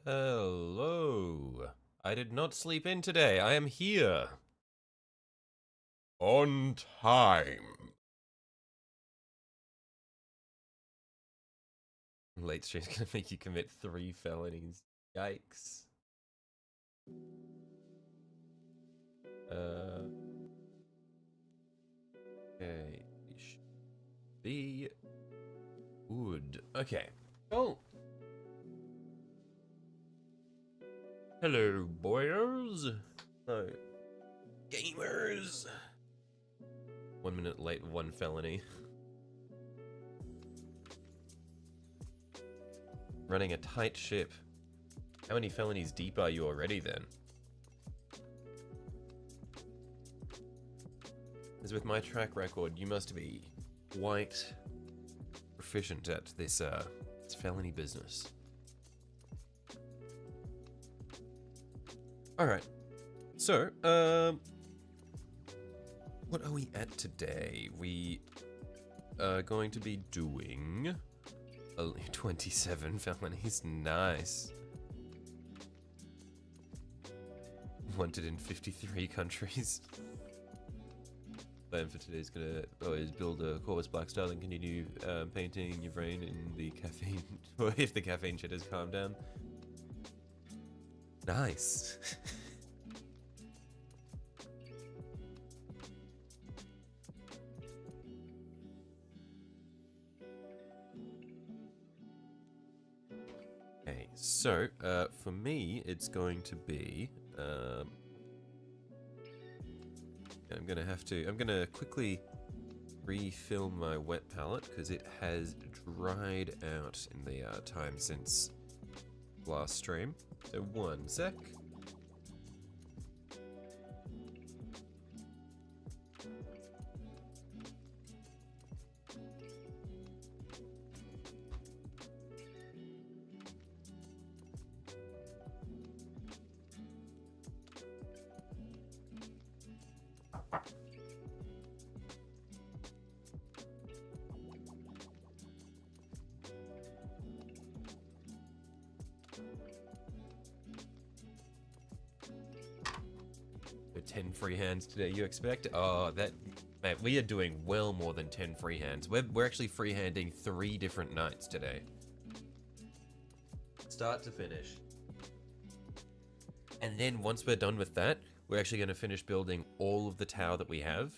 Hello. I did not sleep in today. I am here. On time. Late stream's gonna make you commit 3 felonies. Yikes. Okay. Be good. Okay. Oh. Hello, boyers. Hello, gamers. 1 minute late, 1 felony. Running a tight ship. How many felonies deep are you already then? As with my track record, you must be quite proficient at this felony business. Alright. So, what are we at today? We are going to be doing 27 felonies. Nice. Wanted in 53 countries. Plan for today is build a Corvus Black Star and continue painting your brain in the caffeine, or if the caffeine shit has calmed down. Nice. Okay, so for me, it's going to be. I'm gonna quickly refill my wet palette because it has dried out in the time since last stream. So 1 sec. So 10 free hands today, you expect? Oh, that... Man, we are doing well more than 10 free hands. We're actually free-handing 3 different nights today. Start to finish. And then once we're done with that, we're actually going to finish building all of the tower that we have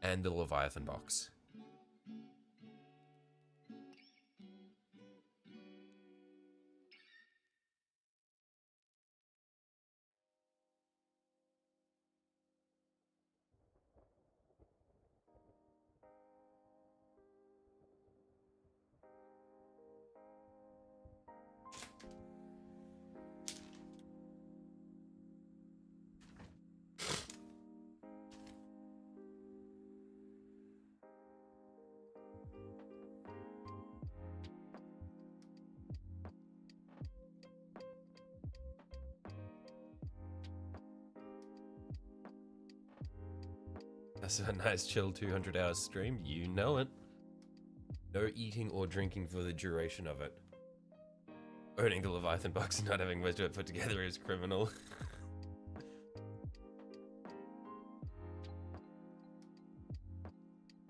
and the Leviathan box. That's a nice chill 200 hours stream, you know it. No eating or drinking for the duration of it. Owning the Leviathan box and not having most of it put together is criminal.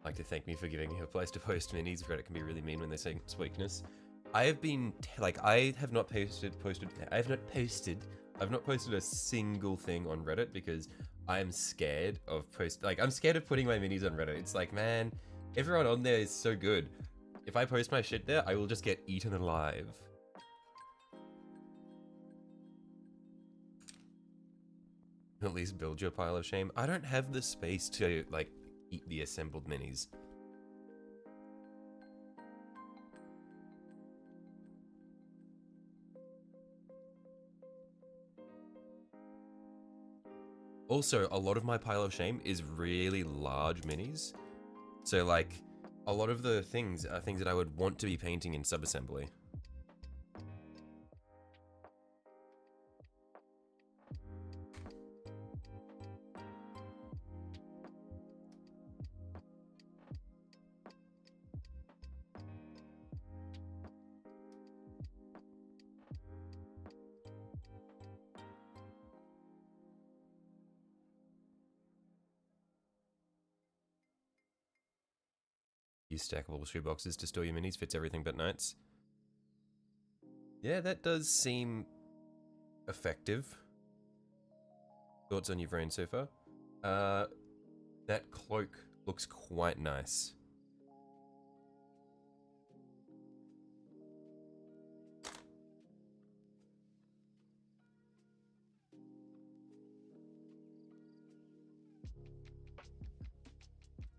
Like to thank me for giving you a place to post minis. Reddit can be really mean when they say it's weakness. I have been I have not posted a single thing on Reddit because I'm scared of I'm scared of putting my minis on Reddit. It's like, man, everyone on there is so good. If I post my shit there, I will just get eaten alive. At least build your pile of shame. I don't have the space to like eat the assembled minis. Also, a lot of my pile of shame is really large minis. So like, a lot of the things are things that I would want to be painting in subassembly. few stackable shoeboxes to store your minis. Fits everything but knights. Yeah, that does seem effective. Thoughts on your brain so far? That cloak looks quite nice.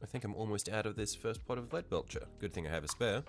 I think I'm almost out of this first pot of lead belcher. Good thing I have a spare.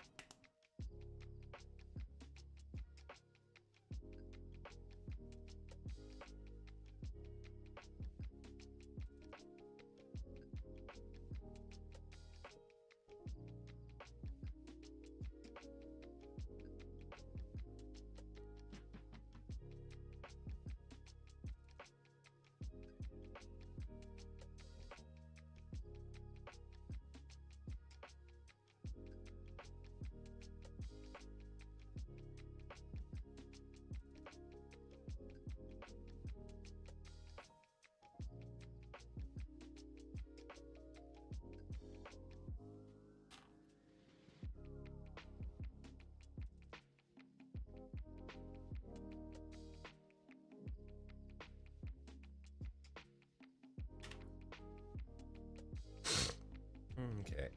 Okay.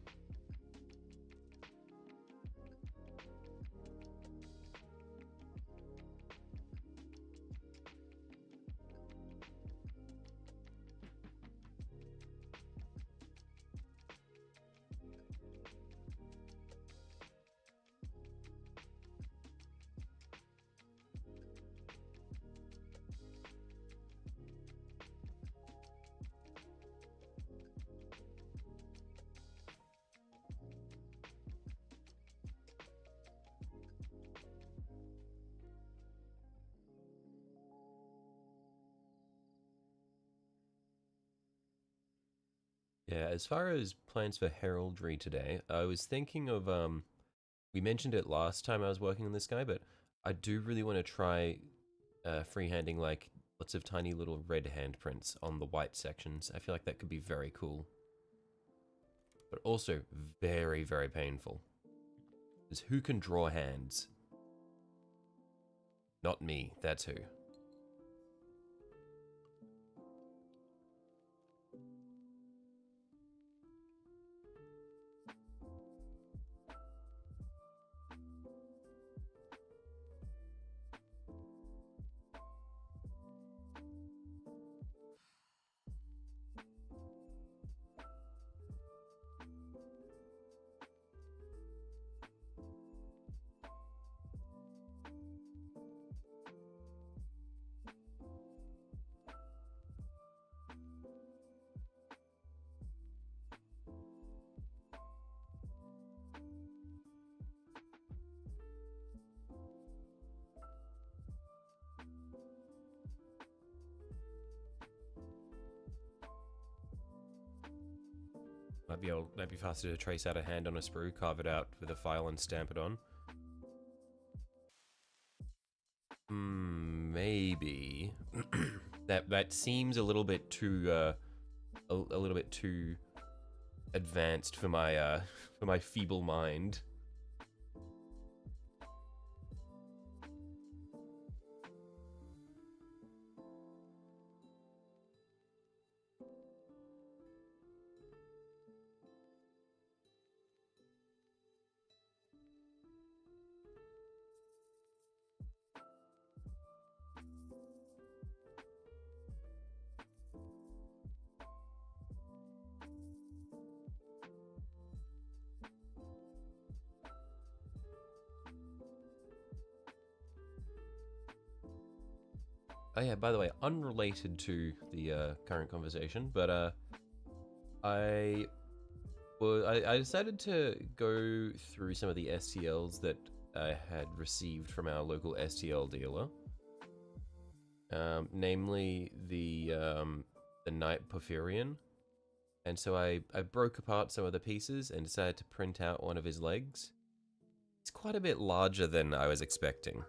Yeah, as far as plans for heraldry today, I was thinking of we mentioned it last time I was working on this guy, but I do really want to try freehanding like lots of tiny little red handprints on the white sections. I feel like that could be very cool. But also very, very painful. Because who can draw hands? Not me, that's who. Might be faster to trace out a hand on a sprue, carve it out with a file and stamp it on. Maybe. that seems a little bit too a little bit too advanced for my feeble mind. Oh yeah, by the way, unrelated to the current conversation, but I decided to go through some of the STLs that I had received from our local STL dealer, namely the Knight Porphyrion, and so I broke apart some of the pieces and decided to print out one of his legs. It's quite a bit larger than I was expecting.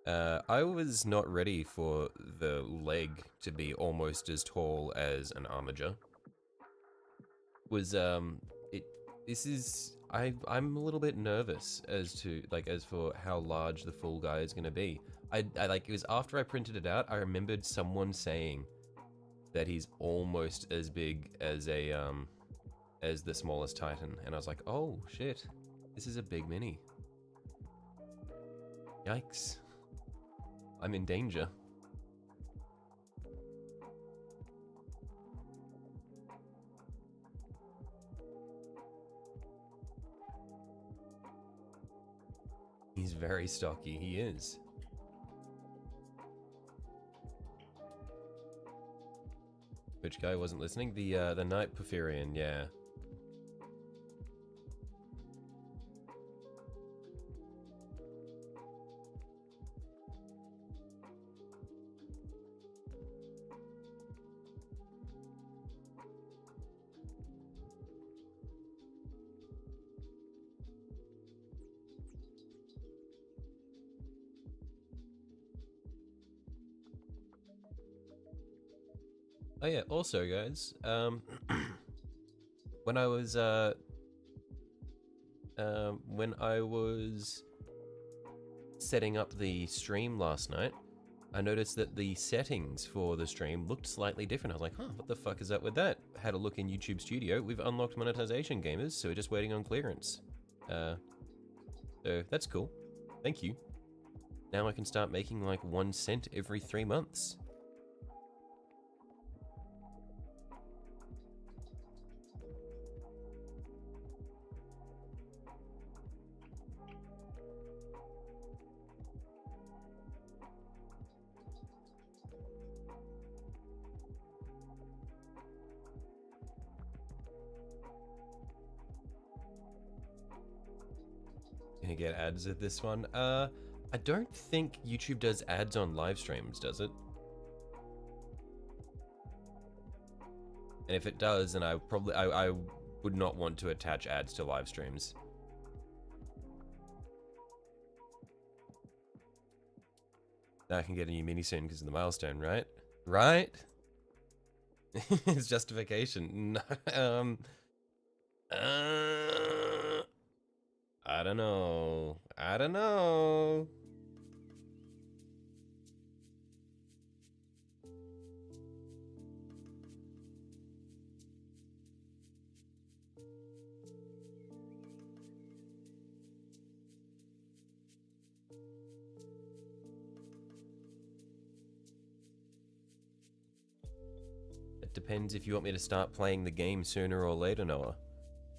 I was not ready for the leg to be almost as tall as an armiger. This is, I'm a little bit nervous as for how large the full guy is gonna be. I like, it was after I printed it out, I remembered someone saying that he's almost as big as as the smallest Titan, and I was like, oh shit, this is a big mini. Yikes. I'm in danger. He's very stocky, he is. Which guy wasn't listening? The Night Porphyrian, yeah. Oh yeah, also guys, when I was setting up the stream last night, I noticed that the settings for the stream looked slightly different. I was like, huh, what the fuck is up with that? Had a look in YouTube Studio. We've unlocked monetization, gamers, so we're just waiting on clearance. So that's cool. Thank you. Now I can start making like 1 cent every 3 months. Gonna get ads at this one. I don't think YouTube does ads on live streams, does it? And if it does, then I would not want to attach ads to live streams. Now I can get a new mini soon because of the milestone, right? Right? It's justification. I don't know. I don't know. It depends if you want me to start playing the game sooner or later, Noah.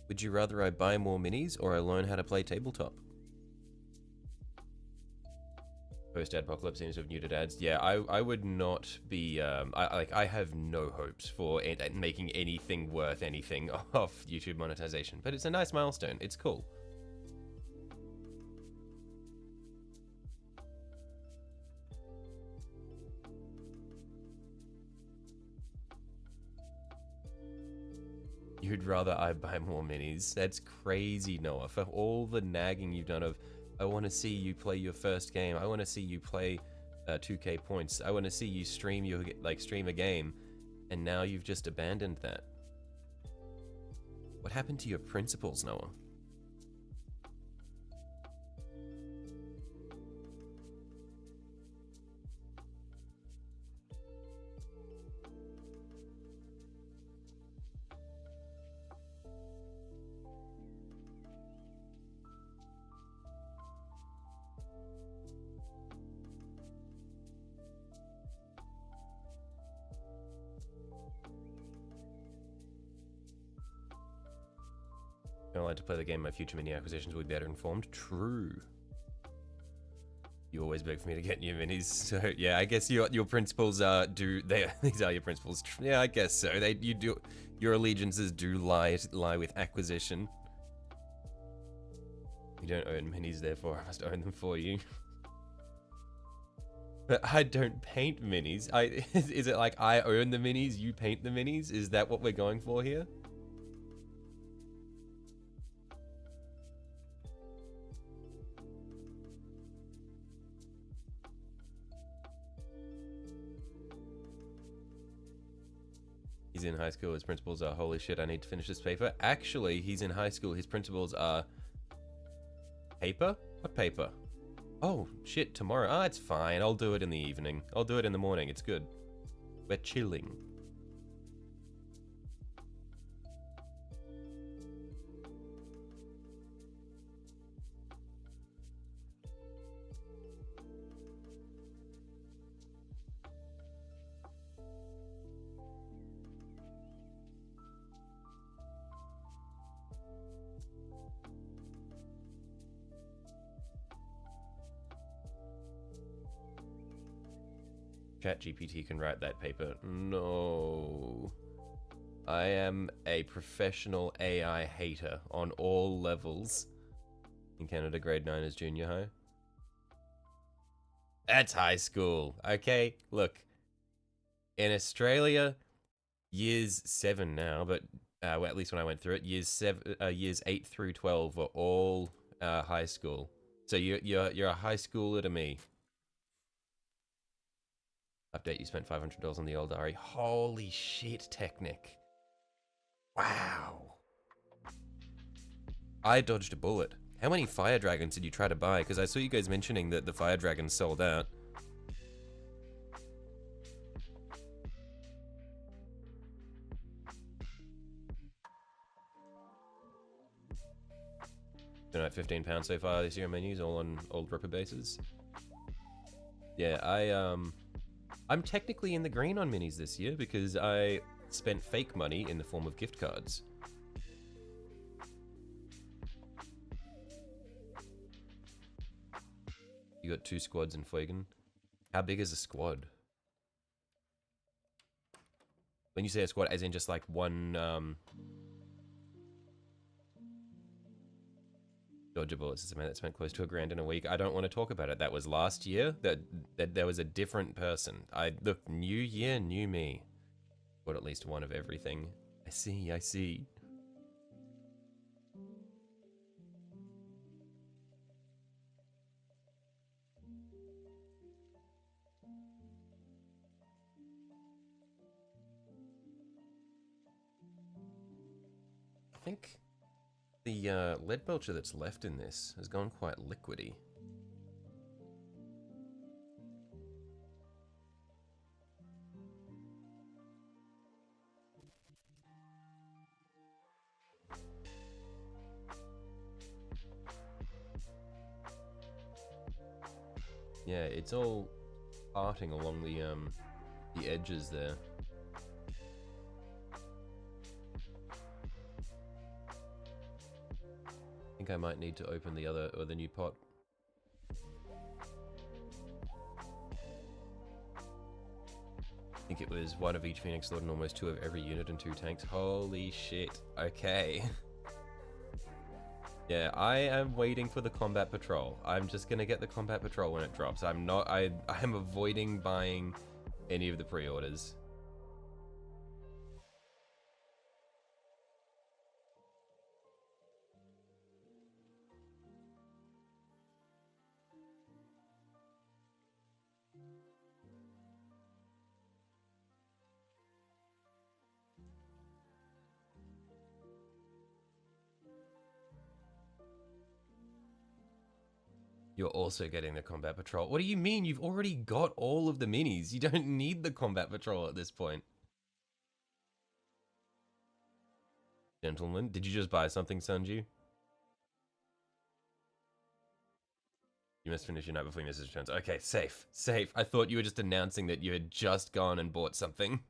Would you rather I buy more minis or I learn how to play tabletop? Post-apocalypse seems to have muted ads. Yeah, I would not be, I have no hopes for making anything worth anything off YouTube monetization, but it's a nice milestone. It's cool. You'd rather I buy more minis? That's crazy, Noah. For all the nagging you've done of, I want to see you play your first game. I want to see you play 2K points. I want to see you stream stream a game, and now you've just abandoned that. What happened to your principles, Noah? If I like to play the game, my future mini acquisitions will be better informed. True. You always beg for me to get new minis, so yeah, I guess your principles these are your principles. Yeah, I guess so. Your allegiances do lie with acquisition. You don't own minis, therefore I must own them for you. But I don't paint minis. Is it like I own the minis, you paint the minis? Is that what we're going for here? He's in high school. His principles are, holy shit, I need to finish this paper. Actually, he's in high school. His principles are... Paper? What paper? Oh, shit, tomorrow. Ah, it's fine. I'll do it in the evening. I'll do it in the morning. It's good. We're chilling. ChatGPT can write that paper. No. I am a professional AI hater on all levels. In Canada, grade 9 is junior high. That's high school. Okay, look. In Australia, years 7 now, but well, at least when I went through it, years 8 through 12 were all high school. So you're a high schooler to me. Update, you spent $500 on the old Ari. Holy shit, Technic. Wow. I dodged a bullet. How many fire dragons did you try to buy? Because I saw you guys mentioning that the fire dragons sold out. Been at £15 so far this year in menus, all on old Ripper bases. Yeah, I'm technically in the green on minis this year because I spent fake money in the form of gift cards. You got 2 squads in Fuegan. How big is a squad? When you say a squad, as in just like one, Dodger bullets is a man that spent close to $1,000 in a week. I don't want to talk about it. That was last year. That there was a different person. Look, new year, new me. Got at least one of everything. I see, I see. I think the lead belcher that's left in this has gone quite liquidy. Yeah, it's all parting along the edges there. I think I might need to open the other, or the new pot. I think it was 1 of each Phoenix Lord and almost 2 of every unit and 2 tanks. Holy shit. Okay. Yeah, I am waiting for the combat patrol. I'm just gonna get the combat patrol when it drops. I'm avoiding buying any of the pre-orders. You're also getting the combat patrol. What do you mean? You've already got all of the minis. You don't need the combat patrol at this point. Gentlemen, did you just buy something, Sanju? You must finish your night before your message returns. Okay, safe, safe. I thought you were just announcing that you had just gone and bought something.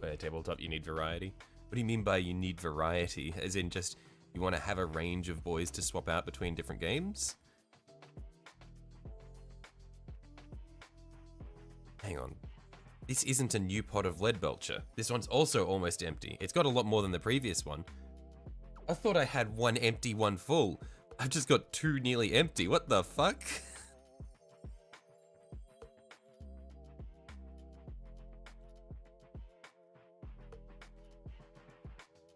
multiplayer tabletop, you need variety. What do you mean by you need variety? As in just, you want to have a range of boys to swap out between different games? Hang on. This isn't a new pot of lead belcher. This one's also almost empty. It's got a lot more than the previous one. I thought I had one empty, one full. I've just got two nearly empty. What the fuck?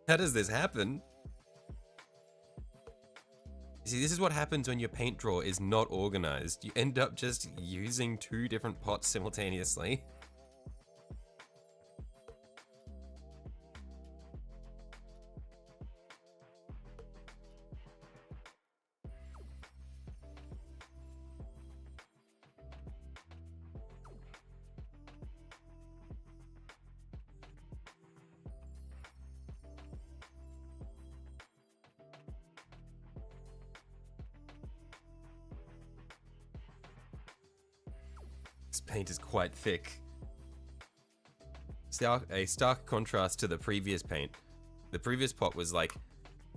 How does this happen? See, this is what happens when your paint drawer is not organized. You end up just using two different pots simultaneously. This paint is quite thick. A stark contrast to the previous paint. The previous pot was like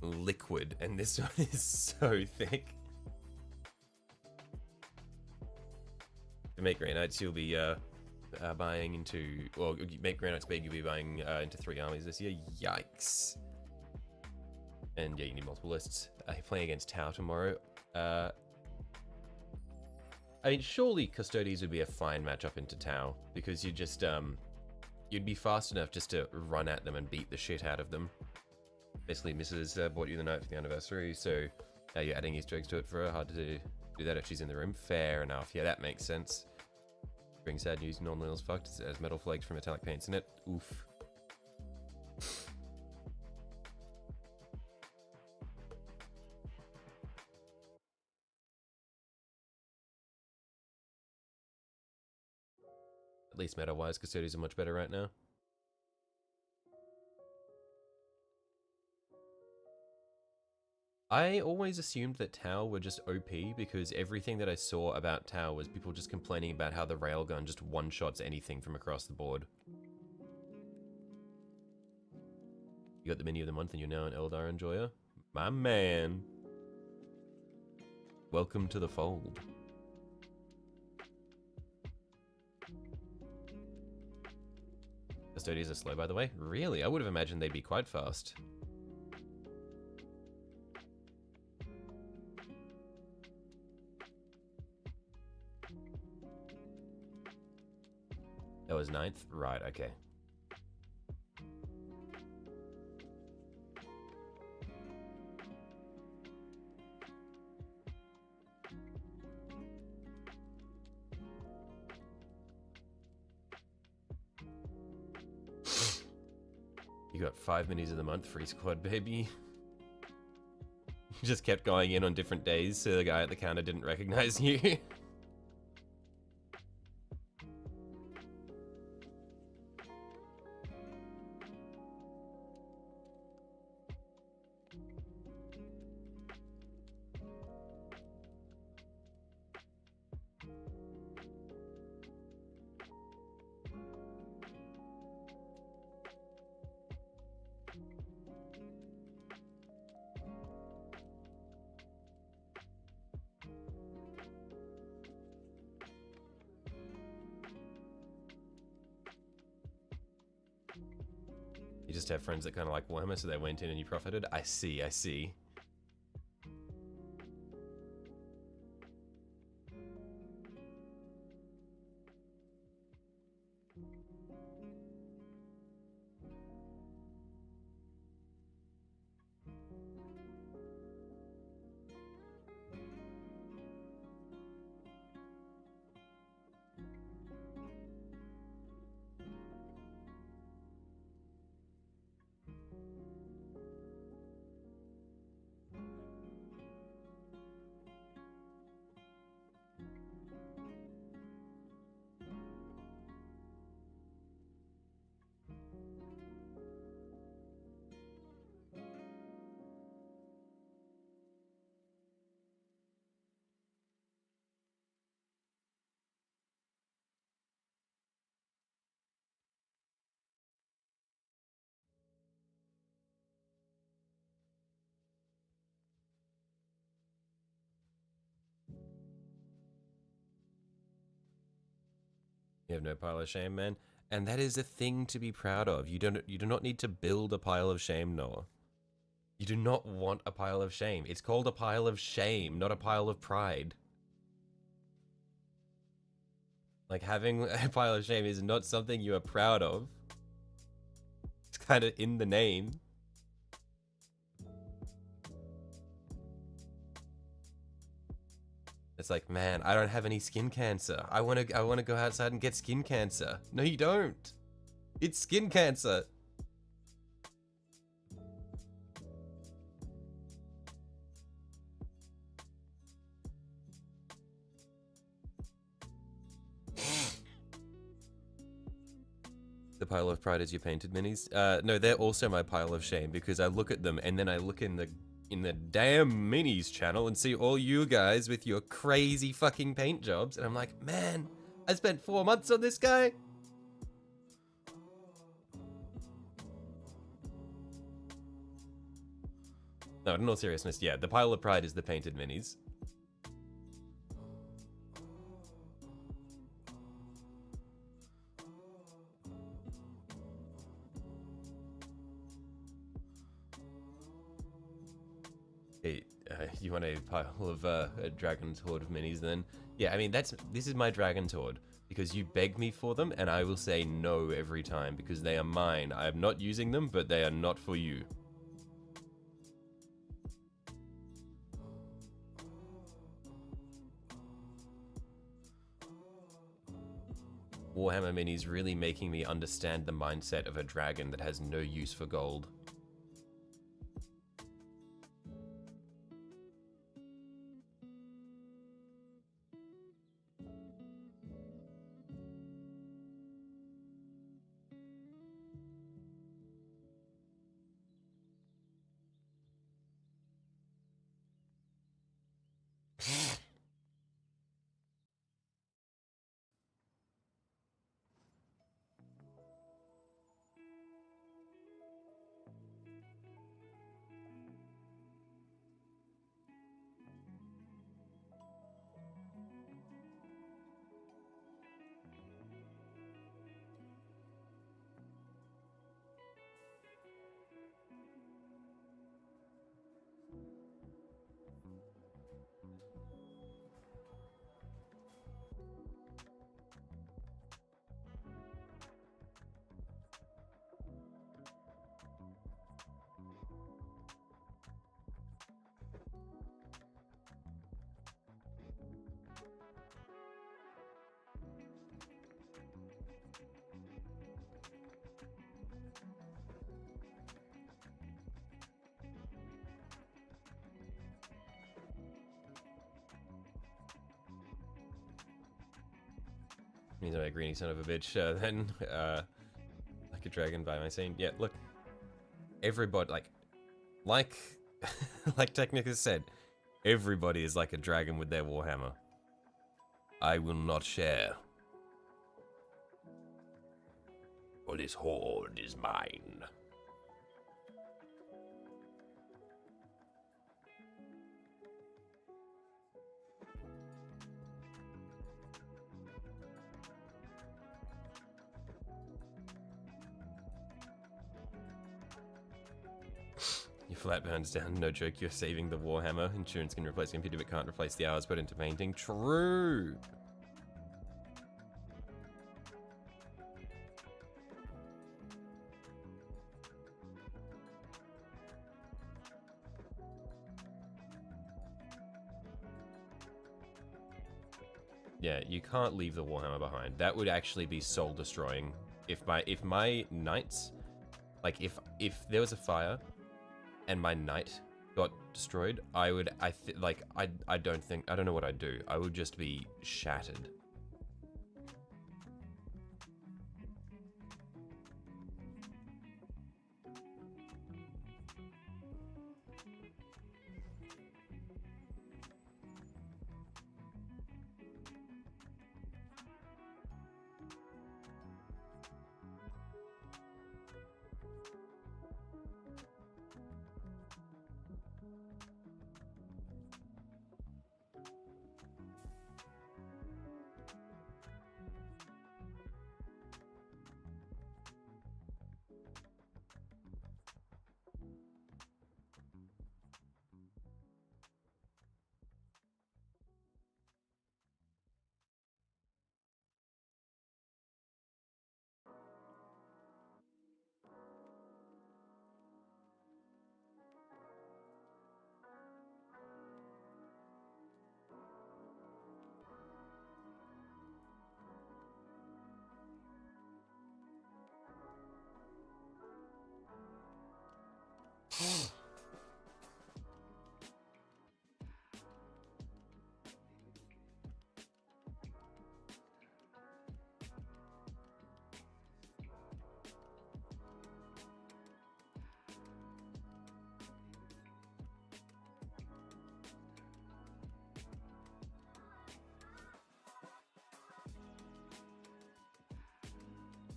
liquid, and this one is so thick. To make granites, you'll be buying into, well, you make granites big, you'll be buying into 3 armies this year. Yikes. And yeah, you need multiple lists. Playing against Tau tomorrow. I mean, surely Custodies would be a fine matchup into Tau, because you just, you'd be fast enough just to run at them and beat the shit out of them. Basically, Mrs. Bought you the night for the anniversary, so you're adding Easter eggs to it for her. Hard to do that if she's in the room. Fair enough. Yeah, that makes sense. Bring sad news, non-Lil's fucked. It has metal flakes from metallic paints in it. Oof. At least meta-wise, Custodies are much better right now. I always assumed that Tau were just OP because everything that I saw about Tau was people just complaining about how the railgun just one-shots anything from across the board. You got the mini of the month and you're now an Eldar enjoyer? My man! Welcome to the fold. Custodians are slow, by the way. Really? I would have imagined they'd be quite fast. That was 9th? Right, okay. You got 5 minis of the month, free squad, baby. You just kept going in on different days so the guy at the counter didn't recognize you. You just have friends that kind of like Warhammer, so they went in and you profited? I see, I see. You have no pile of shame, man. And that is a thing to be proud of. You do not need to build a pile of shame, Noah. You do not want a pile of shame. It's called a pile of shame, not a pile of pride. Like, having a pile of shame is not something you are proud of. It's kind of in the name. It's like, man, I don't have any skin cancer. I want to go outside and get skin cancer. No, you don't. It's skin cancer. The pile of pride is your painted minis. No, they're also my pile of shame because I look at them and then I look in the damn minis channel and see all you guys with your crazy fucking paint jobs, and I'm like, man, I spent 4 months on this guy. No, in all seriousness, yeah, the pile of pride is the painted minis. Hey, you want a pile of a dragon's horde of minis then? Yeah, I mean, this is my dragon's horde because you beg me for them and I will say no every time because they are mine. I am not using them, but they are not for you. Warhammer minis really making me understand the mindset of a dragon that has no use for gold. Means I'm a greeny son of a bitch. Then, like a dragon by my scene. Yeah, look, everybody, like Technica said, everybody is like a dragon with their warhammer. I will not share. For this horde is mine. Your flat burns down, no joke, you're saving the warhammer. Insurance can replace computer but can't replace the hours put into painting. True! Yeah, you can't leave the warhammer behind. That would actually be soul destroying. If my knights, like if there was a fire and my knight got destroyed, I don't know what I'd do. I would just be shattered.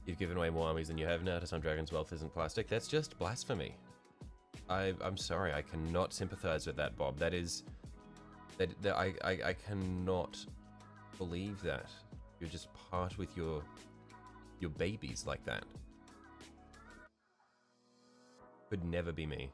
You've given away more armies than you have now to some dragons' wealth isn't plastic. That's just blasphemy. I'm sorry, I cannot sympathize with that, Bob. That is... I cannot believe that. You're just part with your babies like that. Could never be me.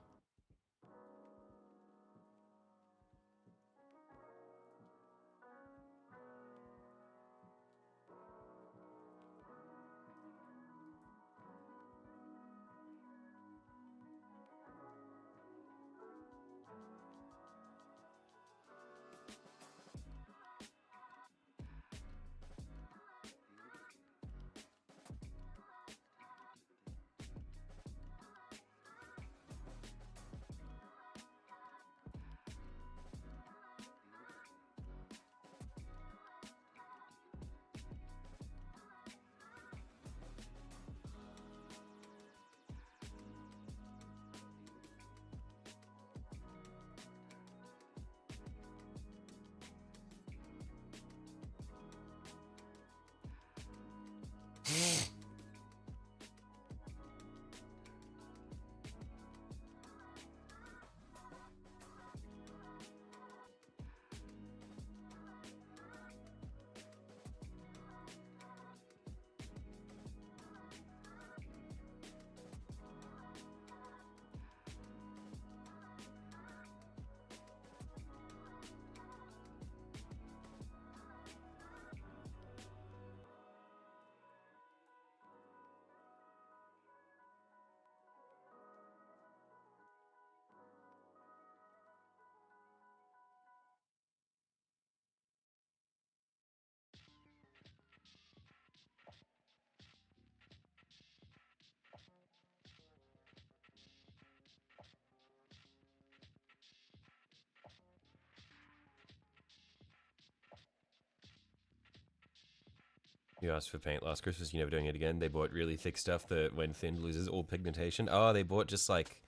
You asked for paint last Christmas, you're never doing it again. They bought really thick stuff that when thinned loses all pigmentation. Oh, they bought just like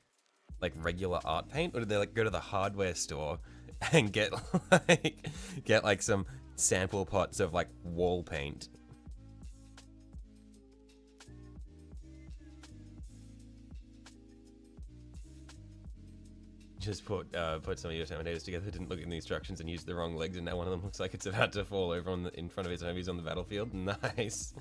regular art paint? Or did they like go to the hardware store and get like some sample pots of like wall paint? Just put some of your Terminators together, didn't look in the instructions and used the wrong legs, and now one of them looks like it's about to fall over in front of his homies on the battlefield. Nice.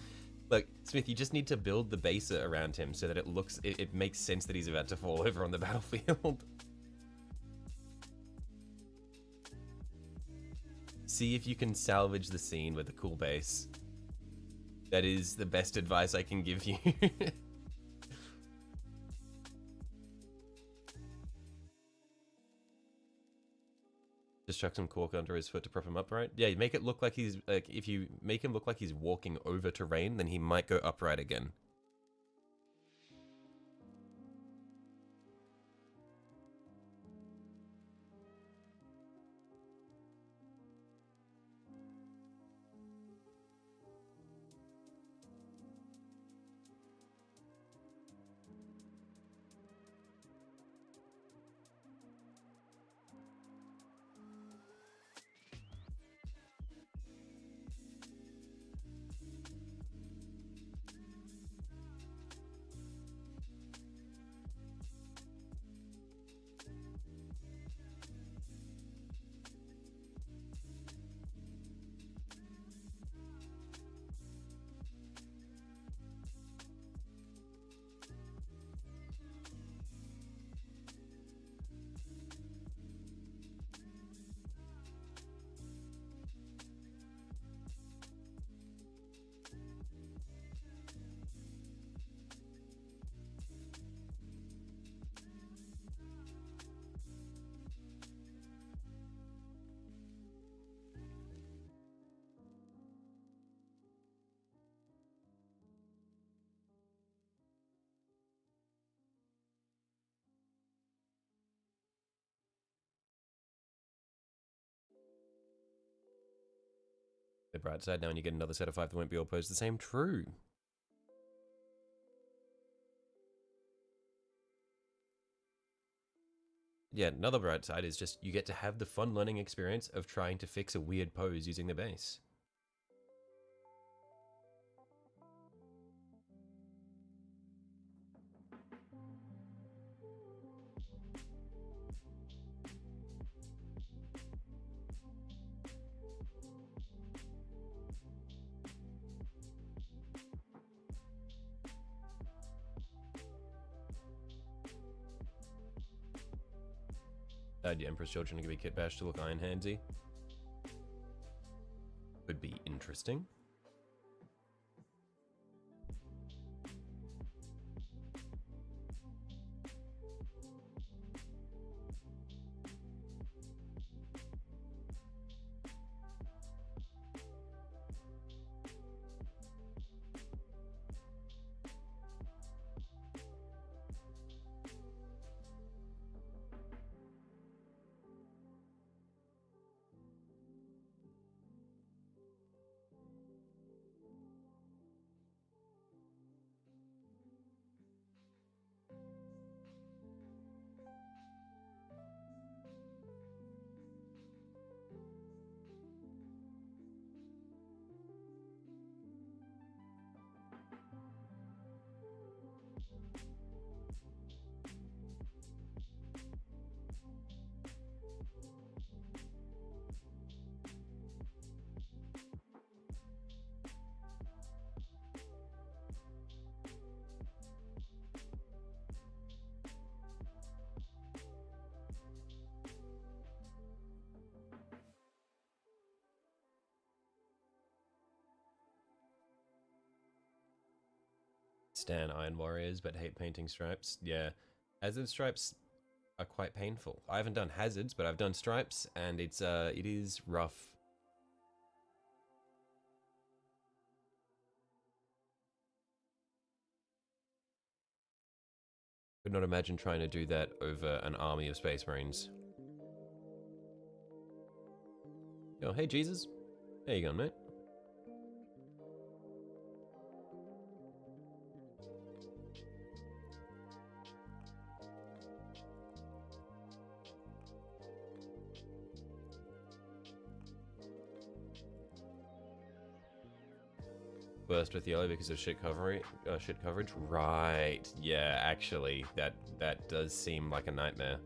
Look, Smith, you just need to build the base around him so that it makes sense that he's about to fall over on the battlefield. See if you can salvage the scene with a cool base. That is the best advice I can give you. Just chuck some cork under his foot to prop him upright. Yeah, you make it look like he's like, if you make him look like he's walking over terrain, then he might go upright again. The bright side, now when you get another set of 5 that won't be all posed the same. True. Yeah, another bright side is just you get to have the fun learning experience of trying to fix a weird pose using the base. The Emperor's Children to give a kit bash to look iron handsy. Could be interesting. Stan Iron Warriors, but hate painting stripes. Yeah, hazard stripes are quite painful. I haven't done hazards, but I've done stripes, and it is rough. Could not imagine trying to do that over an army of Space Marines. Oh, hey Jesus. How you going, mate? Burst with yellow because of shit coverage. Right. Yeah, actually, that does seem like a nightmare.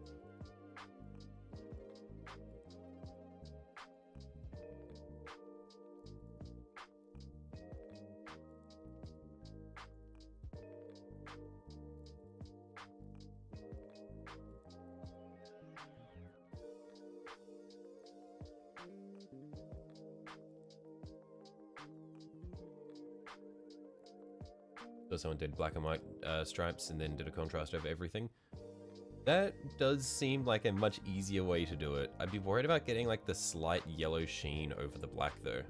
So someone did black and white stripes and then did a contrast over everything. That does seem like a much easier way to do it. I'd be worried about getting like the slight yellow sheen over the black though.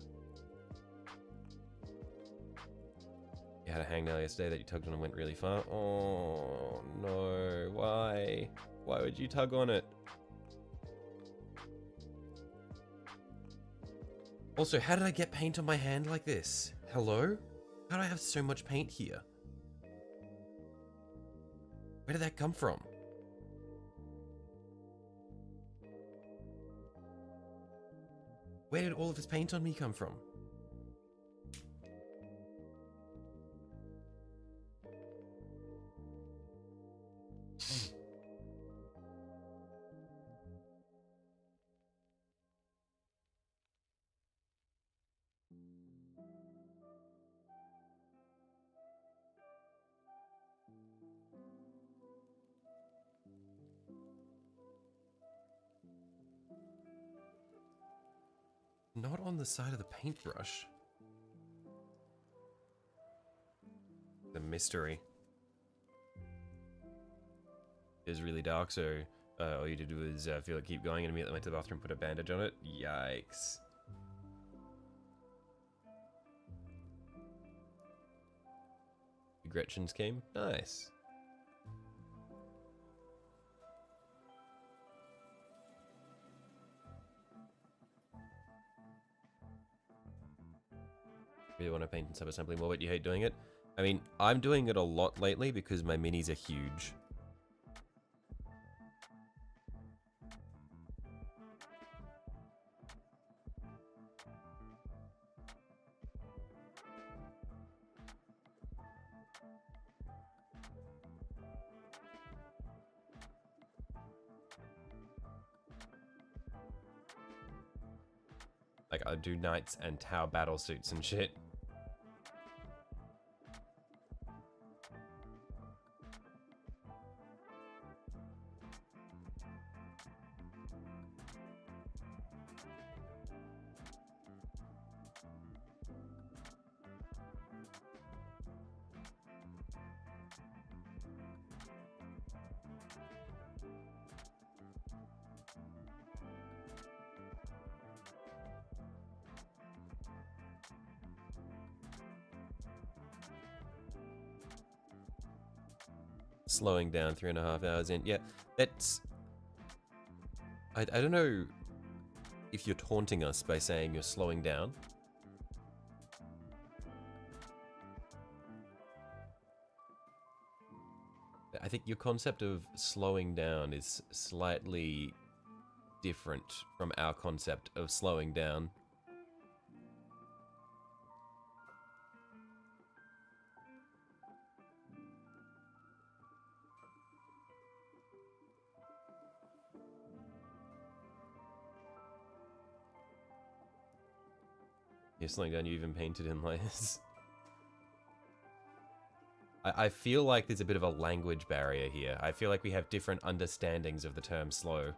You had a hangnail yesterday that you tugged on and went really far. Oh no, why? Why would you tug on it? Also, how did I get paint on my hand like this? Hello? How do I have so much paint here? Where did that come from? Where did all of this paint on me come from? Not on the side of the paintbrush. The mystery is really dark, so all you did was feel it keep going and immediately went to the bathroom, put a bandage on it. Yikes. Gretchen's came? Nice. Really want to paint in sub-assembly more, but you hate doing it? I mean, I'm doing it a lot lately because my minis are huge. Like, I do knights and Tau battle suits and shit. Slowing down 3.5 hours in. Yeah, that's... I don't know if you're taunting us by saying you're slowing down. I think your concept of slowing down is slightly different from our concept of slowing down. You're slowing down, you even painted in layers. I feel like there's a bit of a language barrier here. I feel like we have different understandings of the term slow.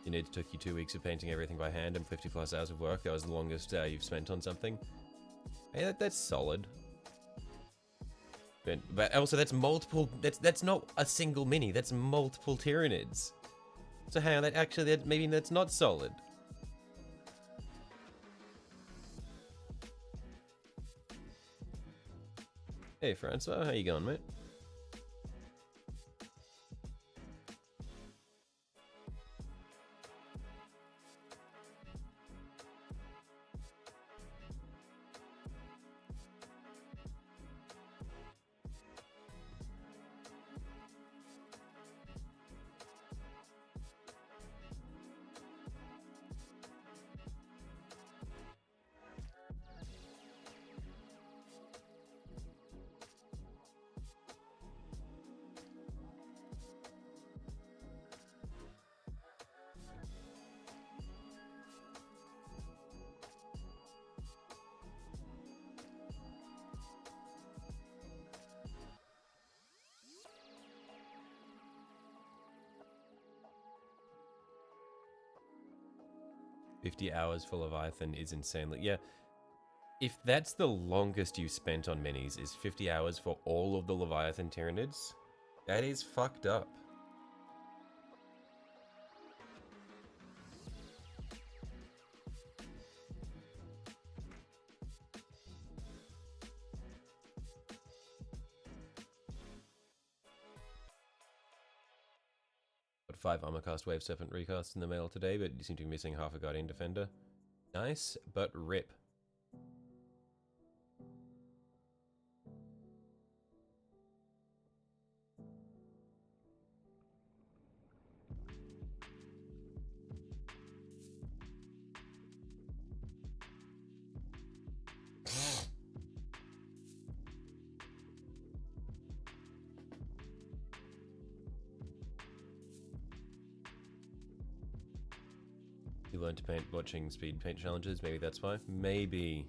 It took you 2 weeks of painting everything by hand and 50 plus hours of work. That was the longest you've spent on something. Hey, that's solid. But also that's multiple, that's not a single mini, that's multiple Tyranids. So hang on, maybe that's not solid. Hey Francois, how you going, mate? $50 for Leviathan is insanely... Yeah, if that's the longest you spent on minis, is 50 hours for all of the Leviathan Tyranids, that is fucked up. got 5 Armorcast Wave Serpent recasts in the mail today, but you seem to be missing half a Guardian Defender. Nice, but rip. You learn to paint watching speed paint challenges, maybe that's why? Maybe.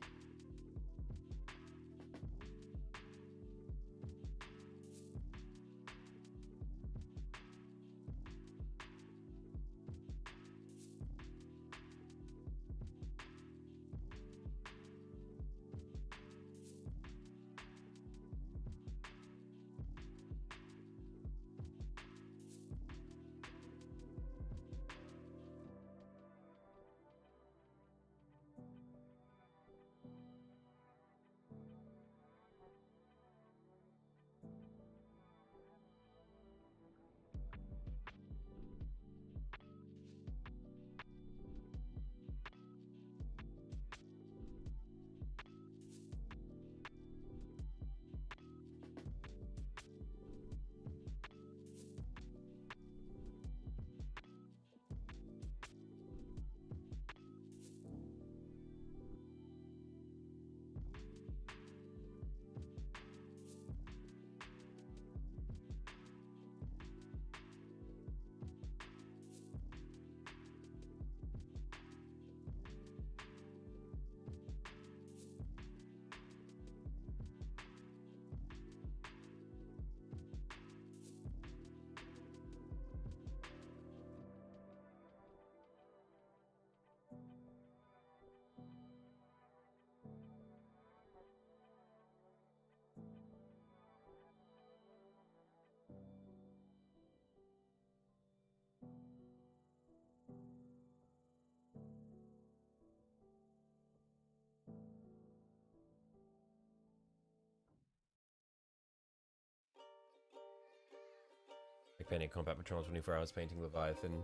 Like painting Combat Patrol 24 hours, painting Leviathan.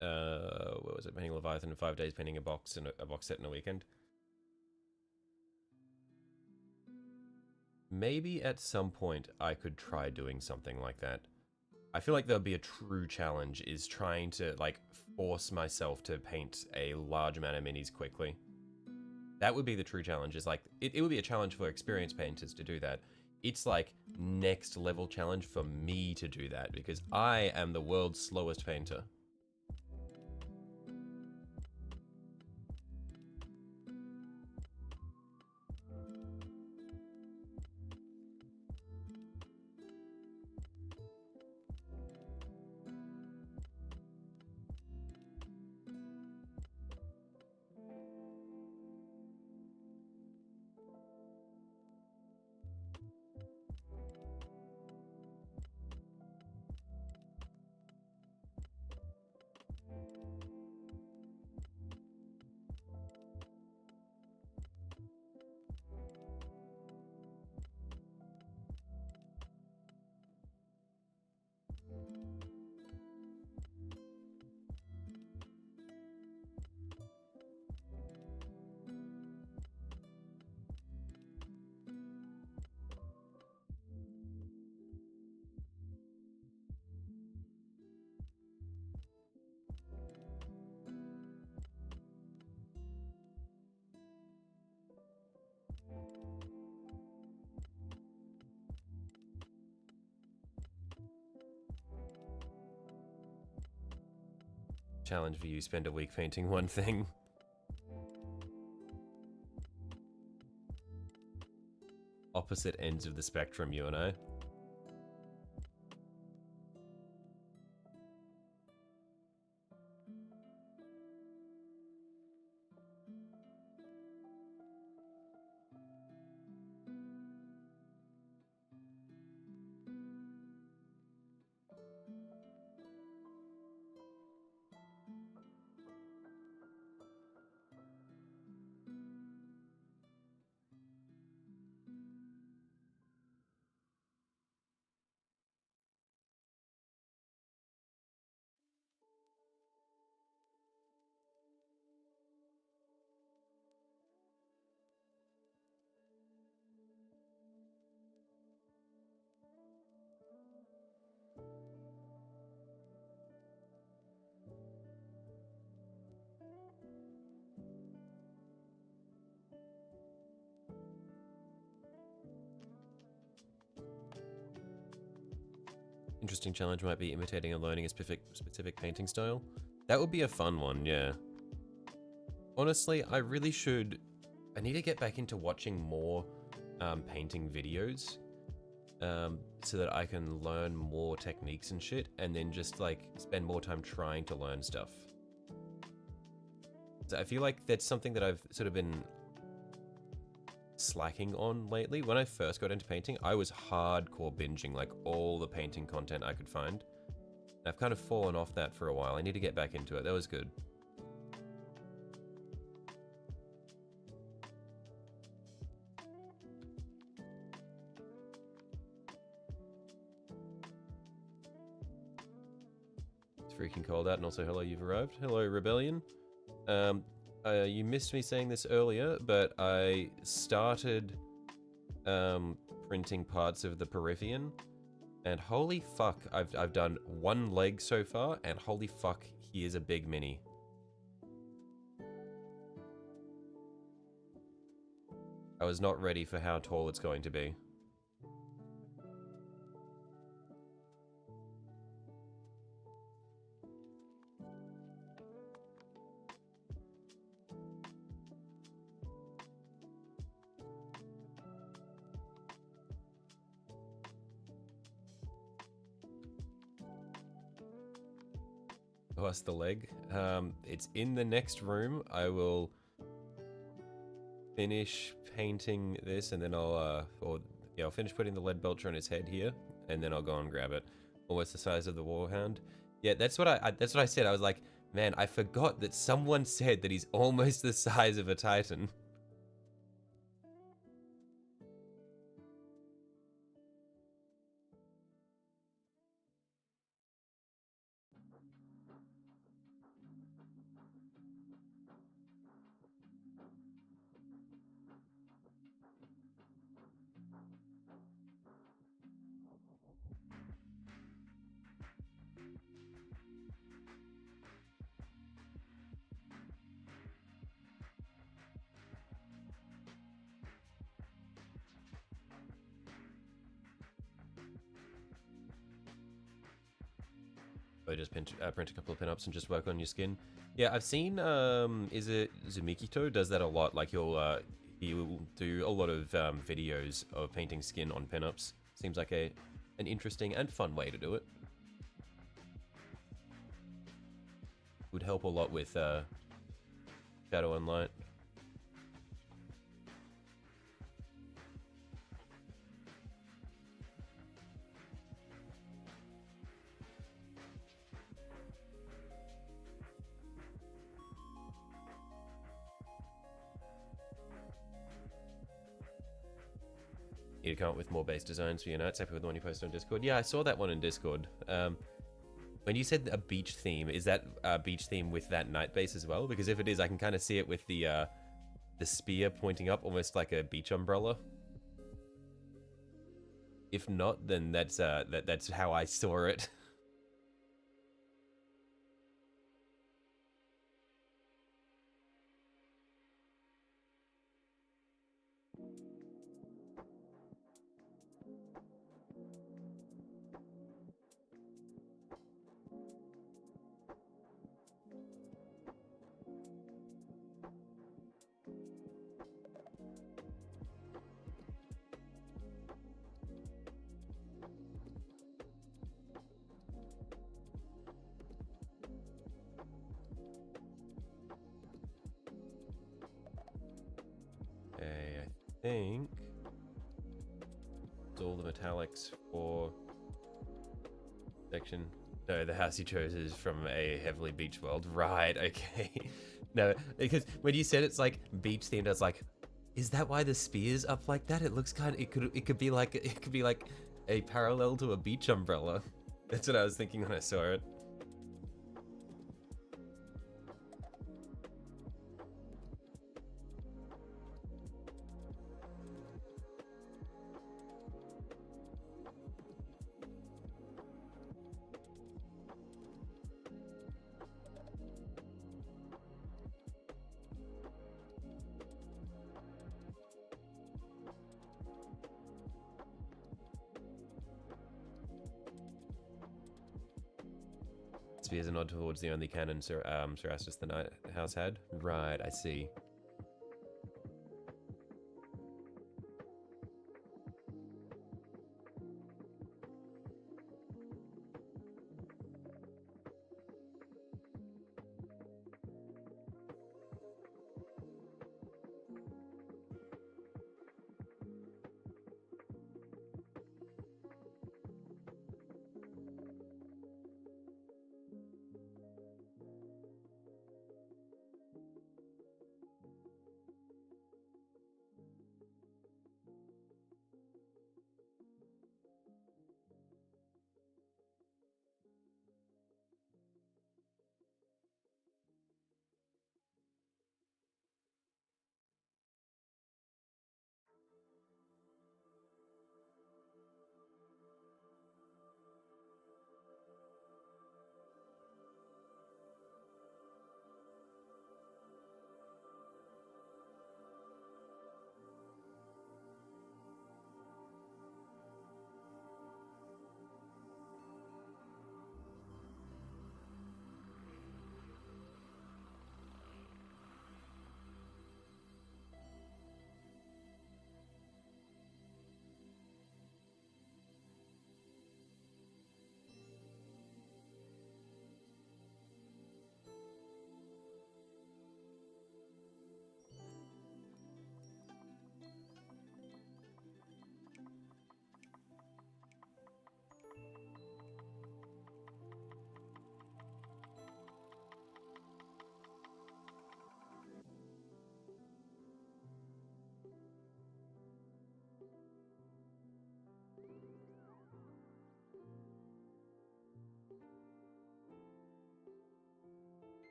What was it? Painting Leviathan in 5 days, painting a box and a box set in a weekend. Maybe at some point I could try doing something like that. I feel like there'll be a true challenge is trying to like force myself to paint a large amount of minis quickly. That would be the true challenge, is like it would be a challenge for experienced painters to do that. It's like next level challenge for me to do that because I am the world's slowest painter. Challenge for you, spend a week painting one thing. Opposite ends of the spectrum, you and I. Interesting challenge might be imitating and learning a specific painting style. That would be a fun one, yeah. Honestly, I really should... I need to get back into watching more painting videos so that I can learn more techniques and shit, and then just like spend more time trying to learn stuff. So I feel like that's something that I've sort of been slacking on lately. When I first got into painting, I was hardcore binging like all the painting content I could find. I've kind of fallen off that for a while. I need to get back into it. That was good. It's freaking cold out, and also hello, you've arrived. Hello, Rebellion. You missed me saying this earlier, but I started printing parts of the Peruvian, and holy fuck, I've done one leg so far, and holy fuck, he is a big mini. I was not ready for how tall it's going to be. Plus the leg. It's in the next room. I will finish painting this, and then I'll finish putting the lead belcher on his head here, and then I'll go and grab it. Almost the size of the warhound. Yeah, that's what I said. I was like, man, I forgot that someone said that he's almost the size of a Titan. I just print a couple of pinups and just work on your skin. Yeah, I've seen, is it Zumikito does that a lot. Like he'll do a lot of videos of painting skin on pinups. Seems like an interesting and fun way to do it. Would help a lot with shadow and light. Need to come up with more base designs for your nights, except for the one you posted on Discord. Yeah, I saw that one in Discord. When you said a beach theme, is that a beach theme with that night base as well? Because if it is, I can kind of see it with the spear pointing up, almost like a beach umbrella. If not, then that's how I saw it. I think it's all the metallics for section. No, the house you chose is from a heavily beach world. Right, okay. No, because when you said it's like beach themed, I was like, is that why the spear's up like that? It looks kind of, it could be like a parallel to a beach umbrella. That's what I was thinking when I saw it. to be as a nod towards the only cannon Sir Astus the Night House had. Right, I see.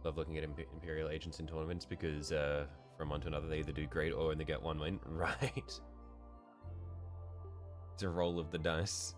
Love looking at Imperial agents in tournaments because from one to another they either do great or they get one win. Right. It's a roll of the dice.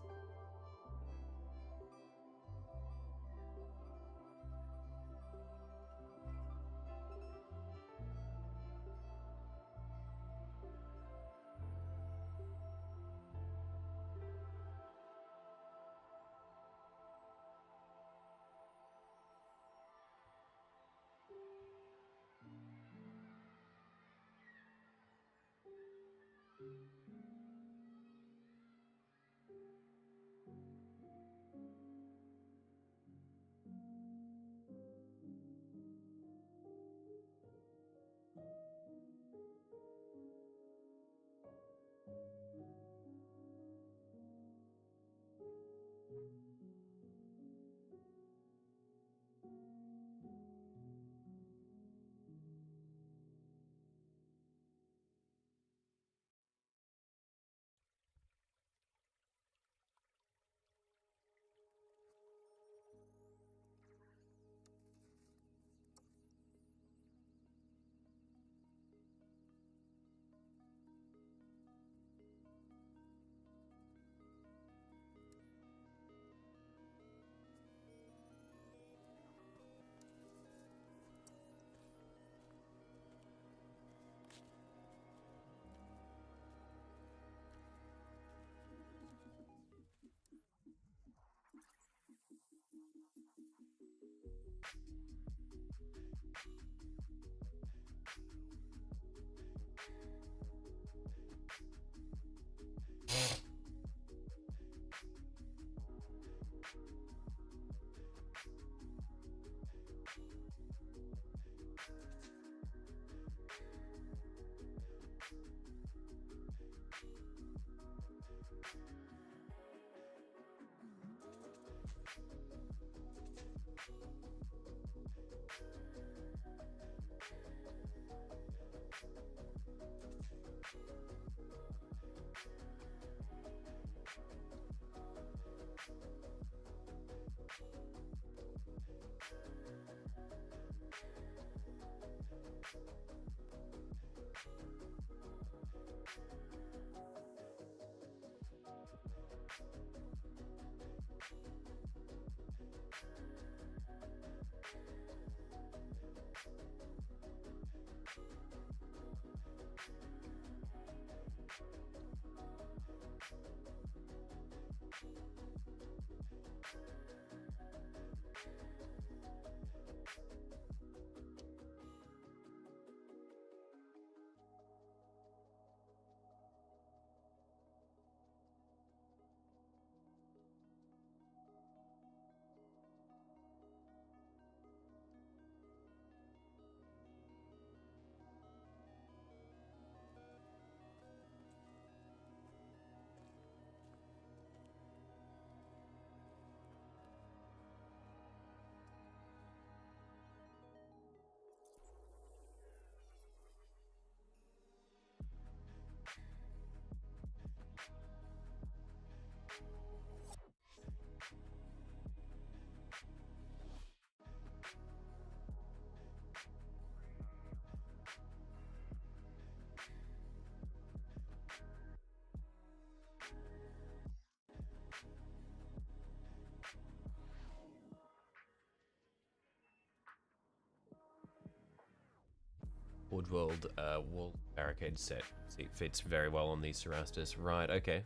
Woodworld wall barricade set. See, it fits very well on these Cerastus. Right, okay.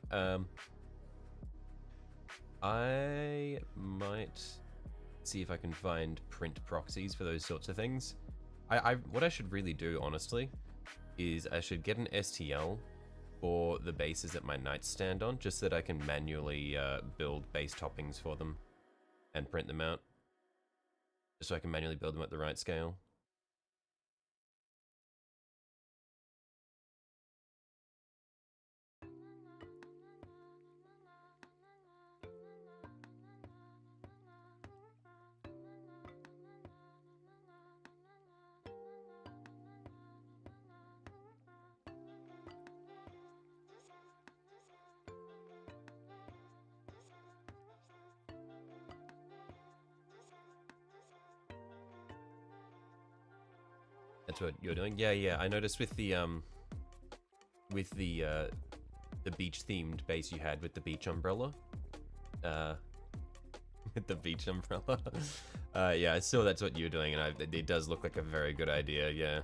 I might see if I can find print proxies for those sorts of things. What I should really do, honestly, is I should get an STL for the bases that my knights stand on, just so that I can manually build base toppings for them and print them out. Just so I can manually build them at the right scale. That's what you're doing? Yeah. I noticed with the beach themed base you had with the beach umbrella. With the beach umbrella. Yeah, I saw that's what you're doing, and it does look like a very good idea, yeah.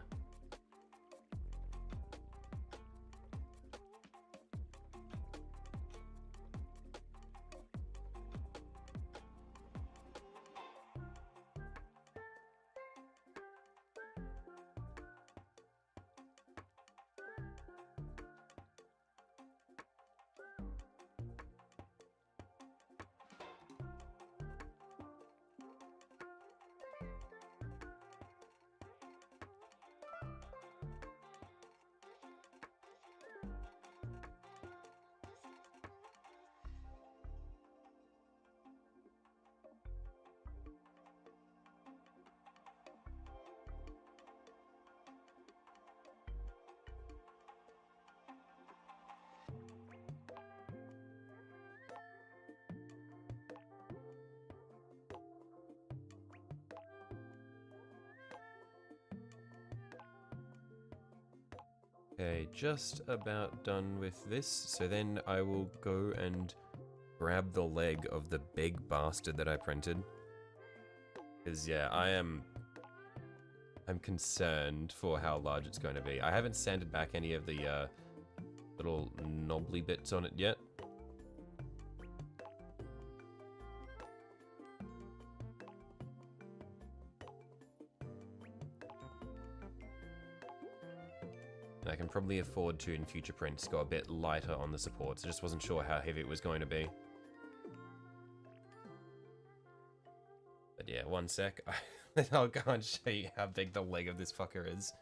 Okay, just about done with this. So then I will go and grab the leg of the big bastard that I printed. Because yeah, I'm concerned for how large it's going to be. I haven't sanded back any of the little knobbly bits on it yet. And I can probably afford to, in future prints, go a bit lighter on the supports. I just wasn't sure how heavy it was going to be. But yeah, one sec. I'll go and show you how big the leg of this fucker is.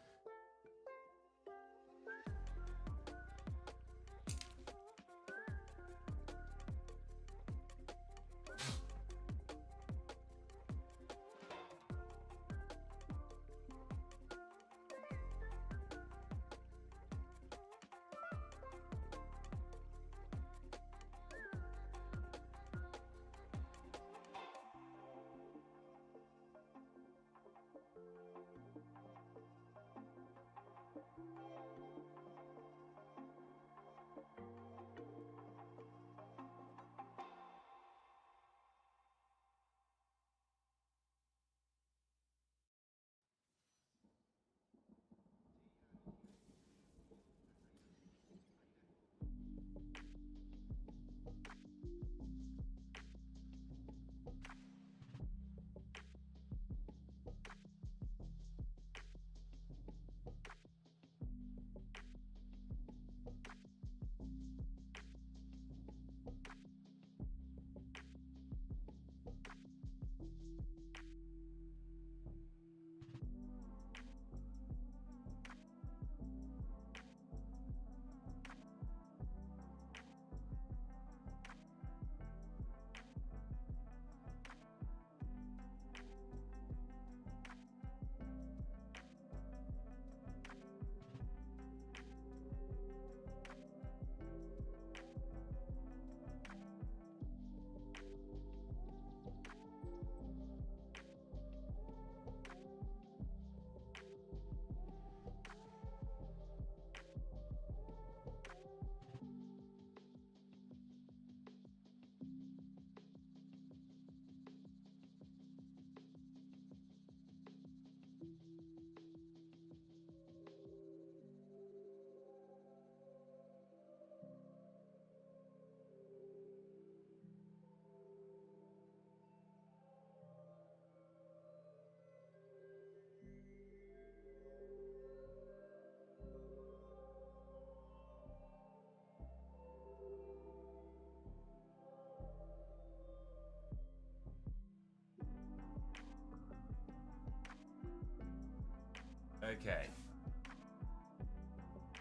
Okay.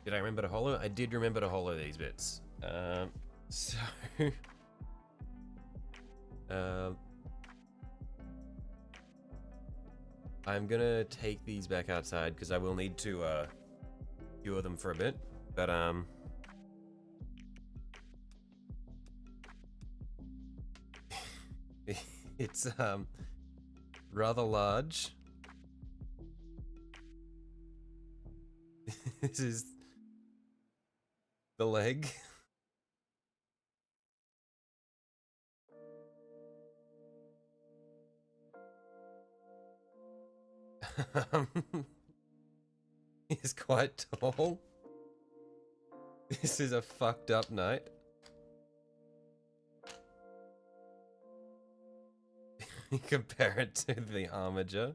Did I remember to hollow? I did remember to hollow these bits. So... I'm gonna take these back outside because I will need to cure them for a bit. But it's rather large. This is the leg. He's quite tall. This is a fucked up night. Compare it to the armiger.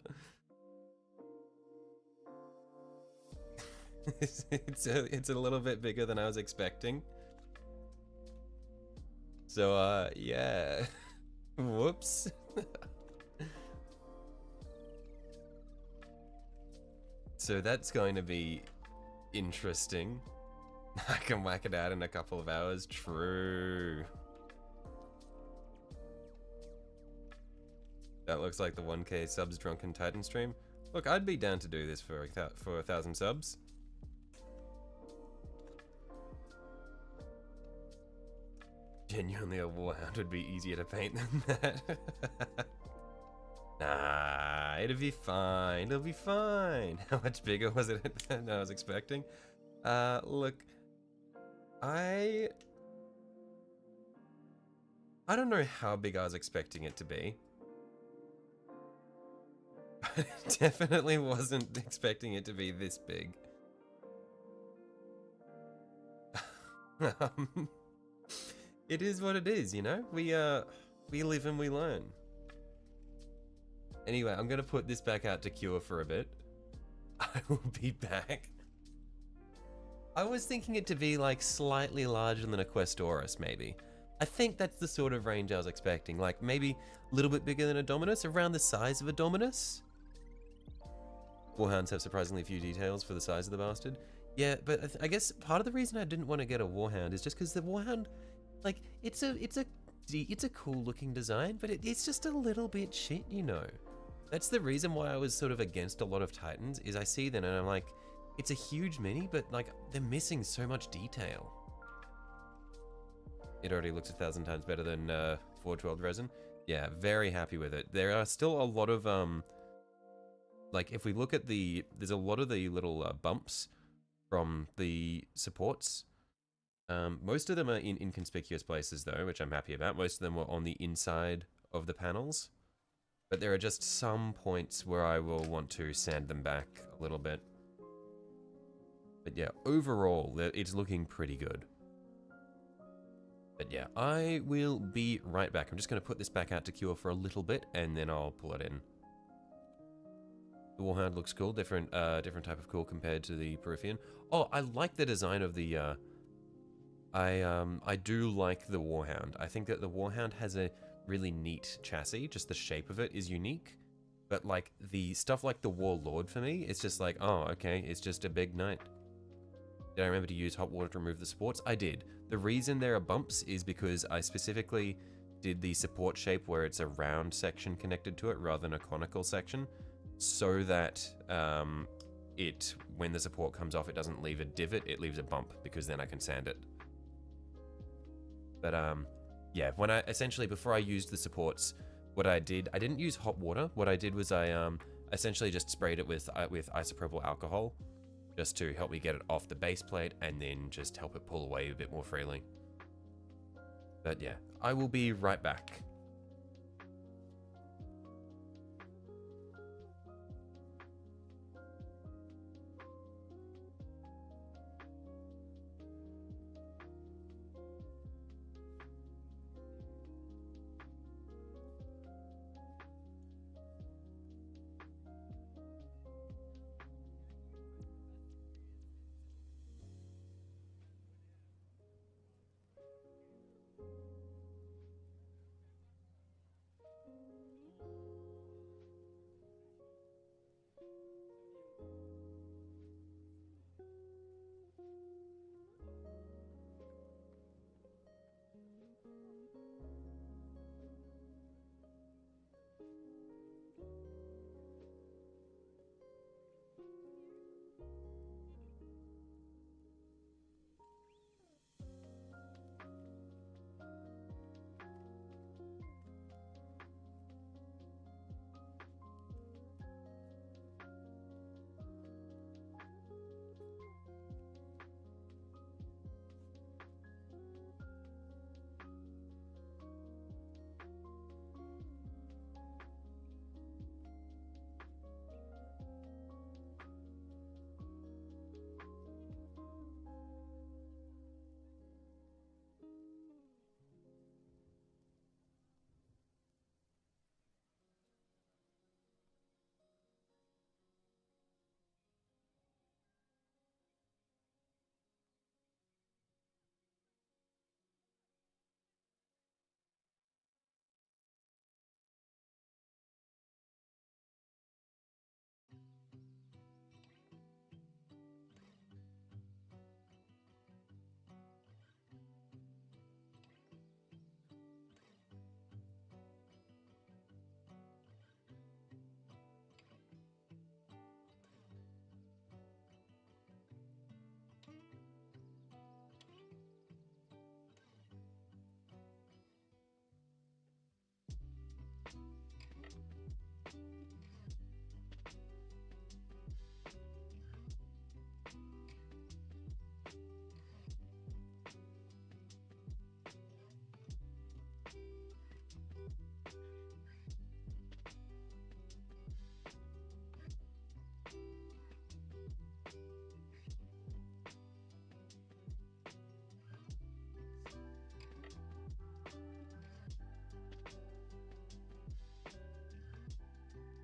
It's a little bit bigger than I was expecting. So yeah. Whoops. So that's going to be interesting. I can whack it out in a couple of hours. True. That looks like the 1K subs Drunken Titan stream. Look, I'd be down to do this for 1,000 subs. Genuinely, a warhound would be easier to paint than that. Nah, it'll be fine. It'll be fine. How much bigger was it than I was expecting? Look, I don't know how big I was expecting it to be. I definitely wasn't expecting it to be this big. It is what it is, you know? We live and we learn. Anyway, I'm gonna put this back out to cure for a bit. I will be back. I was thinking it to be like slightly larger than a Questoris, maybe. I think that's the sort of range I was expecting. Like maybe a little bit bigger than a Dominus, around the size of a Dominus. Warhounds have surprisingly few details for the size of the bastard. Yeah, but I guess part of the reason I didn't want to get a Warhound is just because the Warhound, like, it's a cool looking design, but it's just a little bit shit, you know. That's the reason why I was sort of against a lot of Titans, is I see them and I'm like, it's a huge mini, but like, they're missing so much detail. It already looks 1,000 times better than 412 resin. Yeah, very happy with it. There are still a lot of, like, if we look at there's a lot of the little bumps from the supports. Most of them are in inconspicuous places though, which I'm happy about. Most of them were on the inside of the panels. But there are just some points where I will want to sand them back a little bit. But yeah, overall, it's looking pretty good. But yeah, I will be right back. I'm just going to put this back out to cure for a little bit, and then I'll pull it in. The Warhound looks cool, different type of cool compared to the Peruvian. Oh, I like the design of the, I do like the Warhound. I think that the Warhound has a really neat chassis, just the shape of it is unique. But like the stuff like the Warlord for me, it's just like, oh, okay, it's just a big knight. Did I remember to use hot water to remove the supports? I did. The reason there are bumps is because I specifically did the support shape where it's a round section connected to it rather than a conical section, so that when the support comes off, it doesn't leave a divot, it leaves a bump, because then I can sand it. But yeah, when I essentially, before I used the supports, what I didn't use hot water. What I did was I essentially just sprayed it with isopropyl alcohol, just to help me get it off the base plate and then just help it pull away a bit more freely. But yeah, I will be right back.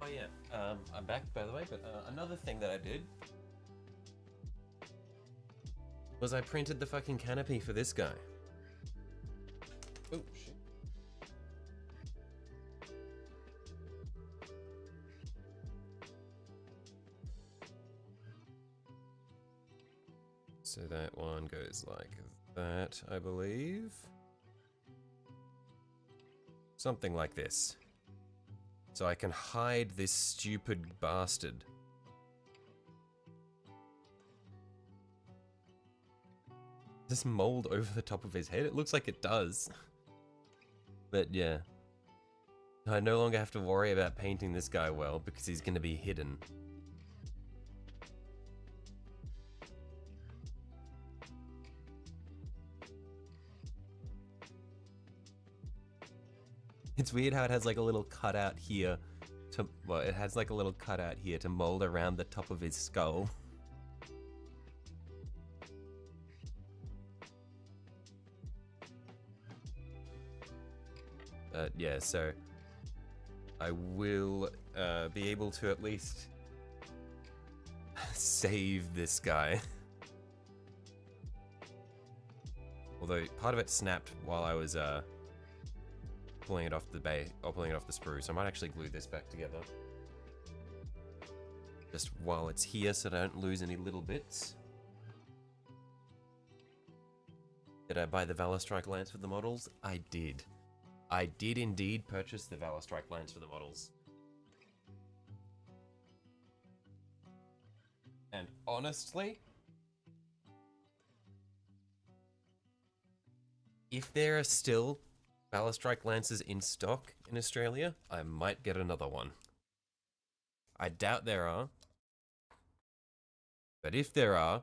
Oh yeah, I'm back by the way, but another thing that I did was I printed the fucking canopy for this guy. Oh shit. So that one goes like that, I believe. Something like this. So I can hide this stupid bastard. Does this mold over the top of his head? It looks like it does. But yeah. I no longer have to worry about painting this guy well because he's going to be hidden. It's weird how it has like a little cutout here to, well, it has like a little cutout here to mold around the top of his skull. Yeah, so I will be able to at least save this guy. Although part of it snapped while I was pulling it off the pulling it off the sprue, so I might actually glue this back together. Just while it's here so I don't lose any little bits. Did I buy the Valor Strike Lance for the models? I did. I did indeed purchase the Valor Strike Lance for the models. And honestly, if there are still Valor Strike Lances in stock in Australia, I might get another one. I doubt there are. But if there are,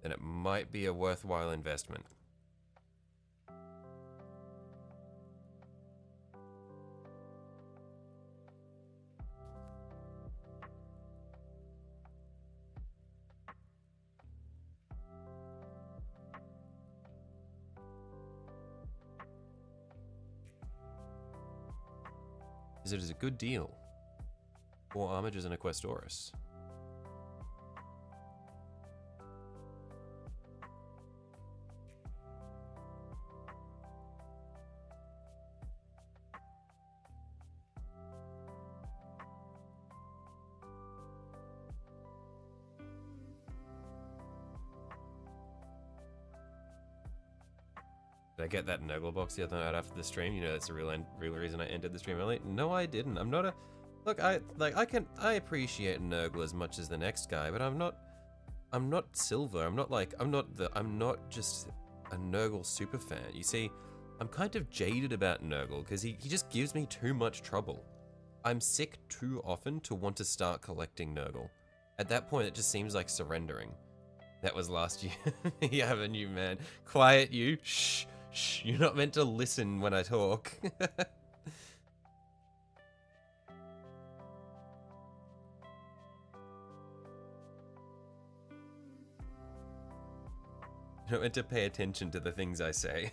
then it might be a worthwhile investment. It is a good deal. 4 armigers and a Questoris. Did I get that Nurgle box the other night after the stream? You know, that's the real reason I ended the stream early. No, I didn't. I'm not a... Look, I appreciate Nurgle as much as the next guy, but I'm not Silver. I'm not just a Nurgle super fan. You see, I'm kind of jaded about Nurgle because he just gives me too much trouble. I'm sick too often to want to start collecting Nurgle. At that point, it just seems like surrendering. That was last year. You have a new man. Quiet, you. Shh. Shh. You're not meant to listen when I talk. You're not meant to pay attention to the things I say.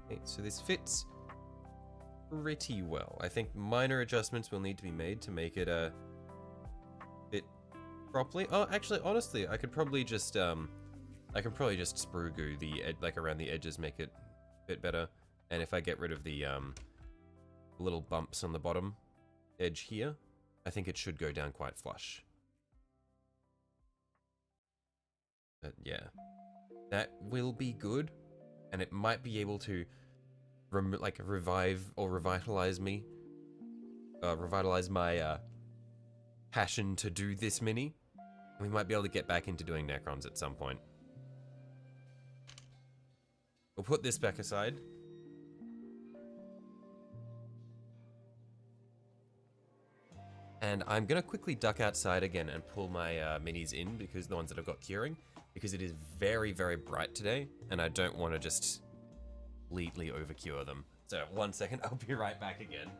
Okay, so this fits pretty well. I think minor adjustments will need to be made to make it fit properly. Oh, actually, honestly, I could probably just sprue goo the like around the edges, make it a bit better. And if I get rid of the little bumps on the bottom edge here, I think it should go down quite flush. But yeah, that will be good, and it might be able to revive or revitalize me, revitalize my passion to do this mini. We might be able to get back into doing Necrons at some point. We'll put this back aside. And I'm going to quickly duck outside again and pull my minis in, because the ones that I've got curing, because it is very, very bright today, and I don't want to just completely overcure them. So 1 second, I'll be right back again.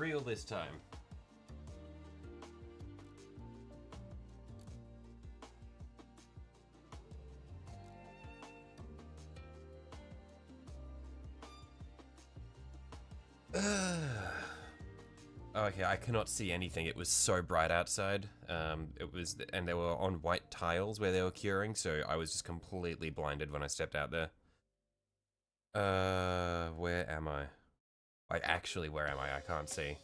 real this time. Okay, I cannot see anything. It was so bright outside. And they were on white tiles where they were curing, so I was just completely blinded when I stepped out there. Where am I? Like, actually, where am I? I can't see.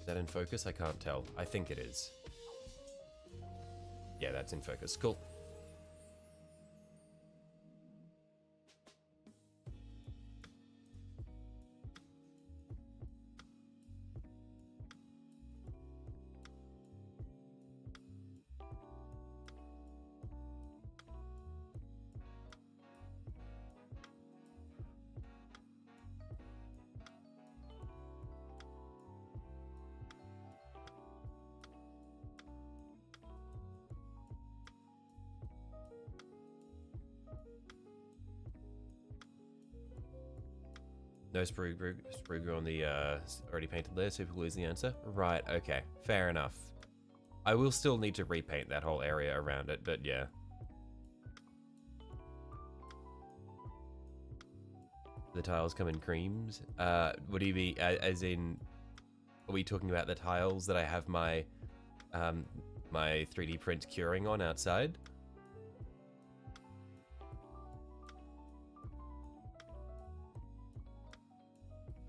Is that in focus? I can't tell. I think it is. Yeah, that's in focus. Cool. No sprue glue on the already painted layer. Super glue is the answer. Right. Okay. Fair enough. I will still need to repaint that whole area around it, but yeah. The tiles come in creams. What do you mean? As in, are we talking about the tiles that I have my my 3D print curing on outside?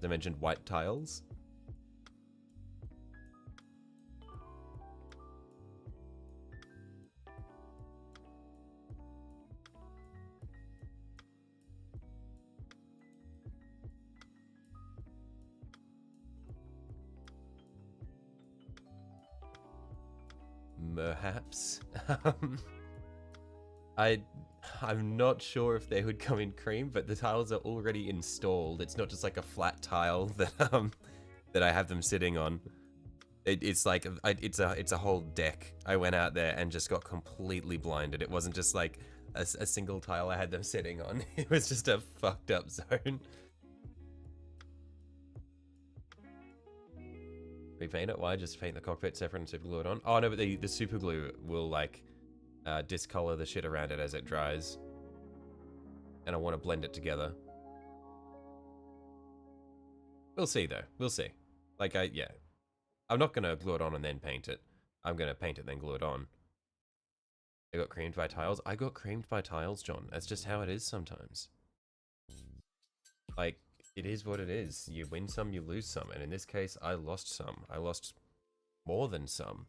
I mentioned white tiles. Perhaps. I'm not sure if they would come in cream, but the tiles are already installed. It's not just like a flat tile that that I have them sitting on. It's like it's a whole deck. I went out there and just got completely blinded. It wasn't just like a single tile I had them sitting on. It was just a fucked up zone. Repaint it? Why? Just paint the cockpit separate and super glue it on? Oh no, but the super glue will like discolor the shit around it as it dries. And I want to blend it together. We'll see though. We'll see. Like yeah. I'm not gonna glue it on and then paint it. I'm gonna paint it then glue it on. I got creamed by tiles. I got creamed by tiles, John. That's just how it is sometimes. Like, it is what it is. You win some, you lose some. And in this case, I lost some. I lost more than some.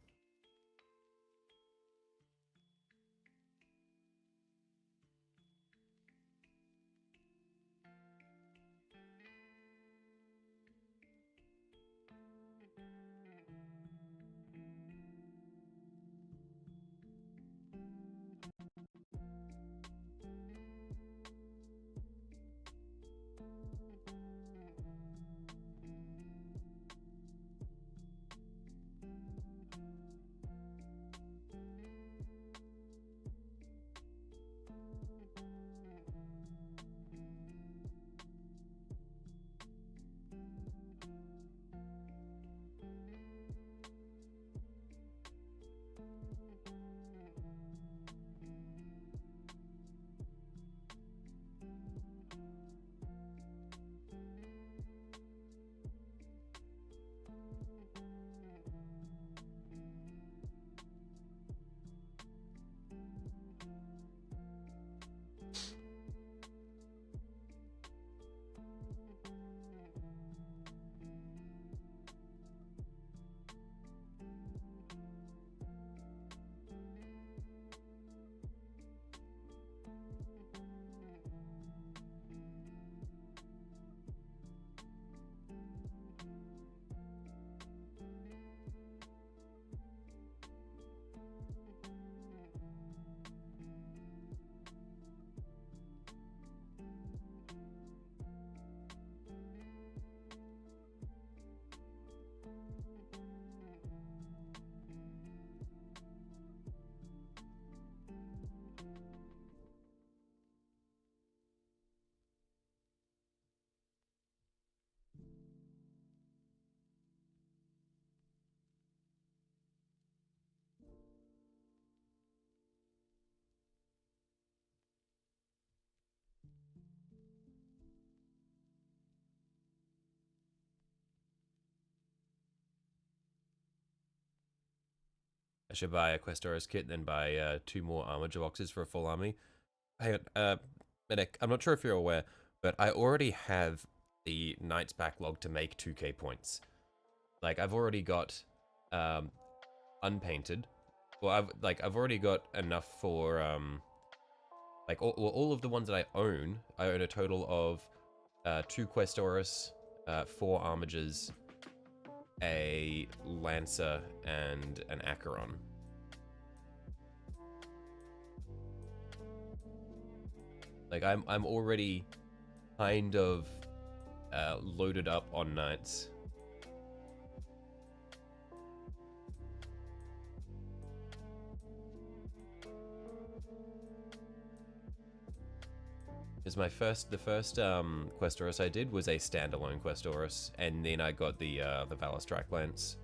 I should buy a Questoris kit, then buy 2 more armiger boxes for a full army. Hang on, Medic, I'm not sure if you're aware, but I already have the Knight's backlog to make 2k points. Like, I've already got unpainted. Well, I've already got enough for like all of the ones that I own a total of 2 Questoris, 4 armigers, a Lancer, and an Acheron. Like, I'm already kind of loaded up on knights. Because the first Questoris I did was a standalone Questoris, and then I got the Valor Strike Lance.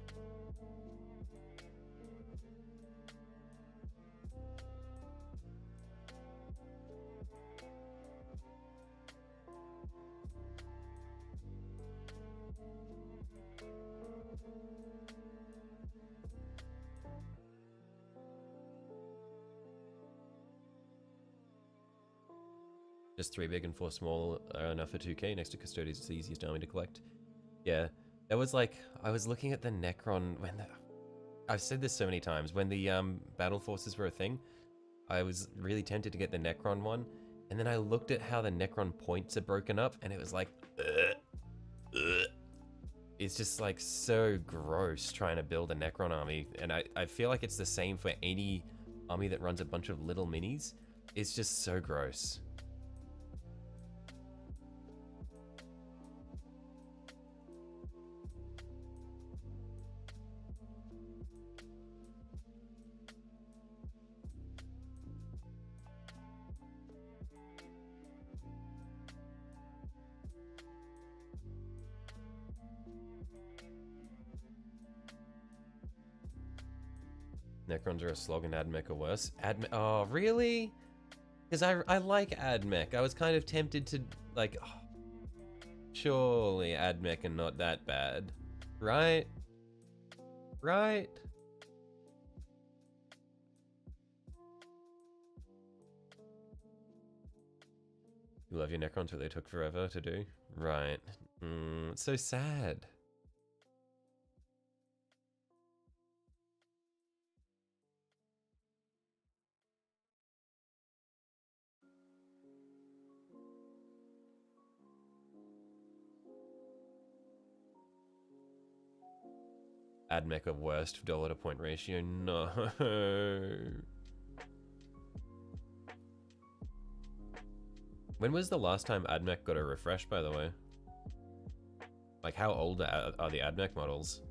Just 3 big and 4 small are enough for 2k. Next to Custodians, it's the easiest army to collect. Yeah, that was like, I was looking at the Necron when I've said this so many times, when the battle forces were a thing, I was really tempted to get the Necron one, and then I looked at how the Necron points are broken up, and it was like, it's just like so gross trying to build a Necron army, and I feel like it's the same for any army that runs a bunch of little minis. It's just so gross. Necrons are a slog and Admech are worse. Oh, really? Because I like Admech. I was kind of tempted to, like, oh, surely Admech are not that bad. Right? Right? You love your Necrons, but they took forever to do? Right. It's so sad. Admech of worst dollar to point ratio. No. When was the last time Admech got a refresh, by the way? Like, how old are the Admech models?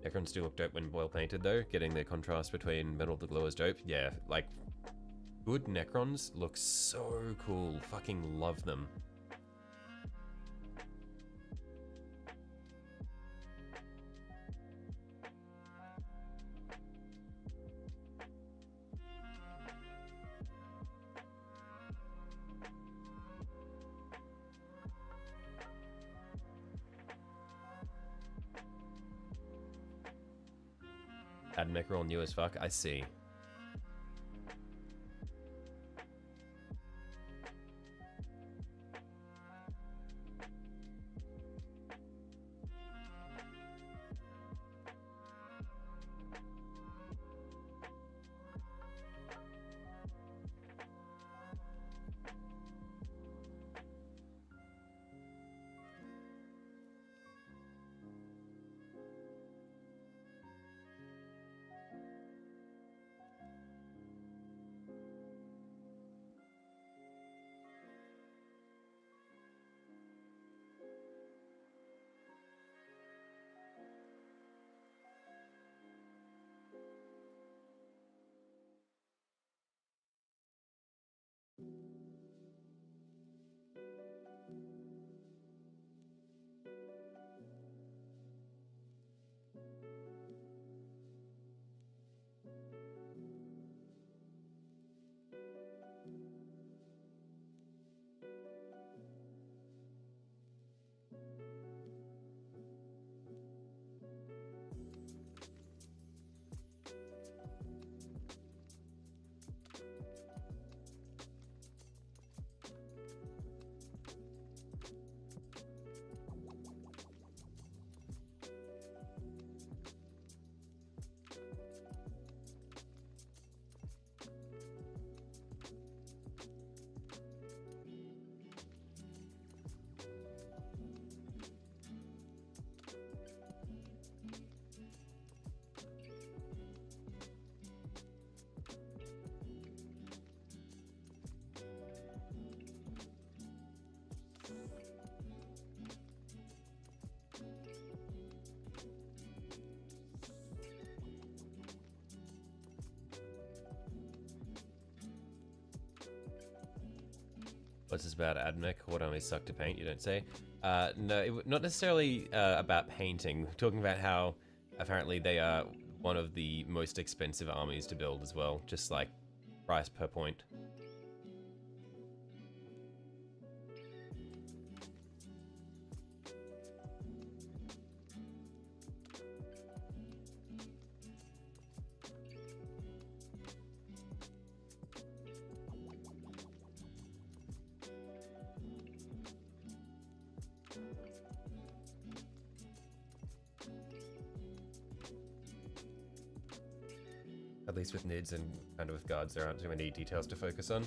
Necrons do look dope when well painted though, getting the contrast between metal to glow is dope. Yeah, like, good Necrons look so cool. Fucking love them. Admech are all new as fuck. I see. What's this about Admech? What only suck to paint, you don't say? No, not necessarily about painting. We're talking about how apparently they are one of the most expensive armies to build as well, just like price per point. At least with NIDs and kind of with guards, there aren't too many details to focus on.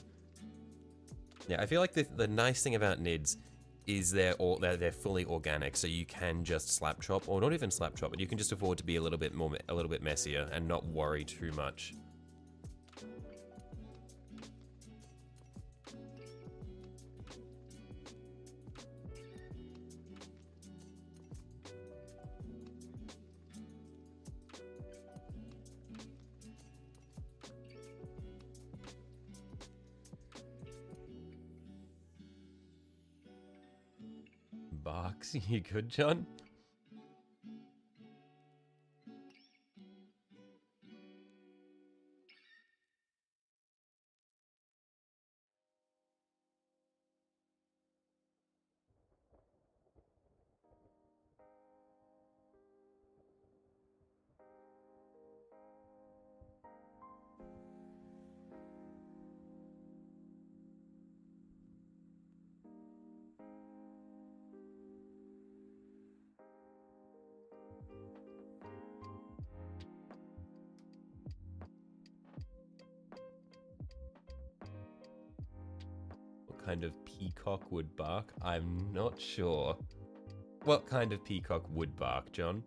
Yeah, I feel like the nice thing about NIDs is they're fully organic, so you can just slap chop, or not even slap chop, but you can just afford to be a little bit messier and not worry too much. Barks, you good, John? What kind of peacock would bark? I'm not sure. What kind of peacock would bark, John?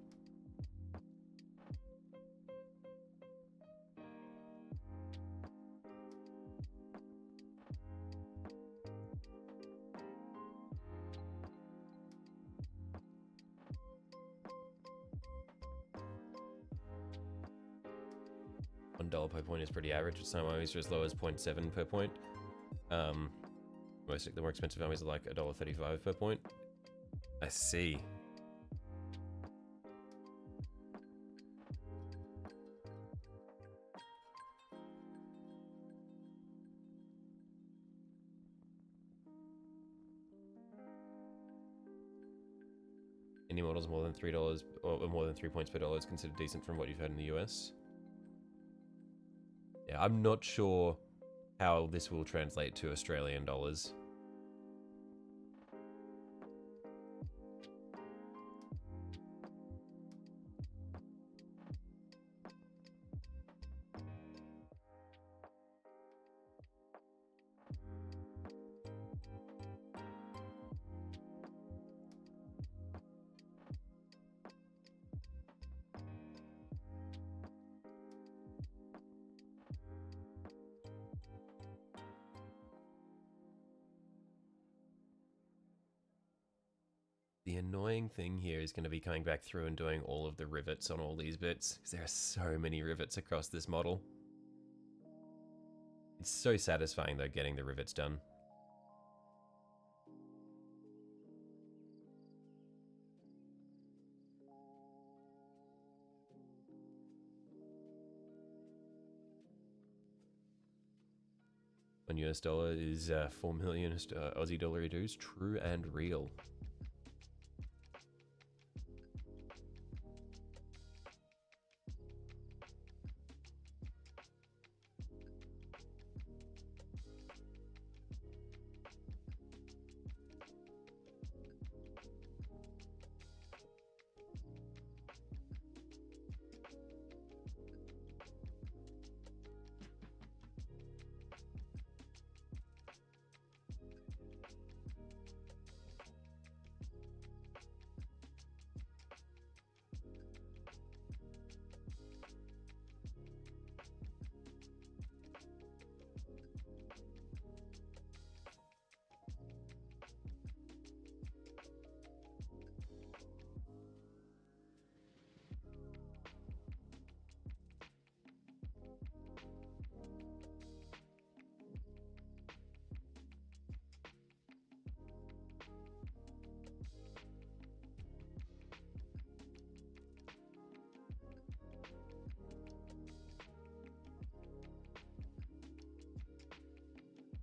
$1 per point is pretty average. Some armies are as low as 0.7 per point. Most of the more expensive armies are like $1.35 per point. I see. Any models more than $3 or more than 3 points per dollar is considered decent from what you've heard in the US. Yeah, I'm not sure how this will translate to Australian dollars. The annoying thing here is going to be coming back through and doing all of the rivets on all these bits, because there are so many rivets across this model. It's so satisfying though, getting the rivets done. $1 US is 4 million Aussie dollar dues, true and real.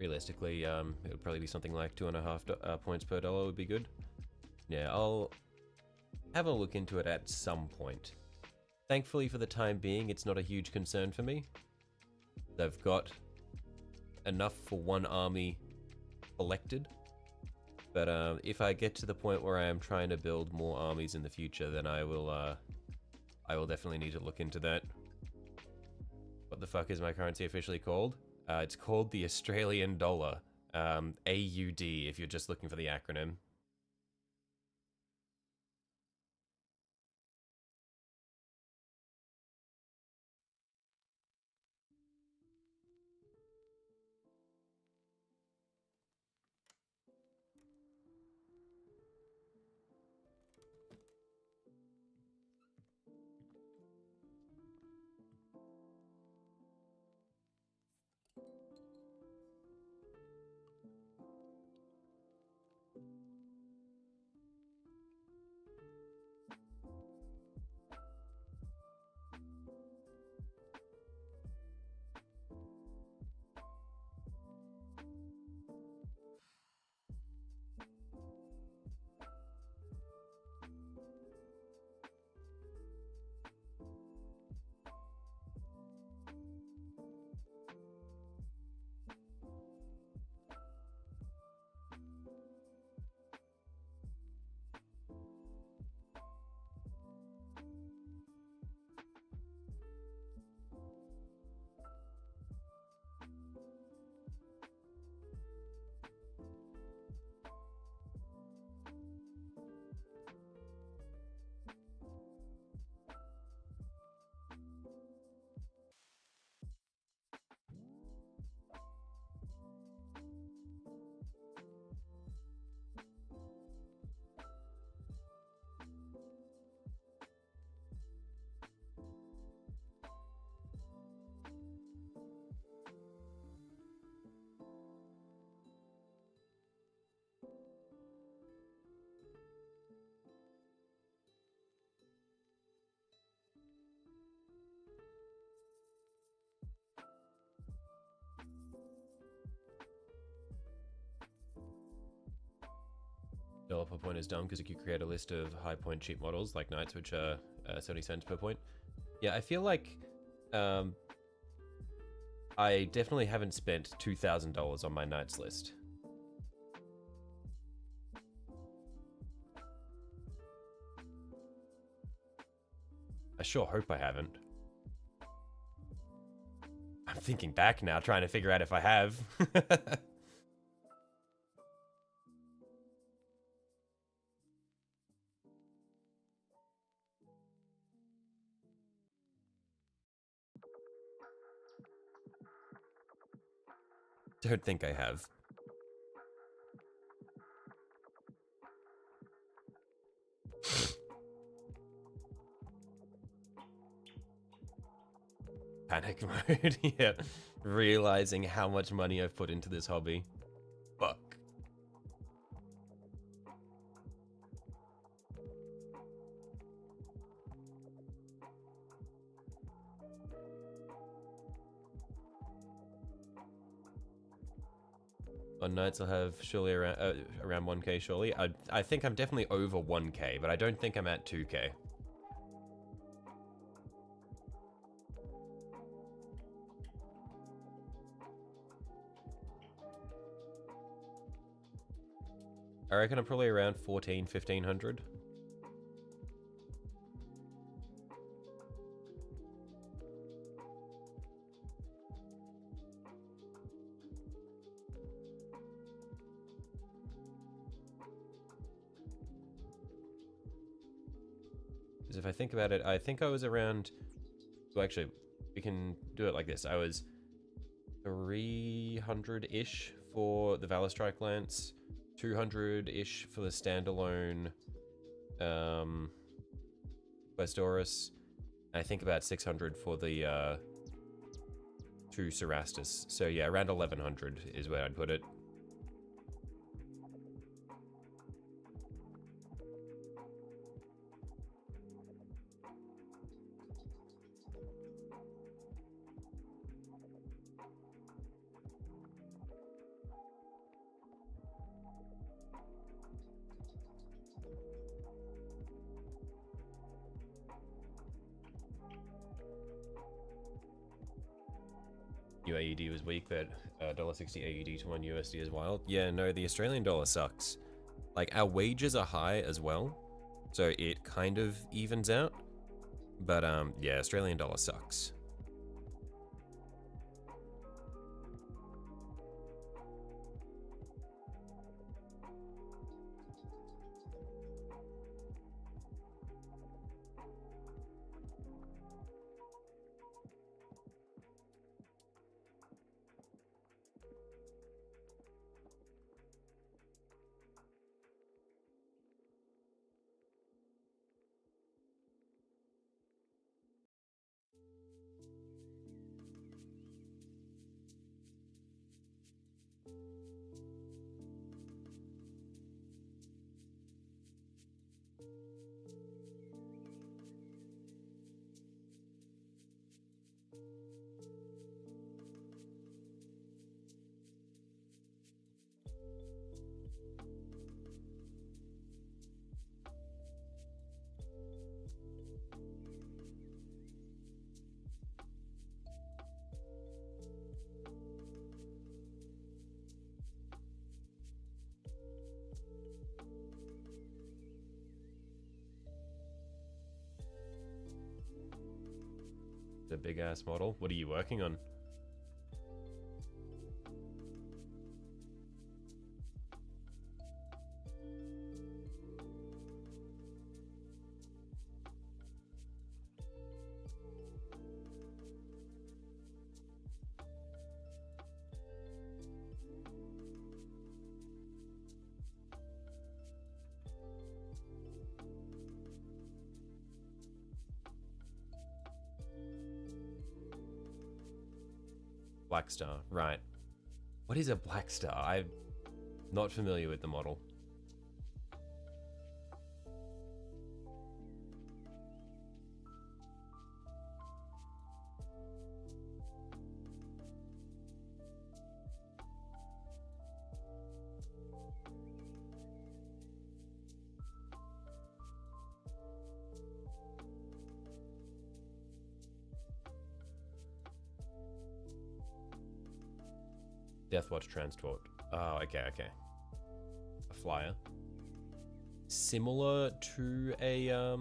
realistically, it would probably be something like 2.5 points per dollar would be good. Yeah, I'll have a look into it at some point. Thankfully, for the time being, it's not a huge concern for me. They've got enough for one army collected. But if I get to the point where I am trying to build more armies in the future, then I will definitely need to look into that. What the fuck is my currency officially called? It's called the Australian dollar. AUD, if you're just looking for the acronym. Dollar per point is dumb because you could create a list of high point cheap models like knights, which are 70 cents per point. Yeah, I feel like I definitely haven't spent $2,000 on my knights list. I sure hope I haven't. I'm thinking back now, trying to figure out if I have. Don't think I have. Panic mode, yeah. Realizing how much money I've put into this hobby. Fuck. On nights I'll have surely around 1k surely. I think I'm definitely over 1k, but I don't think I'm at 2k. I reckon I'm probably around 1500. Because if I think about it, I think I was around... Well, actually, we can do it like this. I was 300-ish for the Valor Strike Lance, 200-ish for the standalone Questoris. I think about 600 for the two Cerastus. So yeah, around 1100 is where I'd put it. AUD was weak, but $1.60 AUD to 1 USD is wild. Yeah, no, the Australian dollar sucks. Like, our wages are high as well, so it kind of evens out. But yeah, Australian dollar sucks. The big ass model. What are you working on? Black Star, right. What is a Black Star? I'm not familiar with the model. Deathwatch Transport. Oh, okay, okay. A flyer. Similar to a,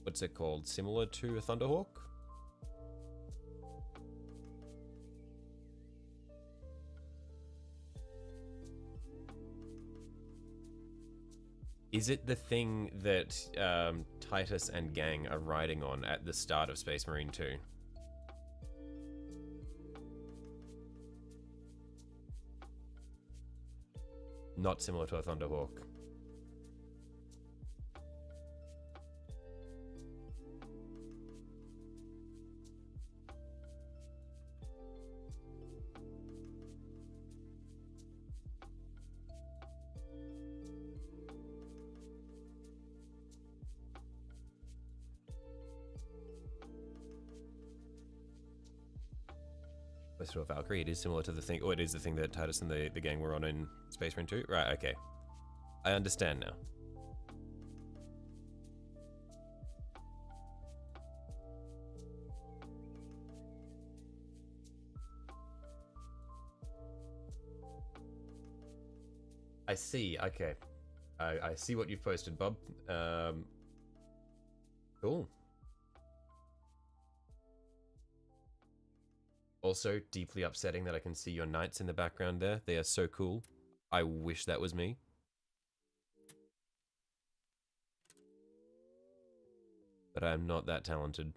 what's it called? Similar to a Thunderhawk? Is it the thing that Titus and gang are riding on at the start of Space Marine 2? Not similar to a Thunderhawk. To a Valkyrie, it is similar to the thing, or it is the thing that Titus and the gang were on in Space Marine 2? Right, okay. I understand now. I see, okay. I see what you've posted, Bob. Cool. Also, deeply upsetting that I can see your knights in the background there. They are so cool. I wish that was me. But I'm not that talented.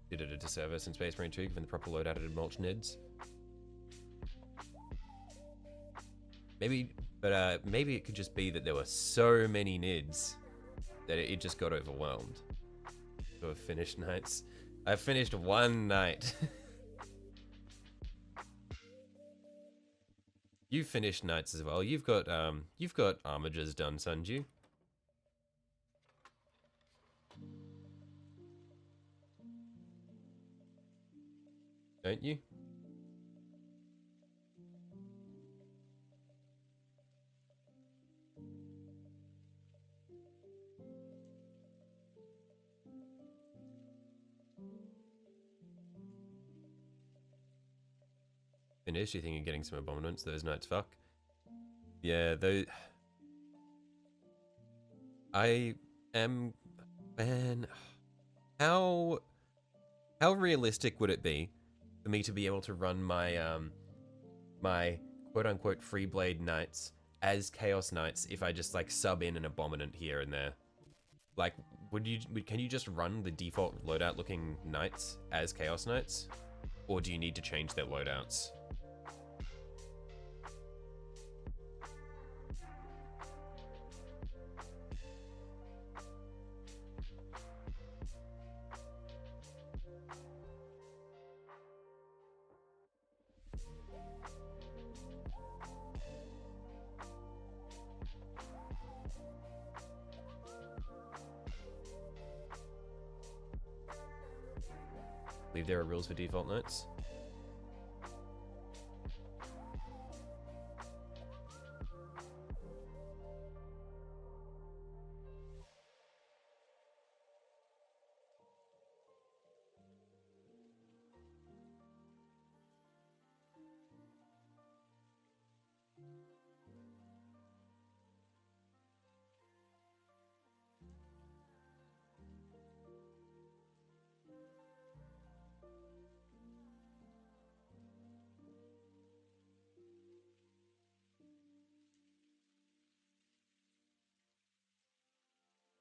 Did it a disservice in Space Marine 2 given the proper loadout and mulch nids. Maybe, but maybe it could just be that there were so many nids that it just got overwhelmed. To have finished nights. I've finished one night. You finished knights as well. You've got armigers done, Sunju. Don't you? Finish? You think you're getting some abominants? Those knights fuck. Yeah, those. I am. Man, how realistic would it be for me to be able to run my my quote unquote free blade knights as chaos knights if I just like sub in an abominant here and there? Like, can you just run the default loadout looking knights as chaos knights, or do you need to change their loadouts? I believe there are rules for default knights.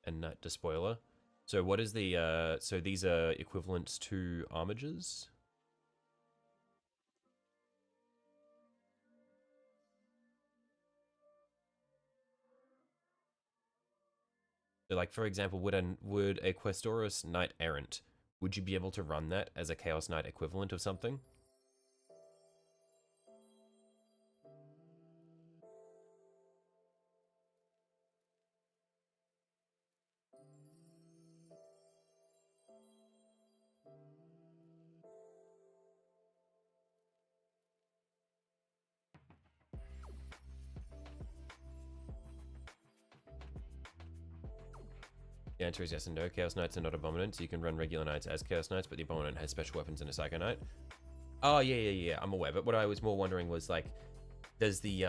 And knight despoiler. So what is the so these are equivalents to armigers? So like, for example, would a Questoris Knight Errant, would you be able to run that as a Chaos Knight equivalent of something? The answer is yes and no. Chaos Knights are not abominants. You can run regular Knights as Chaos Knights, but the abominant has special weapons and a Psycho Knight. Oh, yeah, I'm aware. But what I was more wondering was, like, does the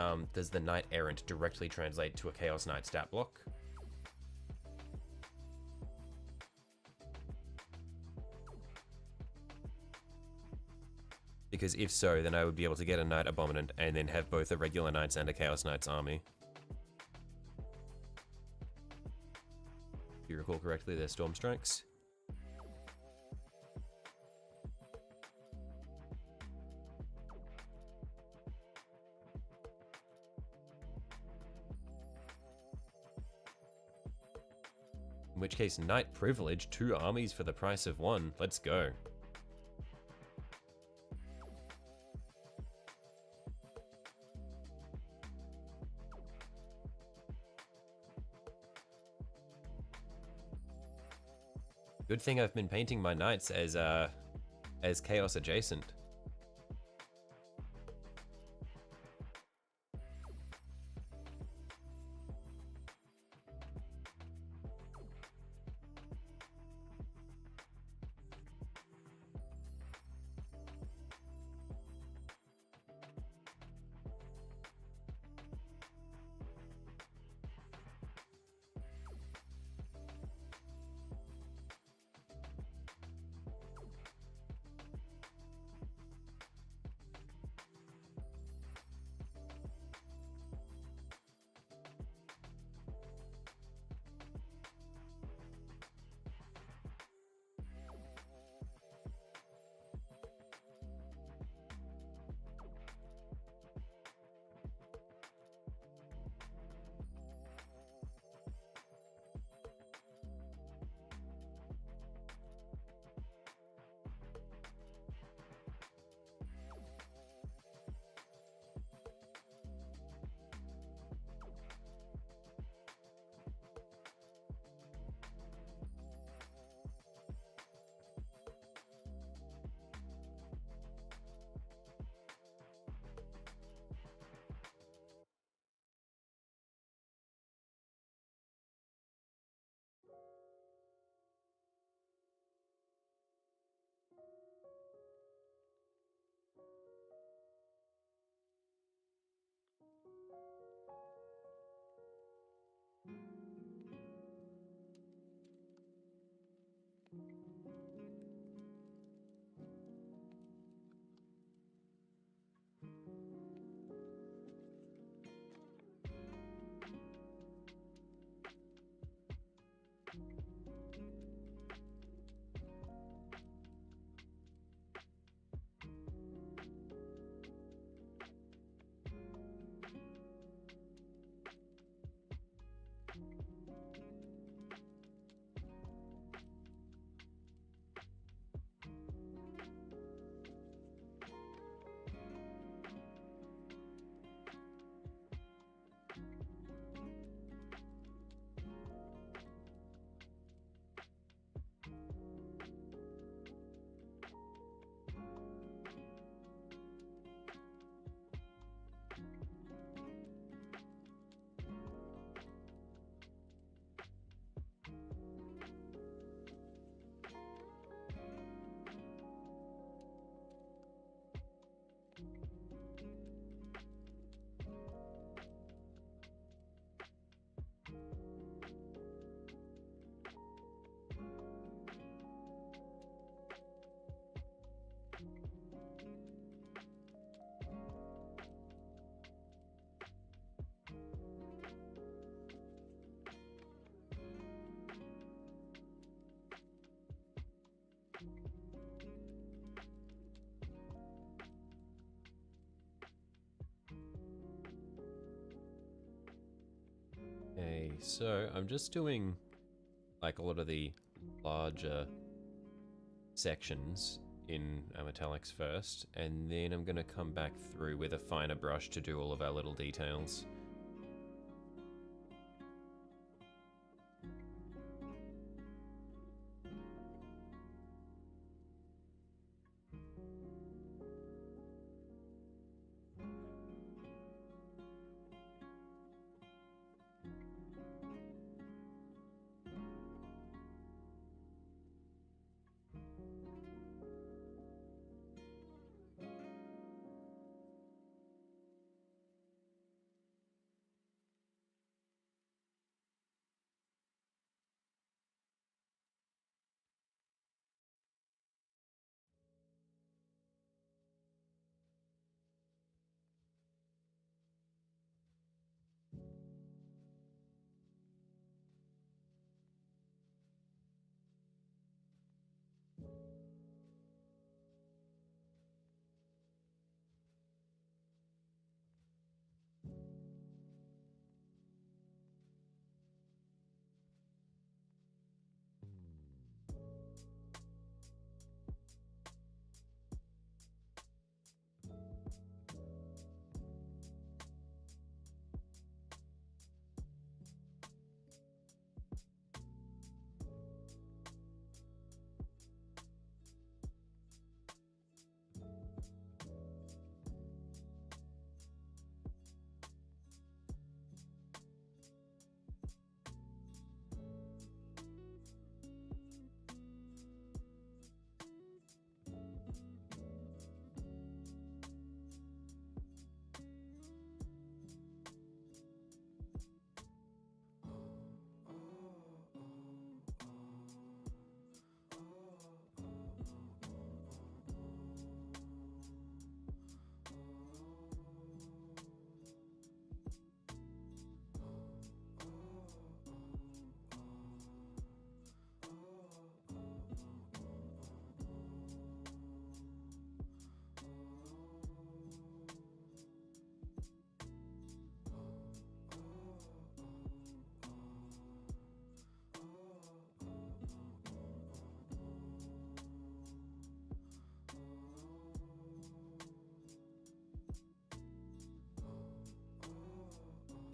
Knight Errant directly translate to a Chaos Knight stat block? Because if so, then I would be able to get a Knight Abominant and then have both a regular Knights and a Chaos Knights army. If you recall correctly, they're Storm Strikes. In which case, Knight Privilege, 2 armies for the price of 1. Let's go. Good thing I've been painting my knights as chaos adjacent. so I'm just doing like a lot of the larger sections in metallics first, and then I'm going to come back through with a finer brush to do all of our little details.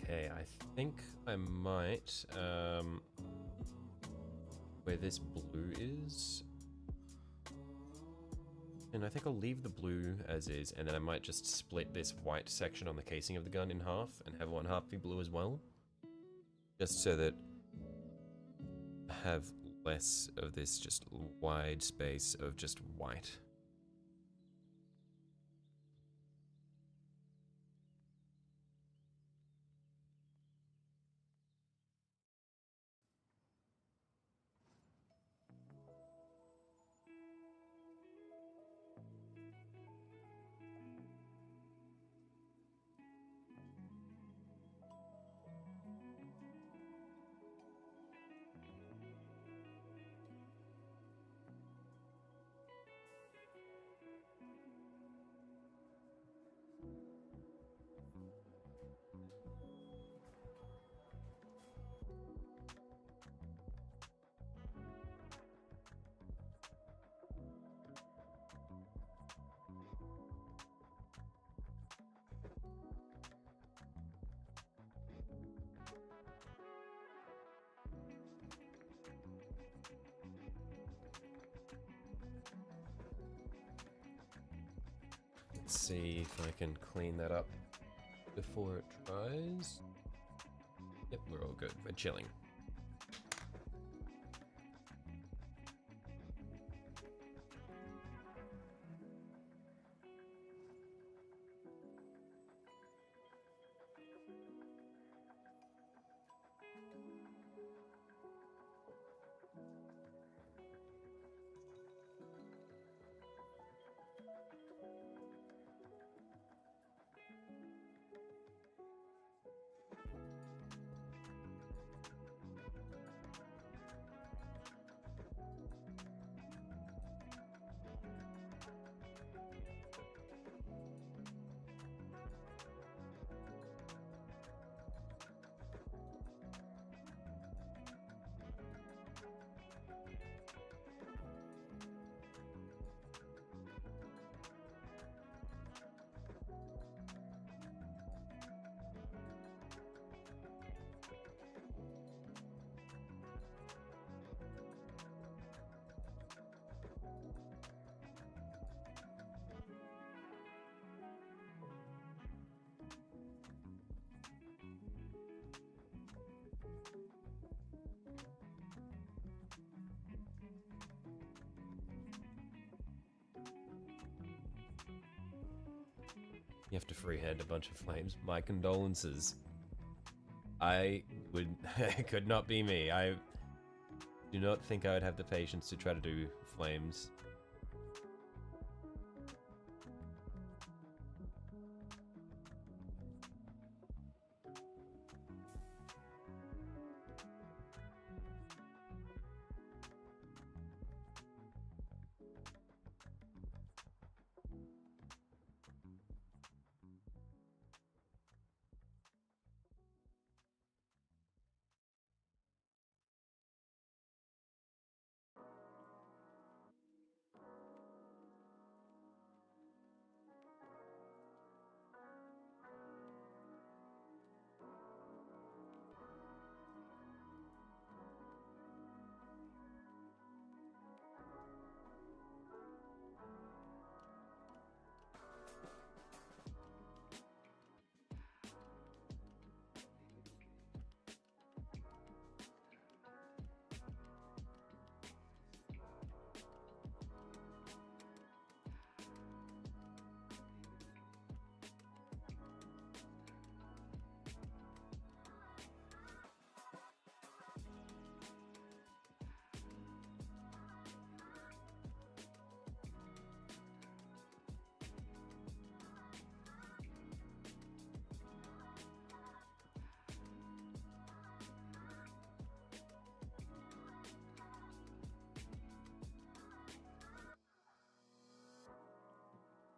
Okay, I think I might, where this blue is, and I think I'll leave the blue as is, and then I might just split this white section on the casing of the gun in half and have one half be blue as well. Just so that I have less of this just wide space of just white. Let's see if I can clean that up before it dries. Yep, we're all good. We're chilling. You have to freehand a bunch of flames. My condolences. I could not be me. I do not think I would have the patience to try to do flames.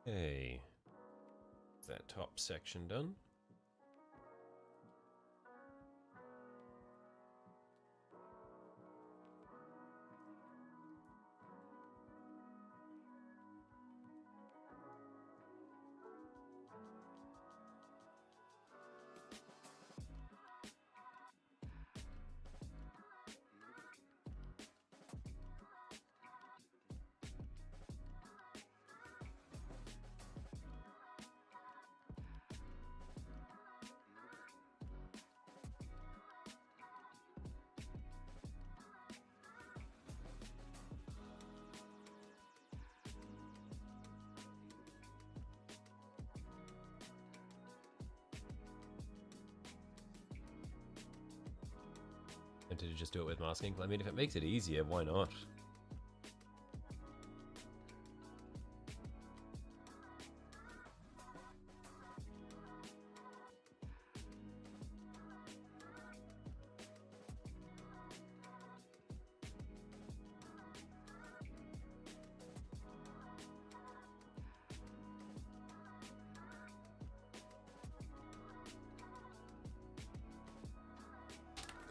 Okay. Is that top section done? And to just do it with masking? I mean, if it makes it easier, why not?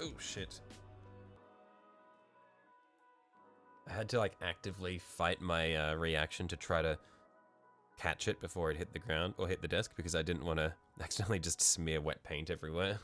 Oh, shit. I had to, like, actively fight my reaction to try to catch it before it hit the ground, or hit the desk, because I didn't want to accidentally just smear wet paint everywhere.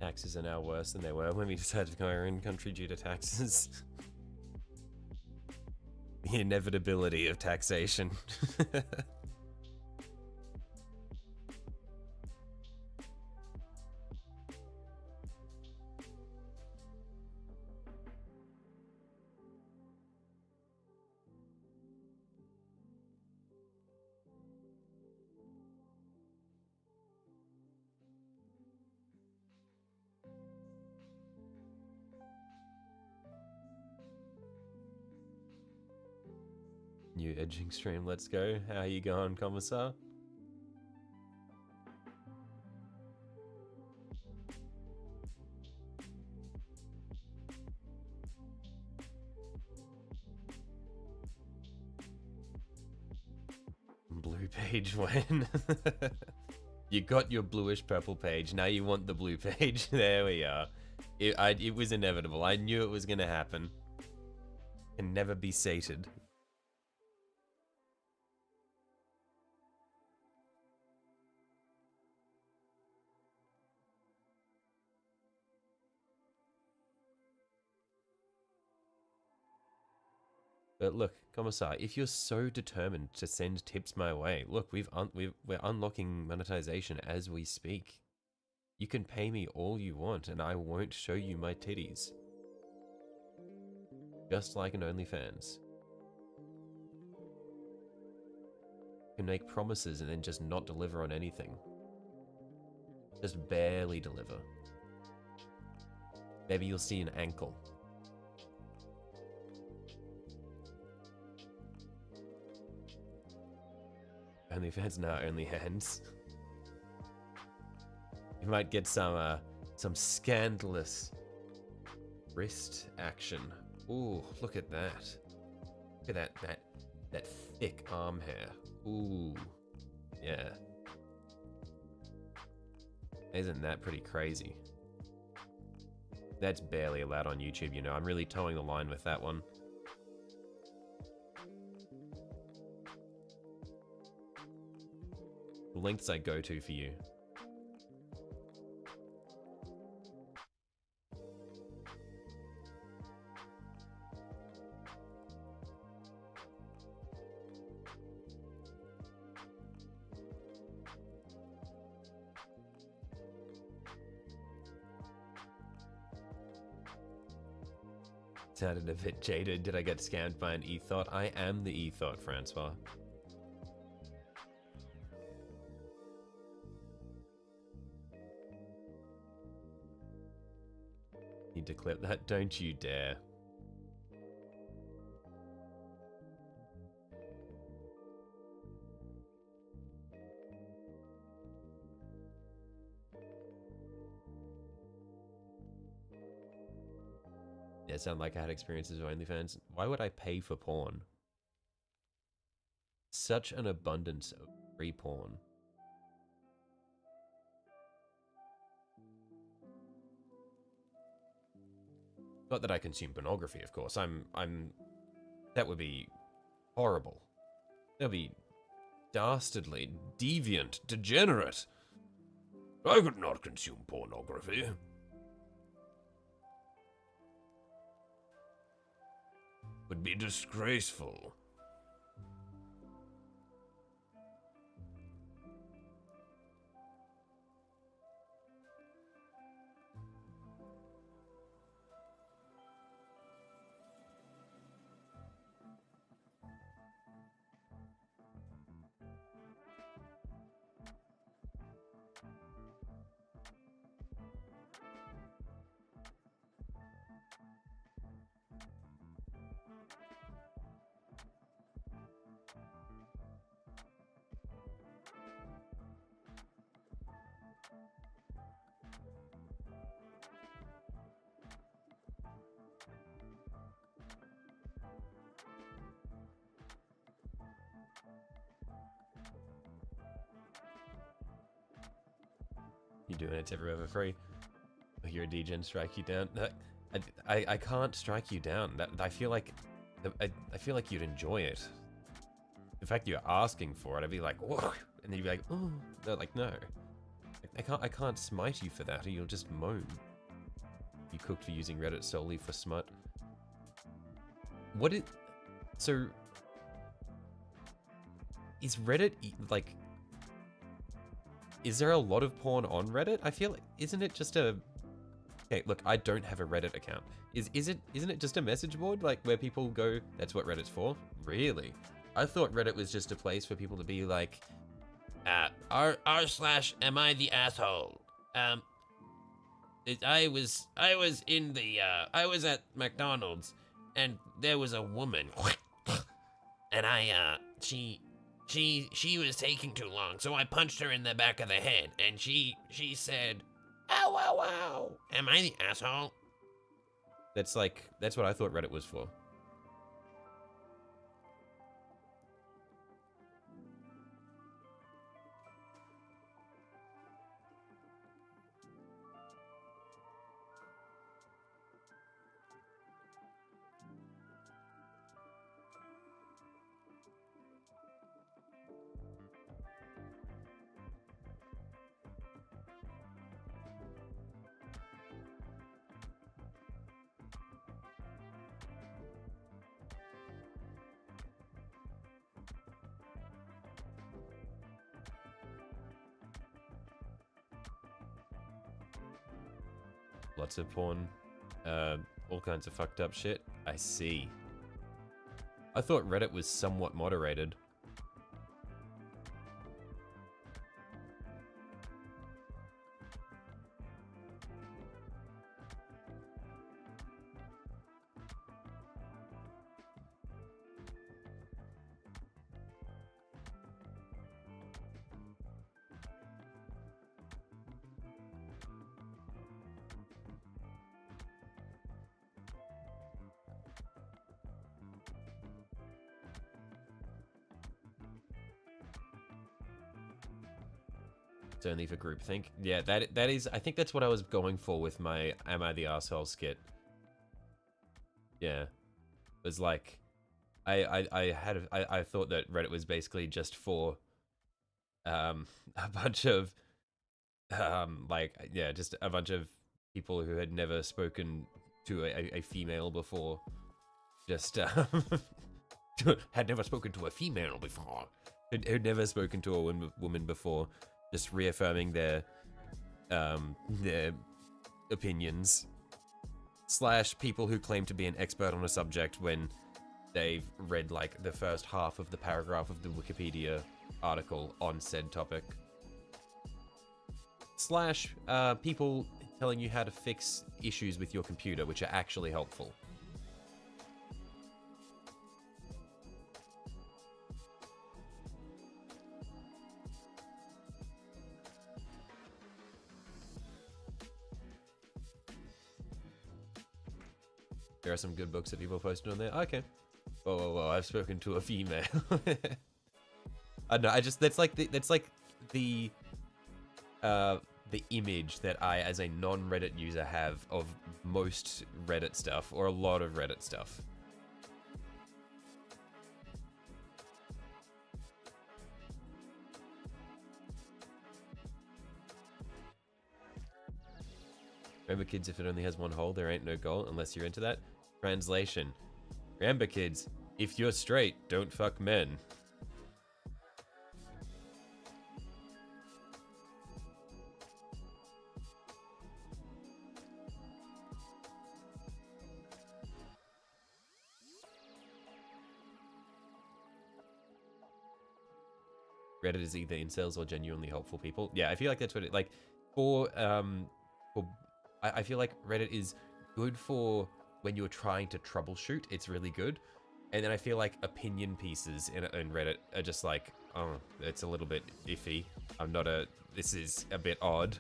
Taxes are now worse than they were when we decided to go our own country due to taxes. The inevitability of taxation. New edging stream, let's go. How you going, Commissar? Blue page when? You got your bluish purple page, now you want the blue page. There we are. It was inevitable. I knew it was gonna happen. Can never be sated. But look, Commissar, if you're so determined to send tips my way, look, we're unlocking monetization as we speak. You can pay me all you want, and I won't show you my titties. Just like an OnlyFans. You can make promises and then just not deliver on anything. Just barely deliver. Maybe you'll see an ankle. OnlyFans now only hands. You might get some scandalous wrist action. Ooh, look at that. Look at that thick arm hair. Ooh, yeah. Isn't that pretty crazy? That's barely allowed on YouTube, you know. I'm really towing the line with that one. The lengths I go to for you. Sounded a bit jaded. Did I get scammed by an e-thought? I am the e-thought, Francois. Need to clip that, don't you dare. Yeah, it sounded like I had experiences with OnlyFans. Why would I pay for porn? Such an abundance of free porn. Not that I consume pornography, of course. That would be horrible. That would be dastardly, deviant, degenerate. I could not consume pornography. Would be disgraceful. You're doing it to everywhere for free. Oh, you're a degen, strike you down. I can't strike you down. I feel like I feel like you'd enjoy it. In fact, you're asking for it. I'd be like, whoa, and then you'd be like, oh, no, like no. I can't smite you for that, or you'll just moan. You cooked for using Reddit solely for smut. So is Reddit like? Is there a lot of porn on Reddit? I feel like isn't it just a? Okay, look, I don't have a Reddit account. Isn't it just a message board like where people go? That's what Reddit's for. Really? I thought Reddit was just a place for people to be like, r/am I the asshole? I was at McDonald's and there was a woman and she was taking too long, so I punched her in the back of the head and she said, ow, ow, ow. Am I the asshole? That's what I thought Reddit was for. Lots of porn, all kinds of fucked up shit. I see. I thought Reddit was somewhat moderated. It's only for groupthink. Yeah, that is. I think that's what I was going for with my "Am I the Asshole" skit. Yeah, it was like, I thought that Reddit was basically just for, a bunch of, just a bunch of people who had never spoken to a female before, just had never spoken to a female before, had never spoken to a woman before. Just reaffirming their opinions, / people who claim to be an expert on a subject when they've read like the first half of the paragraph of the Wikipedia article on said topic, / people telling you how to fix issues with your computer, which are actually helpful. There are some good books that people posted on there. Okay. Whoa, I've spoken to a female. I don't know, that's like the image that I, as a non-Reddit user, have of most Reddit stuff, or a lot of Reddit stuff. Remember, kids, if it only has one hole, there ain't no goal, unless you're into that. Translation. Remember, kids, if you're straight, don't fuck men. Reddit is either incels or genuinely helpful people. Yeah, I feel like that's what it, like, I feel like Reddit is good for when you're trying to troubleshoot. It's really good. And then I feel like opinion pieces in Reddit are just like, oh, it's a little bit iffy. This is a bit odd.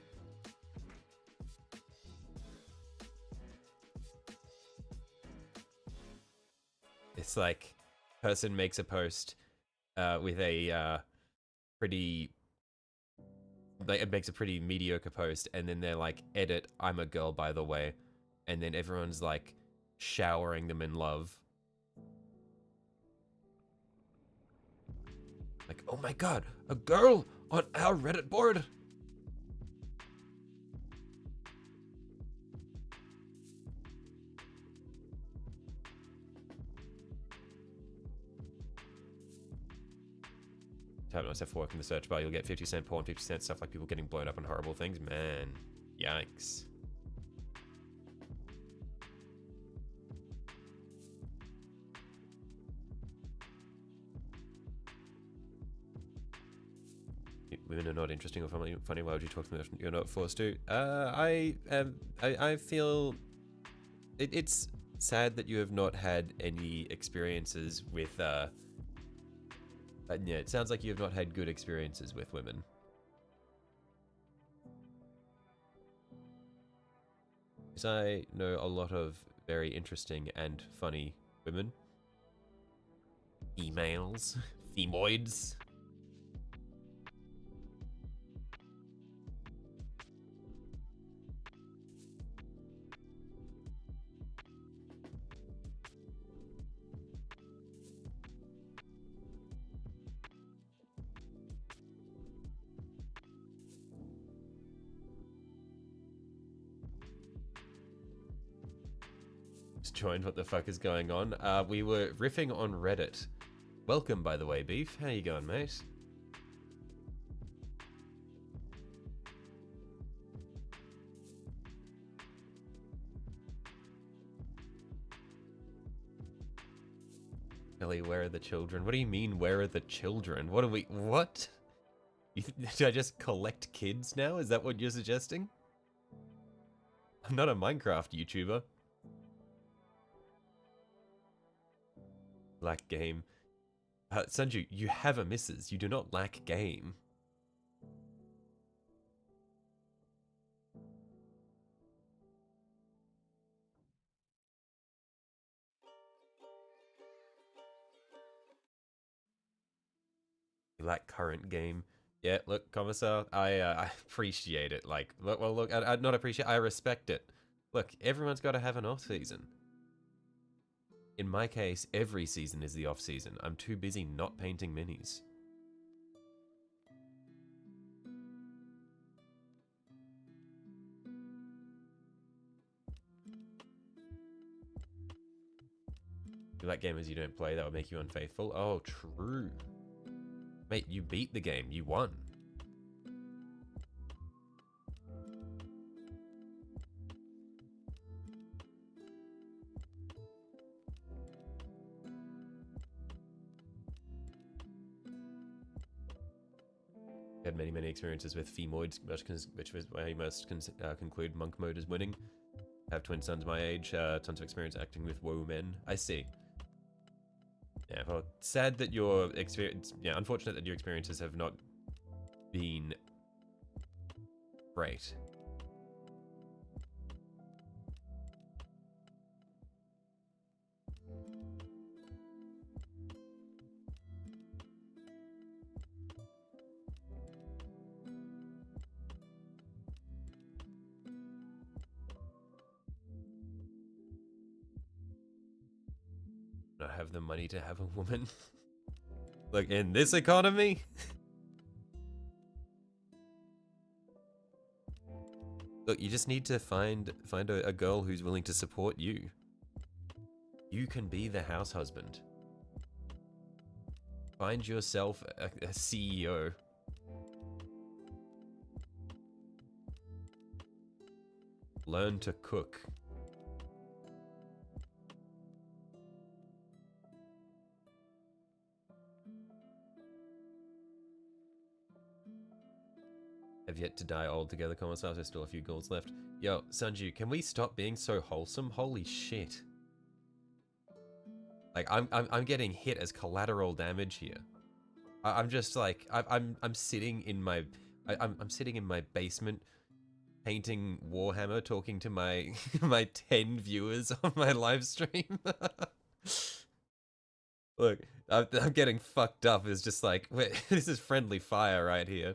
It's like, person makes a post with a pretty it makes a pretty mediocre post, and then they're like, edit, I'm a girl, by the way. And then everyone's like showering them in love. Like, oh my god, a girl on our Reddit board! Type myself for work in the search bar, you'll get 50% porn, 50% stuff like people getting blown up on horrible things. Man, yikes. Women are not interesting or funny. Why would you talk to them if you're not forced to? I feel it's sad that you have not had any experiences with yeah, it sounds like you have not had good experiences with women. Because I know a lot of very interesting and funny women. Females. Femoids. Joined. What the fuck is going on? We were riffing on Reddit. Welcome, by the way, Beef. How you going, mate? Ellie, where are the children? What do you mean, where are the children? What are we... What? Do I just collect kids now? Is that what you're suggesting? I'm not a Minecraft YouTuber. Lack game. Sanju, you have a missus. You do not lack game. You lack current game. Yeah, look, Commissar, I appreciate it. Like, well, look, I not appreciate, I respect it. Look, everyone's got to have an off season. In my case, every season is the off season. I'm too busy not painting minis. You like gamers you don't play, that would make you unfaithful. Oh, true. Mate, you beat the game. You won. Had many experiences with femoids, which was where you must conclude monk mode is winning. Have twin sons my age, tons of experience acting with woe men. I see. Yeah, well, sad that your experience... Yeah, unfortunate that your experiences have not been great. Not have the money to have a woman. Look, in this economy? Look, you just need to find a girl who's willing to support you. You can be the house husband. Find yourself a CEO. Learn to cook. Have yet to die altogether, Commissar. There's still a few goals left. Yo, Sanju, can we stop being so wholesome? Holy shit. Like, I'm getting hit as collateral damage here. I'm just like, I'm sitting in my, I'm sitting in my basement, painting Warhammer, talking to my my 10 viewers on my live stream. Look, I'm getting fucked up. It's just like, wait, this is friendly fire right here.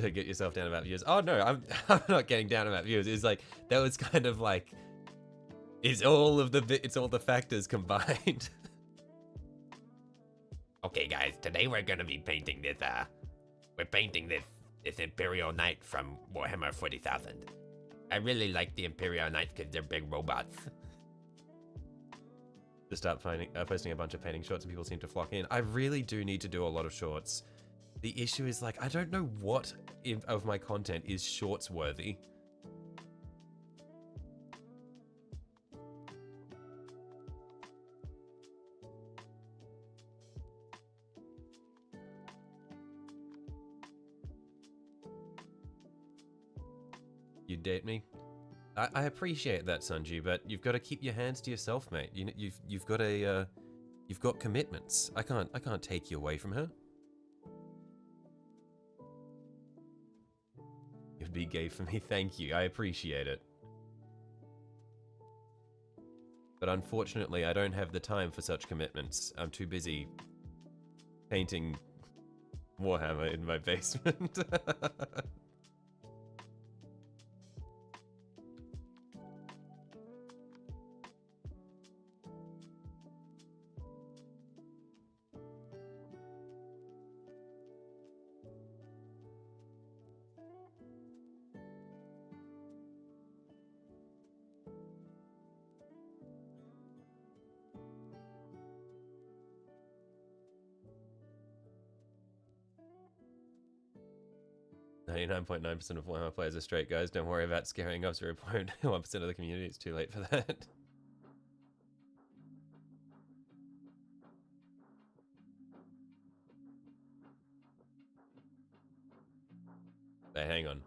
to get yourself down about viewers. Oh no, I'm I'm not getting down about viewers. It's like that was kind of like it's all the factors combined. Okay, guys, today we're gonna be painting this. We're painting this Imperial Knight from Warhammer 40,000. I really like the Imperial Knights because they're big robots. To start posting a bunch of painting shorts and people seem to flock in. I really do need to do a lot of shorts. The issue is like, I don't know what of my content is shorts worthy. You date me? I appreciate that, Sunji, but you've got to keep your hands to yourself, mate. You've got you've got commitments. I can't take you away from her. You'd be gay for me, thank you. I appreciate it. But unfortunately, I don't have the time for such commitments. I'm too busy painting Warhammer in my basement. 99.9% of Warhammer players are straight guys. Don't worry about scaring off 0.1% of the community. It's too late for that. Hey, hang on.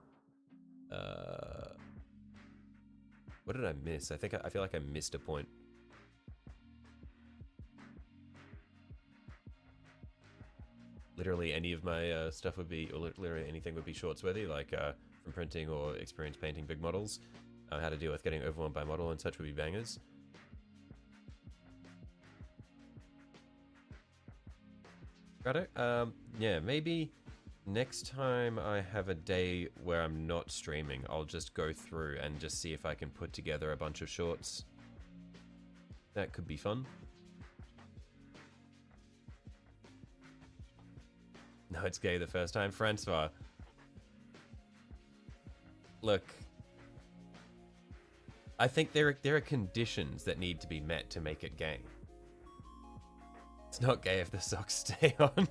What did I miss? I feel like I missed a point. Literally any of my stuff would be, or literally anything would be shorts worthy, like from printing or experience painting big models. How to deal with getting overwhelmed by model and such would be bangers. Got it? Yeah, maybe next time I have a day where I'm not streaming, I'll just go through and just see if I can put together a bunch of shorts. That could be fun. No, it's gay the first time. Francois. Look. I think there are conditions that need to be met to make it gay. It's not gay if the socks stay on.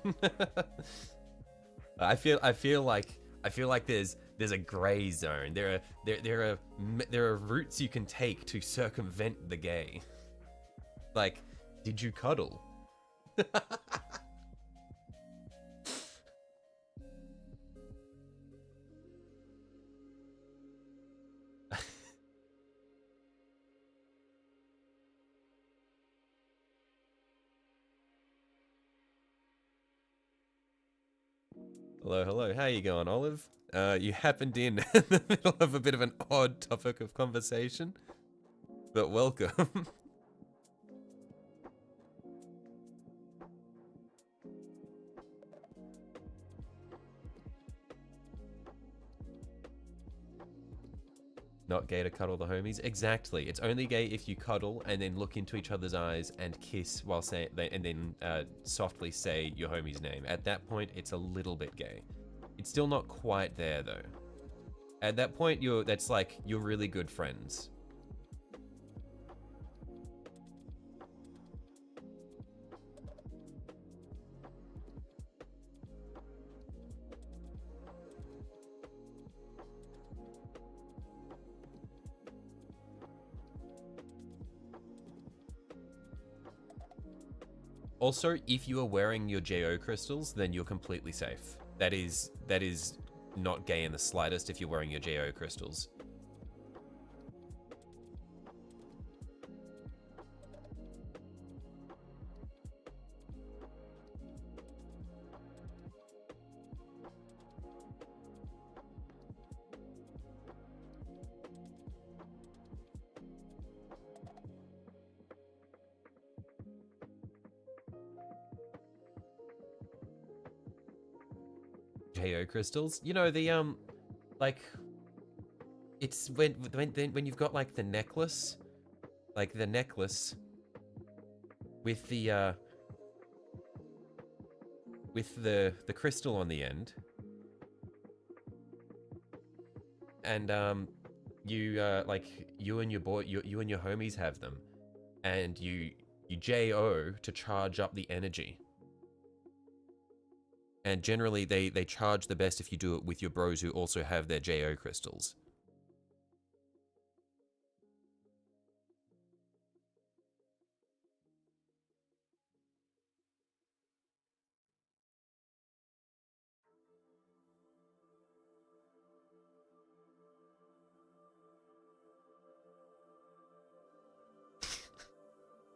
I feel like there's a gray zone. There are routes you can take to circumvent the gay. Like, did you cuddle? Hello, hello. How you going, Olive? You happened in the middle of a bit of an odd topic of conversation, but welcome. Not gay to cuddle the homies? Exactly. It's only gay if you cuddle and then look into each other's eyes and kiss while saying, and then softly say your homie's name. At that point, it's a little bit gay. It's still not quite there though. At that point, that's like you're really good friends. Also, if you are wearing your JO crystals, then you're completely safe. That is not gay in the slightest if you're wearing your JO crystals. JO crystals. You know, the, like, it's when you've got, like, the necklace, with the crystal on the end. And, you, like, you and your homies have them. And you JO to charge up the energy. And generally, they charge the best if you do it with your bros who also have their JO crystals.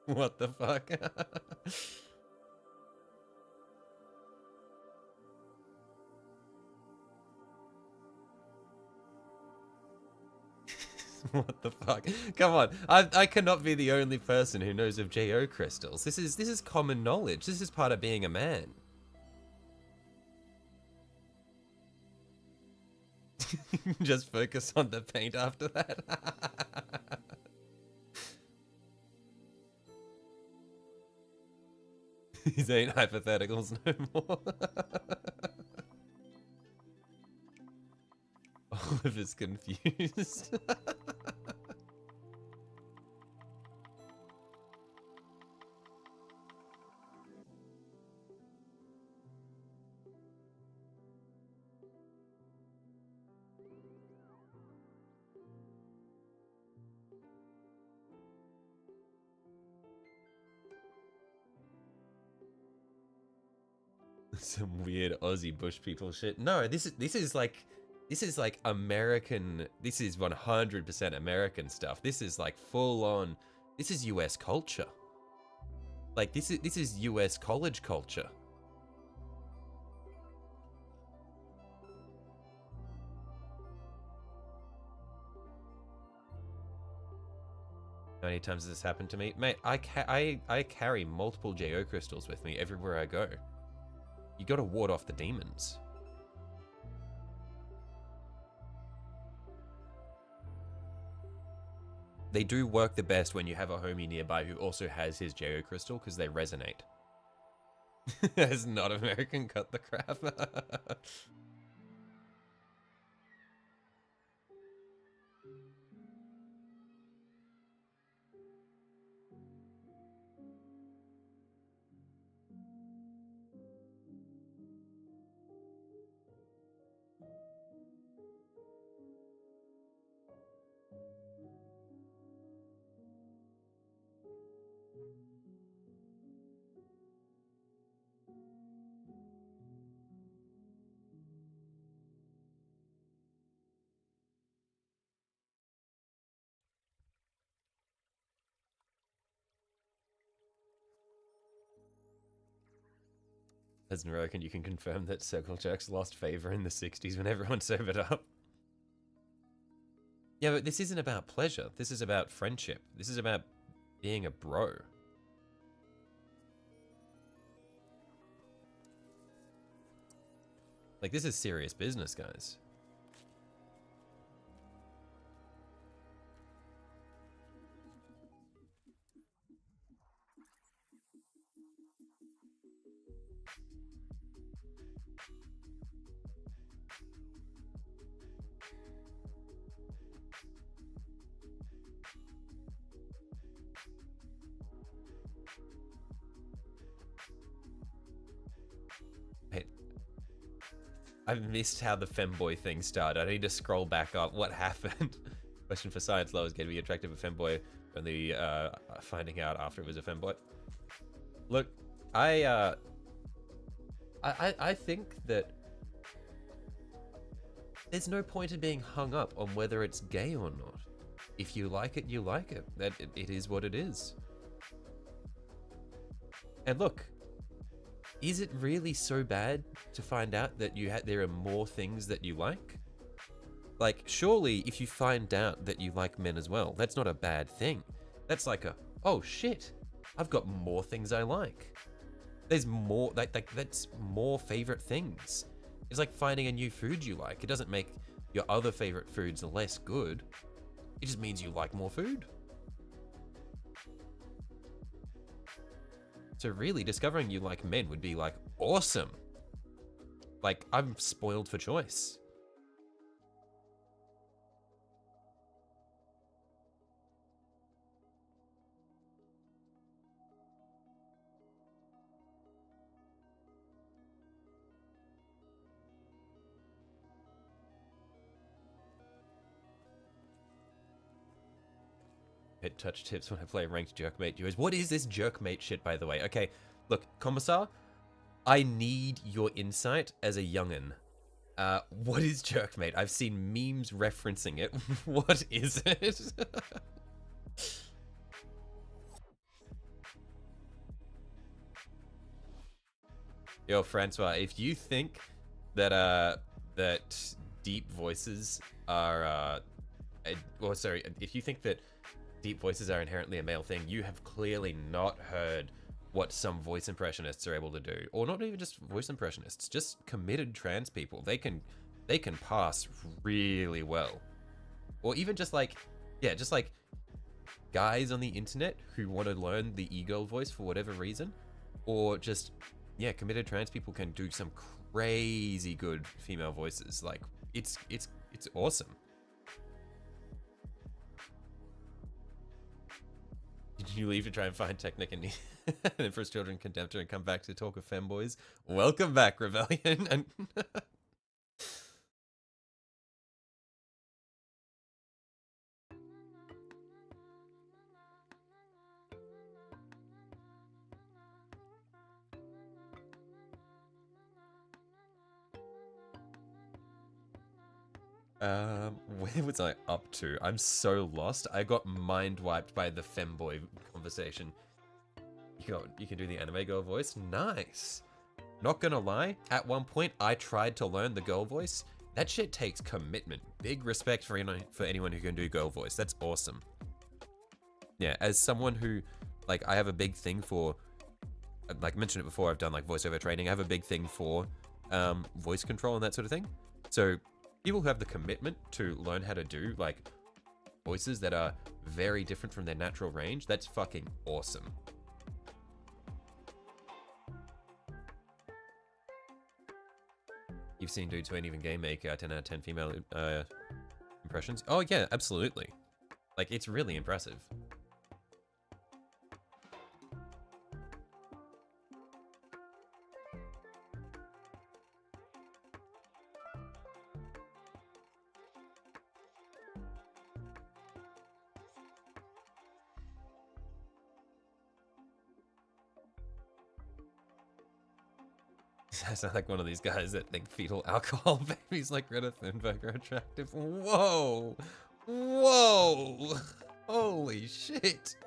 What the fuck? What the fuck? Come on, I cannot be the only person who knows of JO crystals. This is common knowledge. This is part of being a man. Just focus on the paint after that. These ain't hypotheticals no more. Oliver's confused. Some weird Aussie bush people shit. No, this is like American. This is 100% American stuff. This is like full on. This is US culture. Like this is US college culture. How many times has this happened to me? Mate, I carry multiple JO crystals with me everywhere I go. You gotta ward off the demons. They do work the best when you have a homie nearby who also has his JO crystal, because they resonate. As not American, cut the crap. As an American, you can confirm that circle jerks lost favor in the 60s when everyone sobered up. Yeah, but this isn't about pleasure. This is about friendship. This is about being a bro. Like, this is serious business, guys. I've missed how the femboy thing started. I need to scroll back up. What happened? Question for science low is going to be attractive a femboy, only finding out after it was a femboy. Look, I think that there's no point in being hung up on whether it's gay or not. If you like it, you like it. That it is what it is. And look, is it really so bad to find out that there are more things that you like? Like, surely if you find out that you like men as well, that's not a bad thing. That's like oh shit, I've got more things I like. There's more, that's more favorite things. It's like finding a new food you like. It doesn't make your other favorite foods less good. It just means you like more food. So really, discovering you like men would be like awesome. Like, I'm spoiled for choice. Hit touch tips when I play ranked jerkmate duos. What is this jerkmate shit, by the way? Okay, look, Commissar, I need your insight as a youngin'. What is jerkmate? I've seen memes referencing it. What is it? Yo, Francois, if you think that that deep voices are if you think that deep voices are inherently a male thing, you have clearly not heard what some voice impressionists are able to do. Or not even just voice impressionists, just committed trans people. They can pass really well. Or even just like, yeah, just like guys on the internet who want to learn the e-girl voice for whatever reason. Or just, yeah, committed trans people can do some crazy good female voices. Like, it's awesome. Did you leave to try and find Technic and Emperor's Children Contemptor and come back to talk of femboys? Welcome back, Rebellion. And where was I up to? I'm so lost. I got mind wiped by the femboy conversation. You can do the anime girl voice? Nice. Not gonna lie, at one point I tried to learn the girl voice. That shit takes commitment. Big respect for anyone who can do girl voice. That's awesome. Yeah, as someone who, like, I have a big thing for, like I mentioned it before, I've done like voiceover training. I have a big thing for voice control and that sort of thing. So people who have the commitment to learn how to do like voices that are very different from their natural range, that's fucking awesome. You've seen dudes who ain't even game make 10 out of 10 female impressions? Oh yeah, absolutely. Like, it's really impressive. I sound like one of these guys that think fetal alcohol babies like Greta Thunberg are attractive. Whoa! Whoa! Holy shit!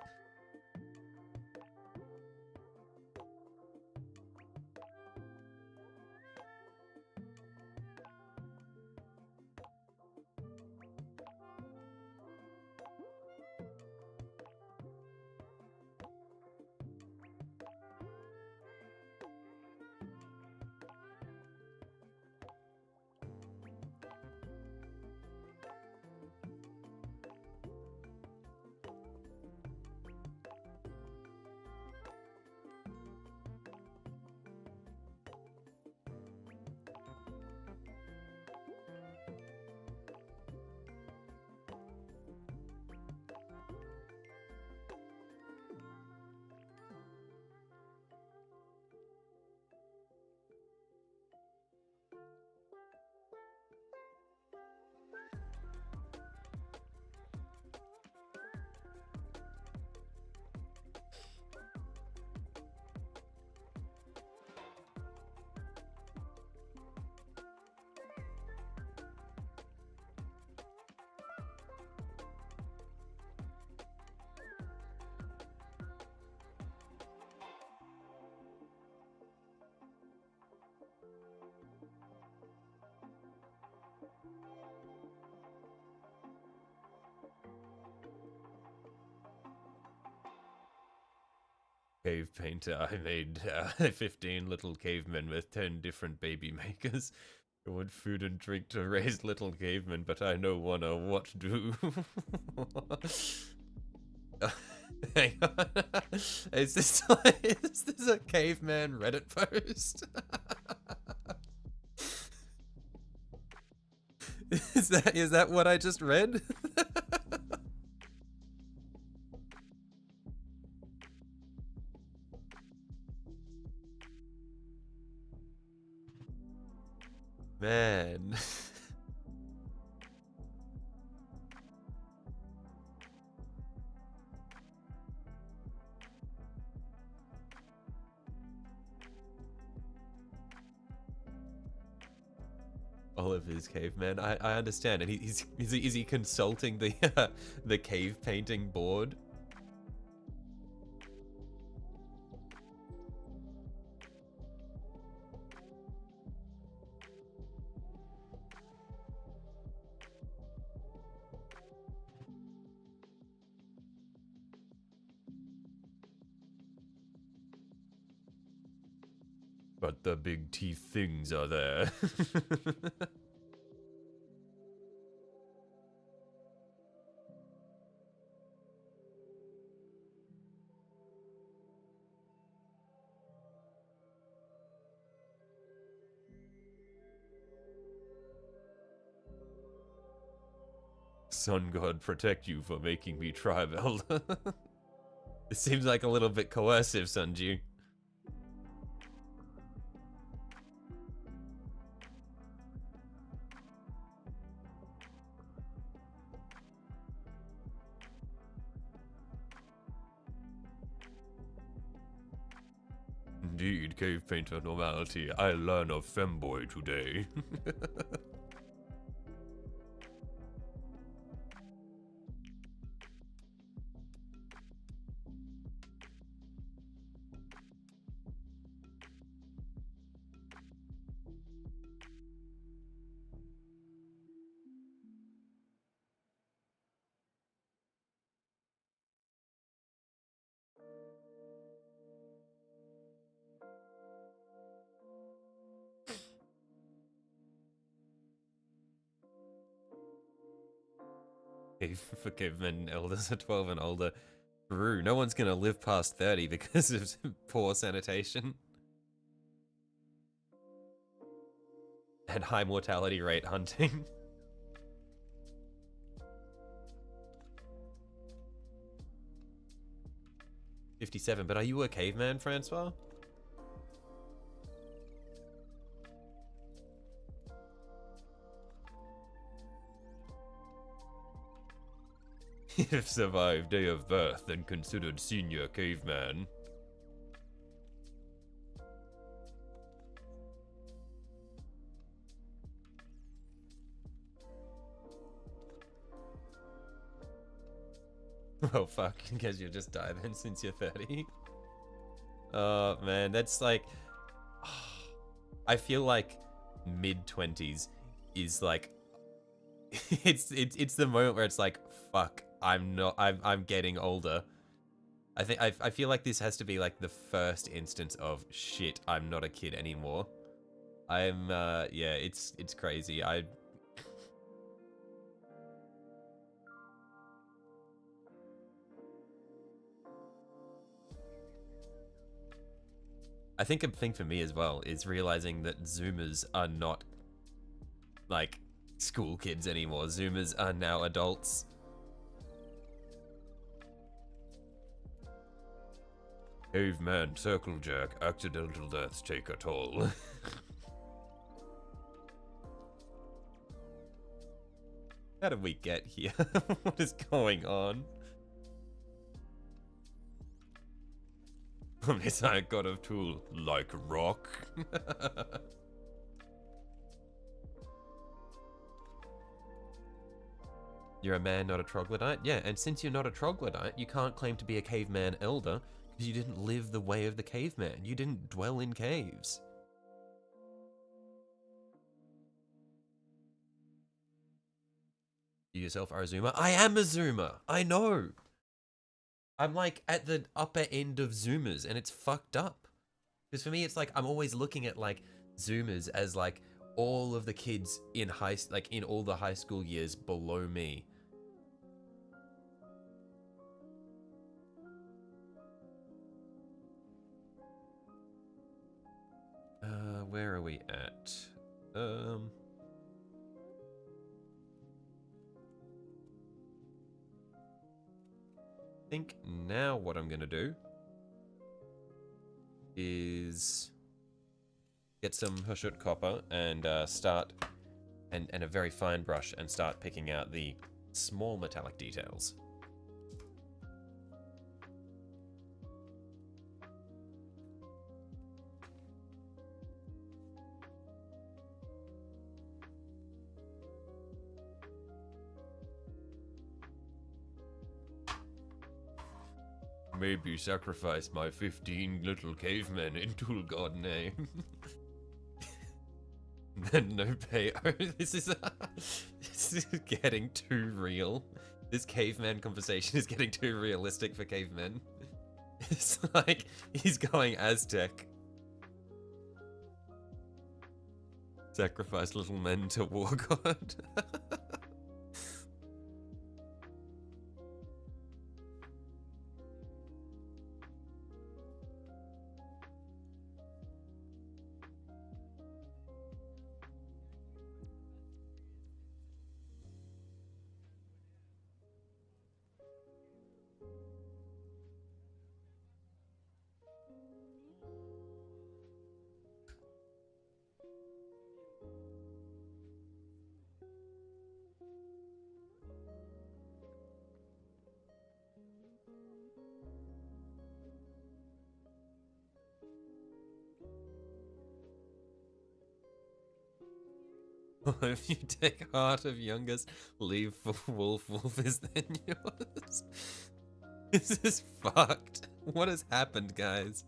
Cave painter. I made 15 little cavemen with 10 different baby makers. I want food and drink to raise little cavemen, but I no wanna what do. Hang on. Is this a caveman Reddit post? Is that what I just read? Man. Oliver's caveman. I understand, and is he consulting the the cave painting board? But the big teeth things are there. Sun God protect you for making me tribe elder. It seems like a little bit coercive, Sunju. Indeed, cave painter normality. I learn of femboy today. For cavemen, elders are 12 and older. True, no one's gonna live past 30 because of poor sanitation. And high mortality rate hunting. $57, but are you a caveman, Francois? If survived day of birth, then considered senior caveman. Oh fuck, guess you'll just die then since you're 30. Oh man, that's like... I feel like mid-20s is like... it's the moment where it's like, fuck, I'm getting older. I feel like this has to be like the first instance of shit, I'm not a kid anymore. Yeah, it's crazy. I think a thing for me as well is realizing that Zoomers are not like school kids anymore. Zoomers are now adults. Caveman, circle jerk, accidental deaths take a toll. How did we get here? What is going on? Omniscient god of tool, like rock. You're a man, not a troglodyte? Yeah, and since you're not a troglodyte, you can't claim to be a caveman elder because you didn't live the way of the caveman. You didn't dwell in caves. You yourself are a zoomer? I am a zoomer! I know! I'm like at the upper end of zoomers and it's fucked up. Because for me, it's like I'm always looking at like zoomers as like all of the kids in in all the high school years below me. Where are we at? I think now what I'm gonna do is get some Hushut copper and start, and a very fine brush, and start picking out the small metallic details. Maybe sacrifice my 15 little cavemen in Tool God name. Then no pay. Oh, this is getting too real. This caveman conversation is getting too realistic for cavemen. It's like he's going Aztec. Sacrifice little men to war god. If you take heart of youngest, leave for wolf, wolf is then yours. This is fucked. What has happened, guys?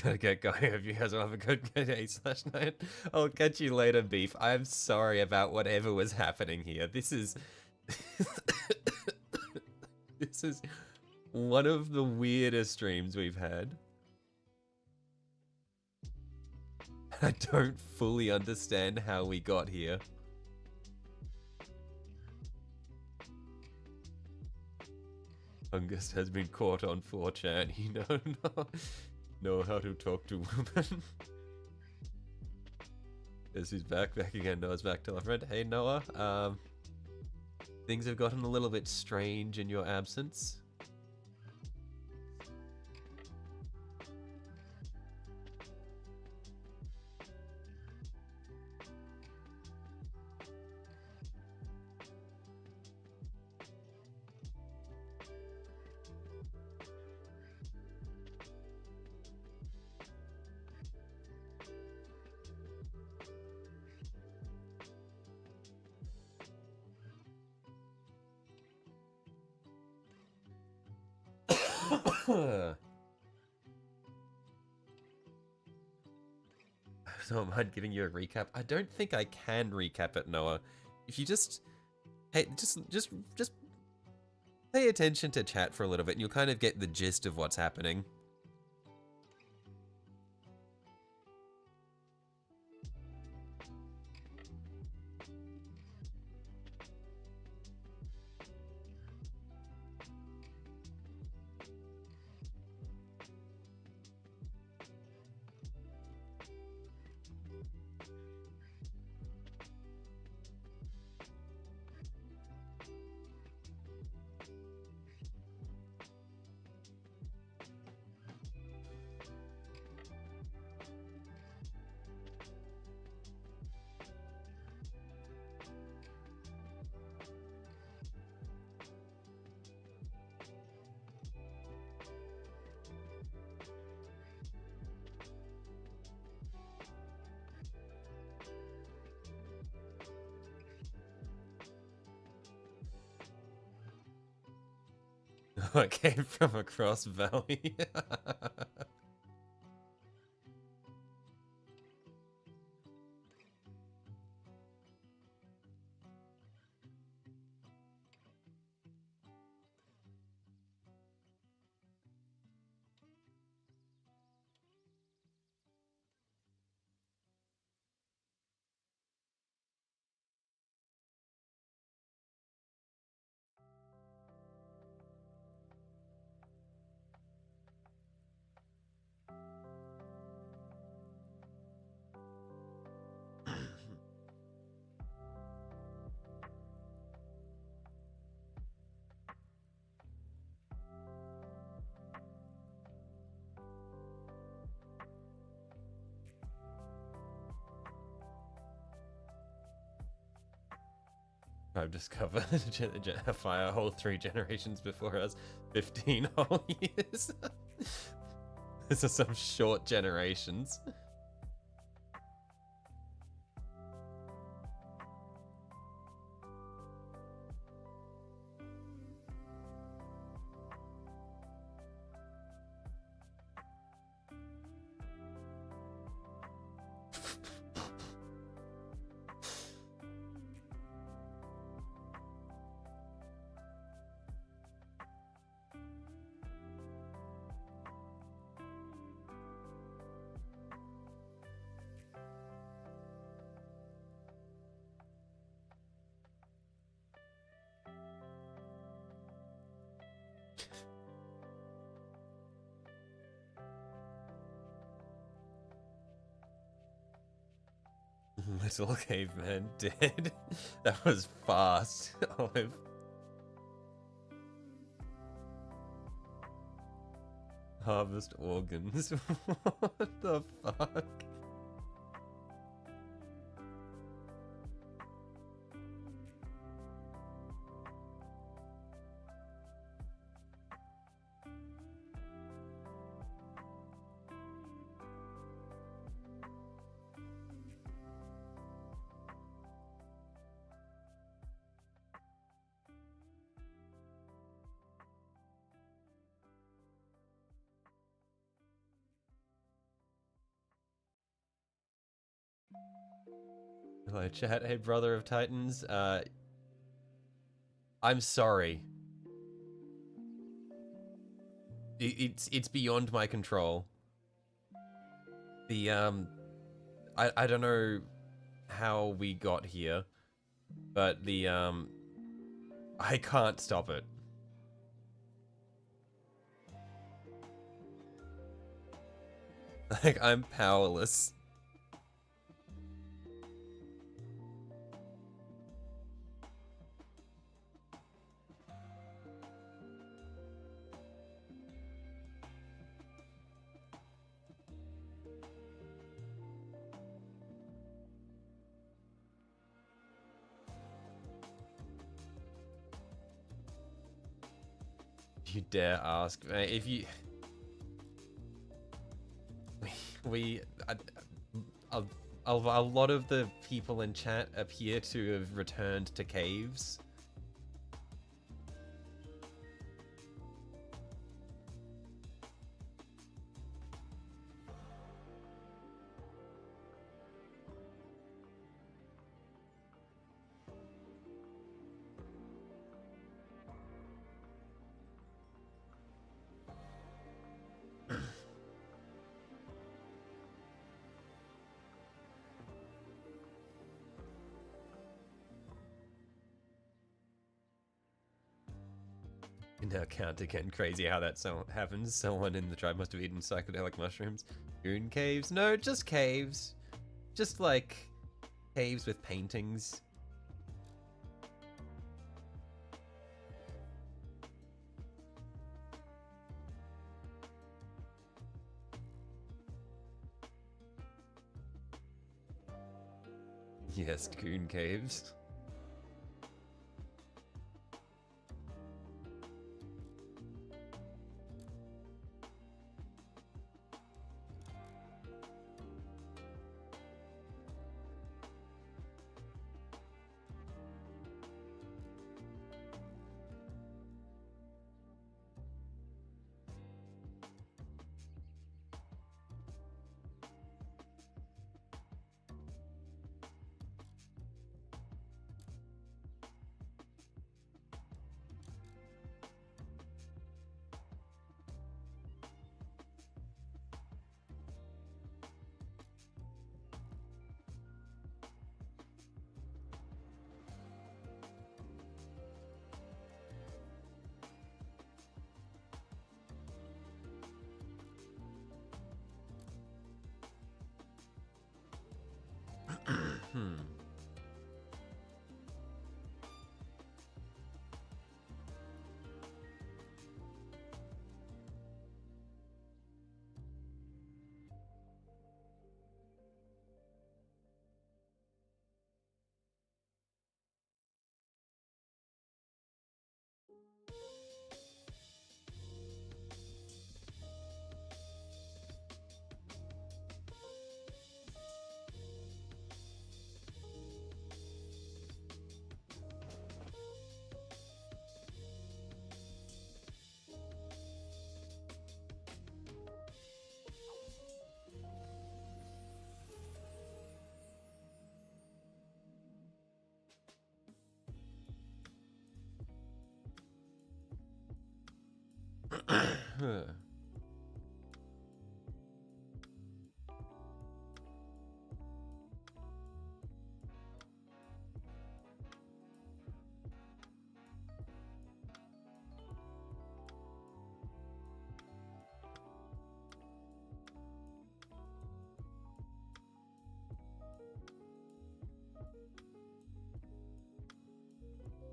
Gotta get going. Hope you guys will have a good day/night. I'll catch you later, Beef. I'm sorry about whatever was happening here. This is... this is one of the weirdest streams we've had. I don't fully understand how we got here. Fungus has been caught on 4chan. You know how to talk to women. Yes, he's back again. Noah's back. Tell a friend. Hey, Noah. Things have gotten a little bit strange in your absence. I don't mind giving you a recap. I don't think I can recap it, Noah. If you just, hey, just pay attention to chat for a little bit, and you'll kind of get the gist of what's happening. Oh, it came from across valley. I've discovered a fire hole 3 generations before us, 15 whole years. These are some short generations. Little caveman dead. That was fast, Olive. Harvest organs. What the fuck? Hello chat, hey brother of Titans, I'm sorry. It's beyond my control. The, I don't know how we got here, but the, I can't stop it. Like, I'm powerless. You dare ask, mate, if you... A lot of the people in chat appear to have returned to caves. Now count again. Crazy how that happens. Someone in the tribe must have eaten psychedelic mushrooms. Goon caves? No, just caves. Just like caves with paintings. Yes, goon caves.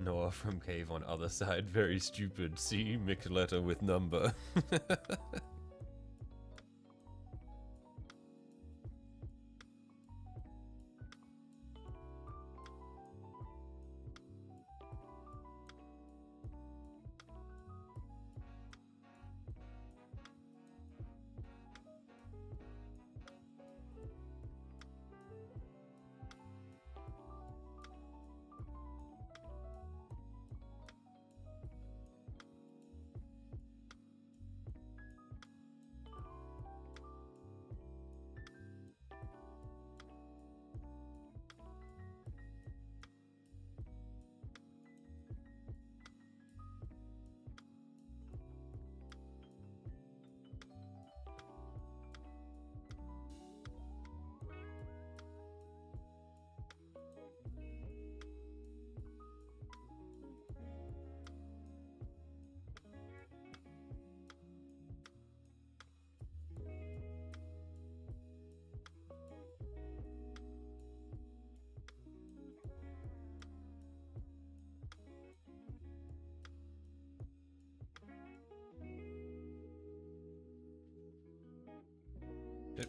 Noah from cave on other side, very stupid. See, mixed letter with number.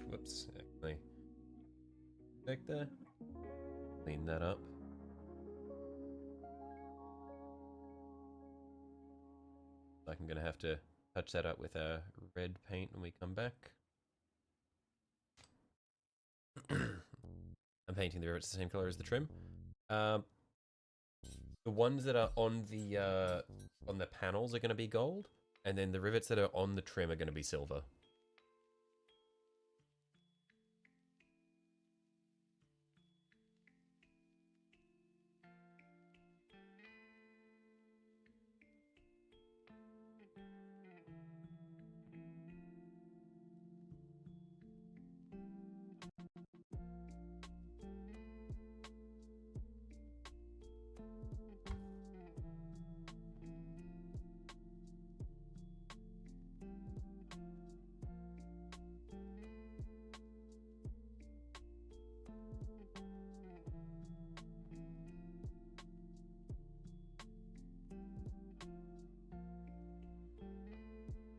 Whoops, actually. Back there. Clean that up. Like I'm gonna have to touch that up with a red paint when we come back. I'm painting the rivets the same color as the trim. The ones that are on the panels are gonna be gold, and then the rivets that are on the trim are gonna be silver.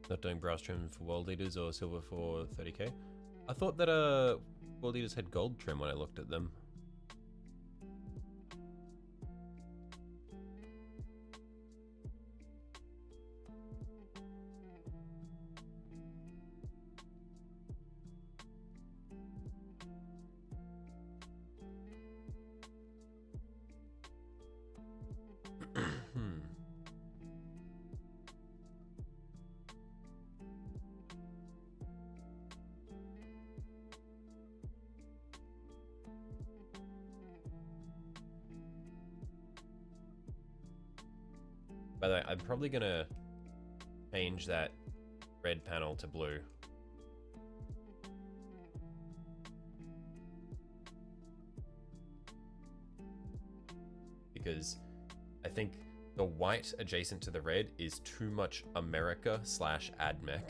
Not doing brass trim for world leaders or silver for 30k. I thought that world leaders had gold trim when I looked at them. By the way, I'm probably gonna change that red panel to blue. Because I think the white adjacent to the red is too much America / AdMech.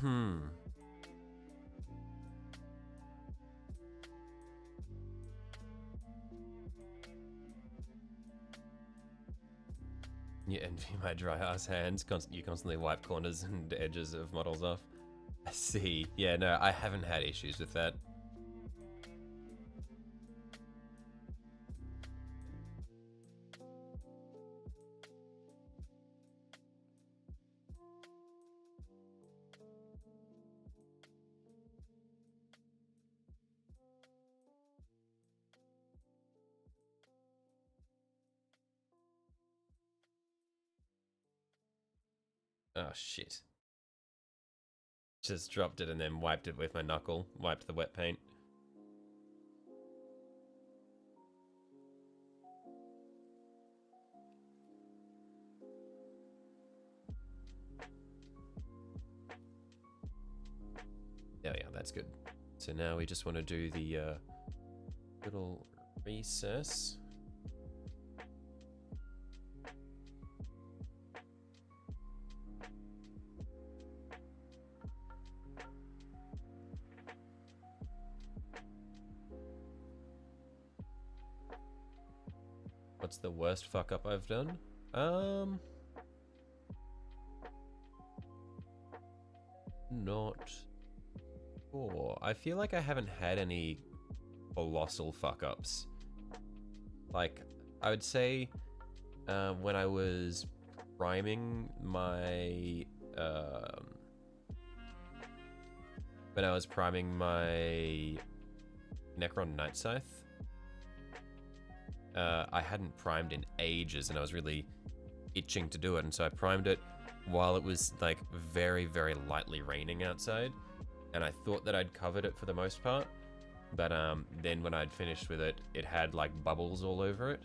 You envy my dry ass hands. You constantly wipe corners and edges of models off. I see. Yeah, no, I haven't had issues with that. Oh, shit. Just dropped it and then wiped it with my knuckle. Wiped the wet paint. Oh yeah, that's good. So now we just want to do the little recess. What's the worst fuck up I've done? Not sure. I feel like I haven't had any colossal fuck ups. Like, I would say when I was priming my Necron Night Scythe, I hadn't primed in ages and I was really itching to do it, and so I primed it while it was like very, very lightly raining outside, and I thought that I'd covered it for the most part, but then when I'd finished with it, it had like bubbles all over it,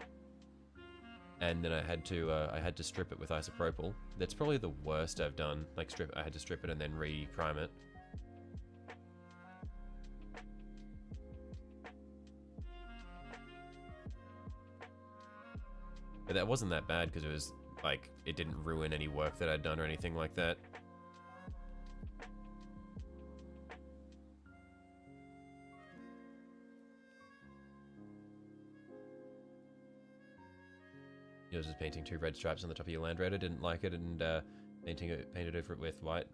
and then I had to strip it with isopropyl. That's probably the worst I've done. Like I had to strip it and then re-prime it. But that wasn't that bad because it was like, it didn't ruin any work that I'd done or anything like that. Yours was painting 2 red stripes on the top of your Land Raider, didn't like it, and painted over it with white.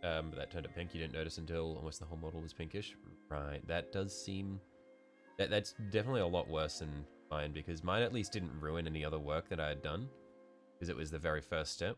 But that turned it pink. You didn't notice until almost the whole model was pinkish. Right, that does seem... That's definitely a lot worse than mine, because mine at least didn't ruin any other work that I had done, because it was the very first step.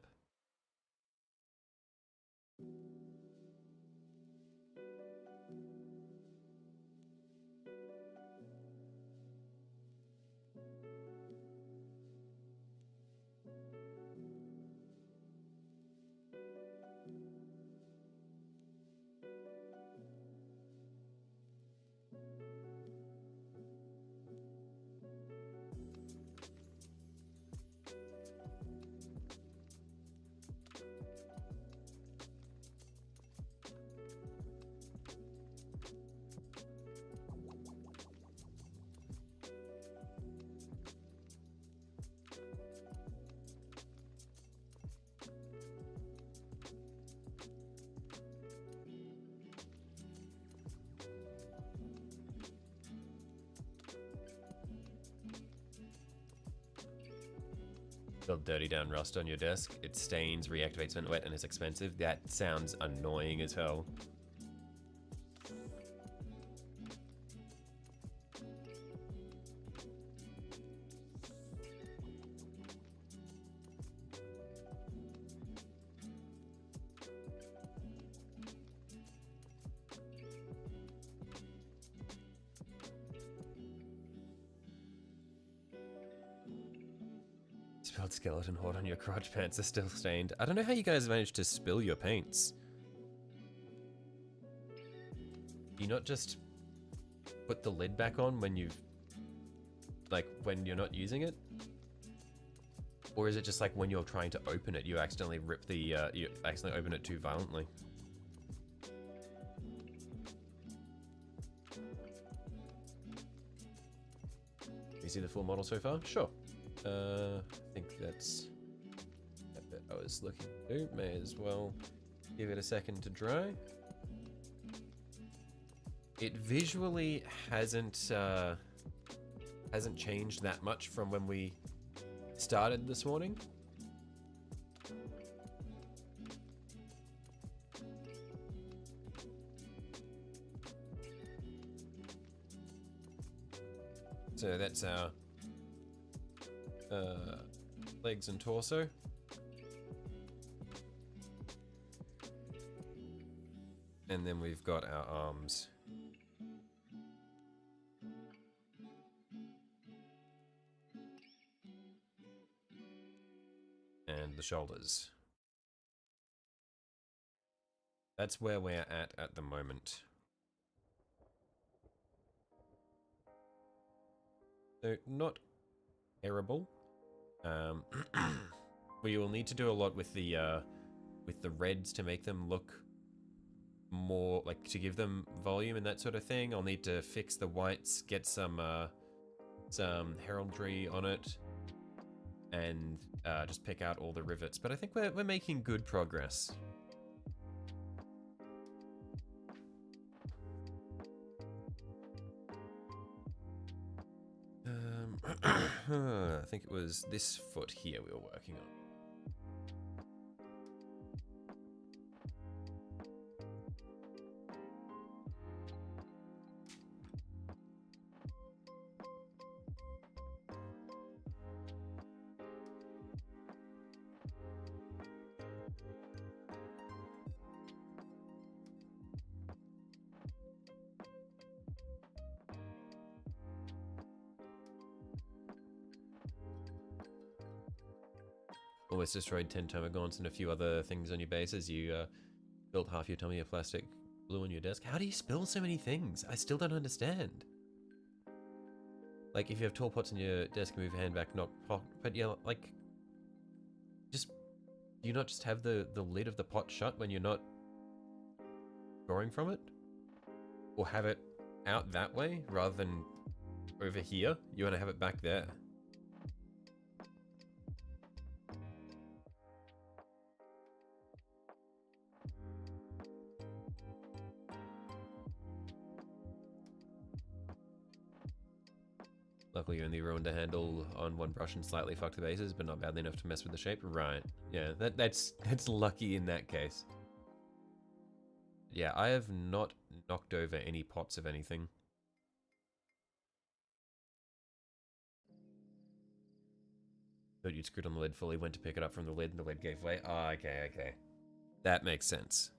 Feel dirty down rust on your desk. It stains, reactivates when wet, and is expensive. That sounds annoying as hell. Spilled skeleton horde on your crotch pants are still stained. I don't know how you guys managed to spill your paints. Do you not just put the lid back on when you've... like, when you're not using it? Or is it just like when you're trying to open it, you accidentally rip the... you accidentally open it too violently? You see the full model so far? Sure. I think that's that bit I was looking to. May as well Give it a second to dry. It visually hasn't changed that much from when we started this morning. So that's our legs and torso. And then we've got our arms. And the shoulders. That's where we're at the moment. So not terrible. We will need to do a lot with the reds to make them look more like, to give them volume and that sort of thing. I'll need to fix the whites, get some heraldry on it, and just pick out all the rivets. But I think we're making good progress. I think it was this foot here we were working on. Almost destroyed 10 termagants and a few other things on your bases. You built half your tummy of plastic glue on your desk. How do you spill so many things? I still don't understand. Like, if you have tall pots on your desk, move hand back, knock pot. But yeah, like, just, do you not just have the lid of the pot shut when you're not drawing from it? Or have it out that way rather than over here? You want to have it back there. Luckily you only ruined the handle on one brush and slightly fucked the bases, but not badly enough to mess with the shape. Right. Yeah, that's lucky in that case. Yeah, I have not knocked over any pots of anything. Thought you'd screwed on the lid fully, went to pick it up from the lid and the lid gave way. Ah, okay, okay. That makes sense.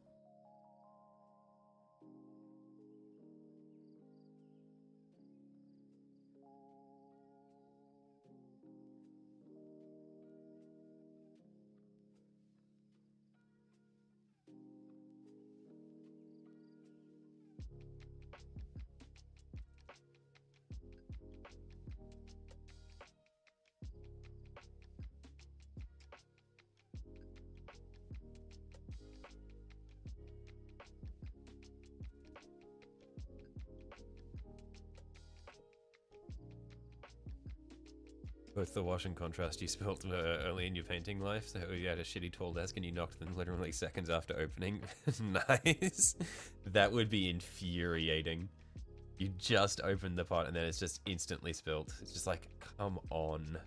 Both the wash and contrast you spilled early in your painting life, so you had a shitty tall desk and you knocked them literally seconds after opening. Nice. That would be infuriating. You just opened the pot and then it's just instantly spilled. It's just like, come on.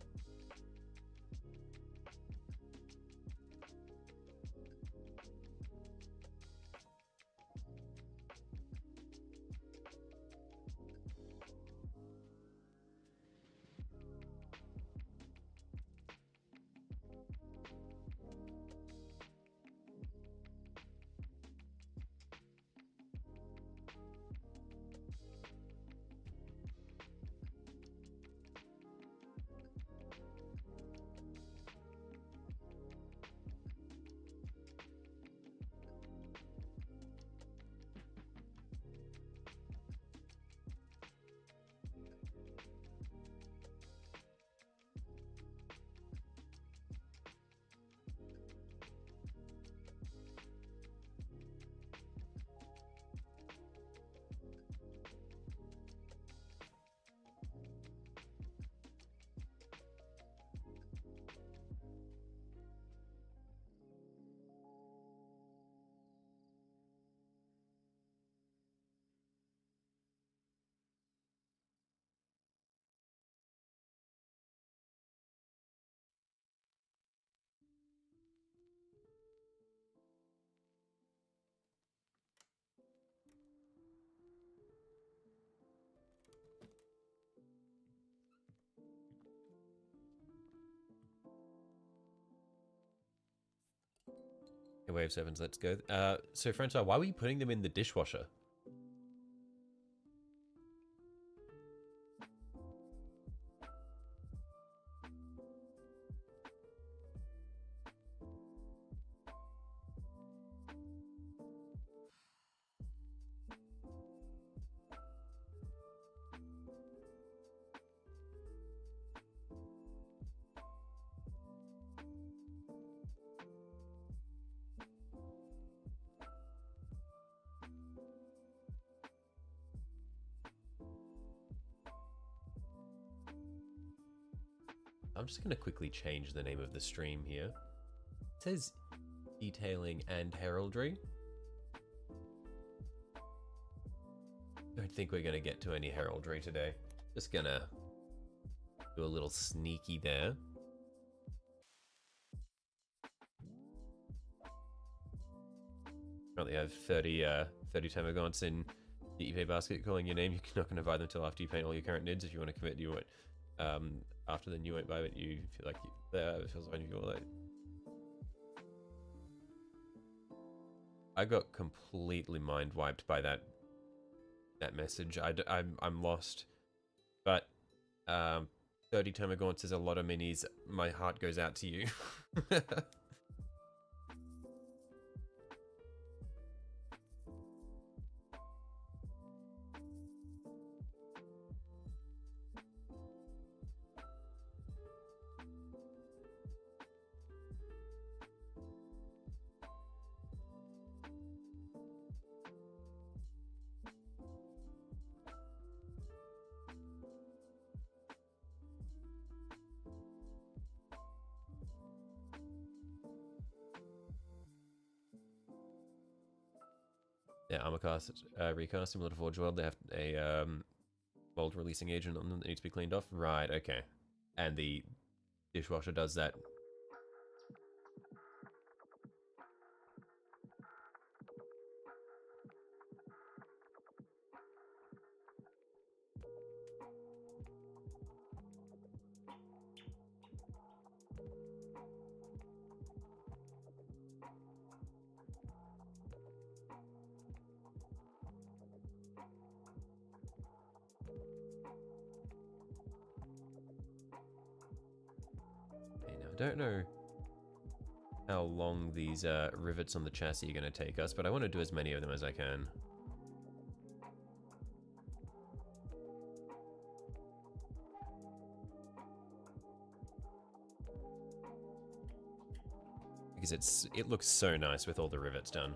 Okay, wave sevens, let's go. So Francois, why were you putting them in the dishwasher? I'm just going to quickly change the name of the stream here. It says detailing and heraldry. Don't think we're going to get to any heraldry today. Just going to do a little sneaky there. Currently have 30 Tamagons in the eBay basket calling your name. You're not going to buy them until after you paint all your current nids. If you want to commit, you won't. After then, you won't buy it. You feel like it feels like you feel like. I got completely mind wiped by that message. I'm lost. But 30 Tamagons is a lot of minis. My heart goes out to you. Yeah, Armorcast recast similar to Forge World. They have a mold releasing agent on them that needs to be cleaned off. Right, okay. And the dishwasher does that. I don't know how long these rivets on the chassis are going to take us, but I want to do as many of them as I can. Because it looks so nice with all the rivets done.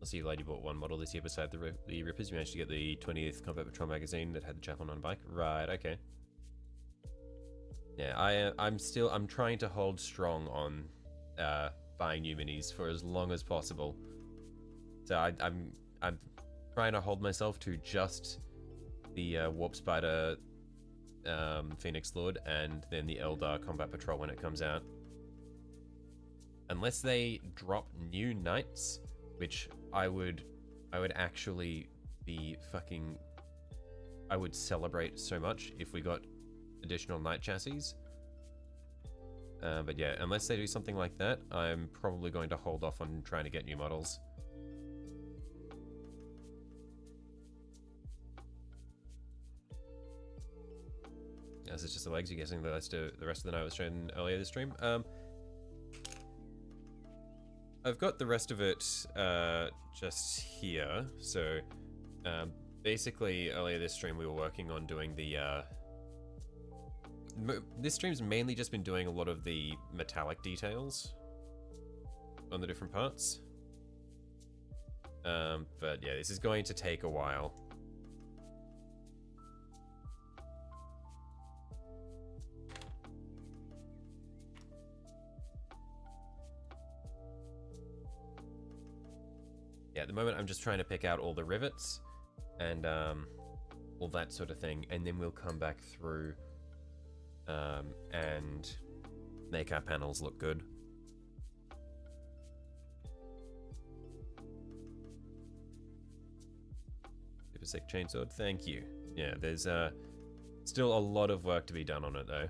I'll see you glad you bought one model this year beside the Rippers. You managed to get the 20th Combat Patrol magazine that had the chaplain on a bike. Right, okay. Yeah, I'm trying to hold strong on buying new minis for as long as possible. So I'm trying to hold myself to just the Warp Spider Phoenix Lord and then the Eldar Combat Patrol when it comes out. Unless they drop new knights, which I would actually be fucking... I would celebrate so much if we got additional knight chassis. But yeah, unless they do something like that, I'm probably going to hold off on trying to get new models. As it's just the legs, you're guessing the rest of the night was shown earlier this stream. I've got the rest of it just here. So basically earlier this stream we were working on doing the this stream's mainly just been doing a lot of the metallic details on the different parts. But yeah, this is going to take a while. Yeah, at the moment I'm just trying to pick out all the rivets and all that sort of thing, and then we'll come back through and make our panels look good. Super sick chainsword, thank you. Yeah, there's still a lot of work to be done on it though.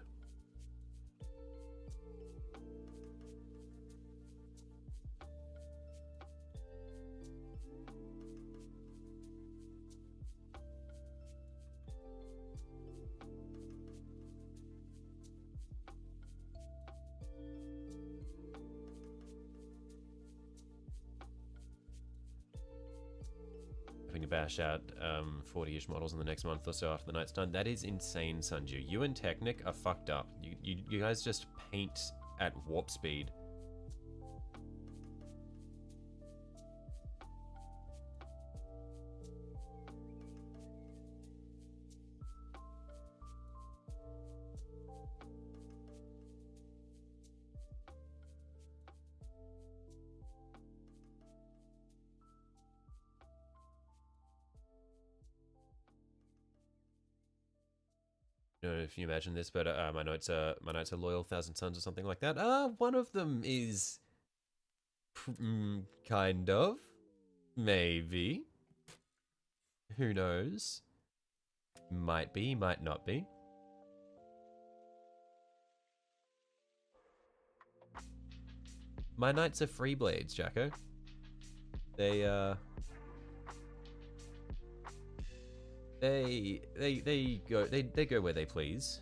To bash out 40-ish models in the next month or so after the night's done. That is insane, Sunju. You and Technic are fucked up. You guys just paint at warp speed. I don't know if you imagine this, but my knights are loyal 1,000 Suns or something like that. One of them is kind of, maybe. Who knows? Might be, might not be. My knights are free blades, Jacko. They go where they please.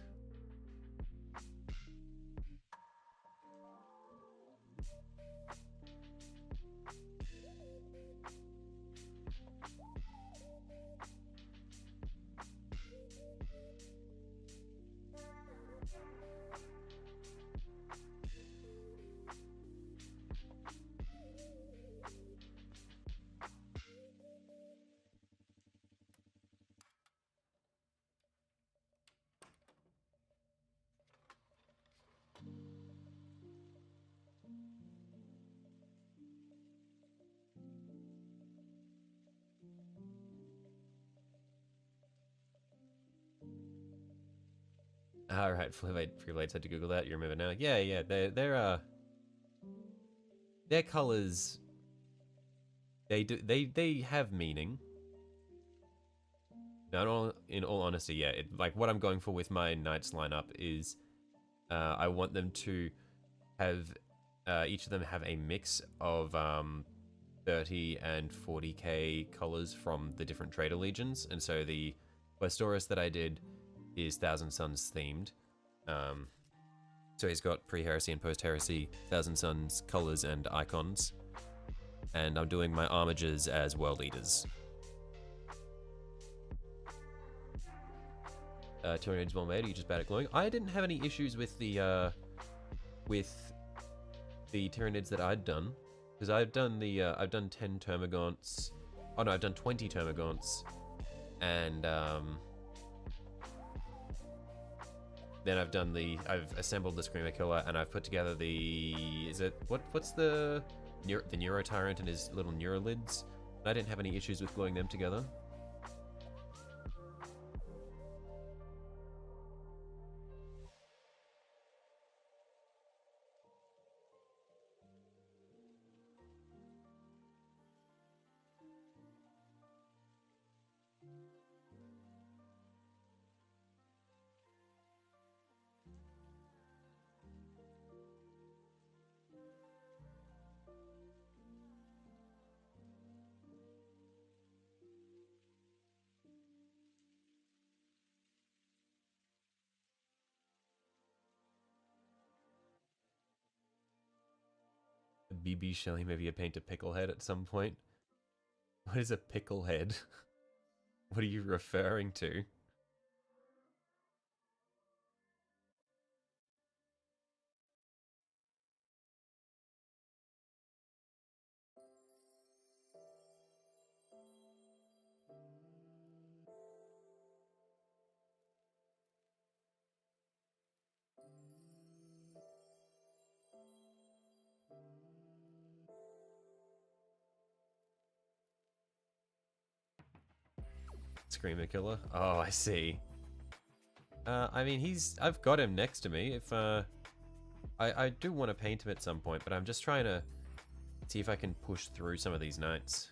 Alright, Freeblades had to Google that, you remember now. Yeah, their colors, they have meaning. Now, in all honesty, yeah, like what I'm going for with my Knights lineup is I want them to have, each of them have a mix of 30 and 40k colors from the different Trader Legions, and so the Westoris that I did is 1,000 Suns themed. So he's got pre-heresy and post-heresy 1,000 Suns colors and icons. And I'm doing my armigers as world leaders. Tyranids well made, are you just bad at glowing? I didn't have any issues with the Tyranids that I'd done, Because I've done the I've done 10 termagants. Oh no, I've done 20 termagants, and then I've assembled the Screamer Killer, and I've put together the what's the Neuro Tyrant and his little Neurolids. I didn't have any issues with gluing them together. A BB Shelley, maybe you paint a pickle head at some point. What is a pickle head? What are you referring to? Screamer Killer? Oh, I see. I mean, I've got him next to me. If, I do want to paint him at some point, but I'm just trying to see if I can push through some of these knights.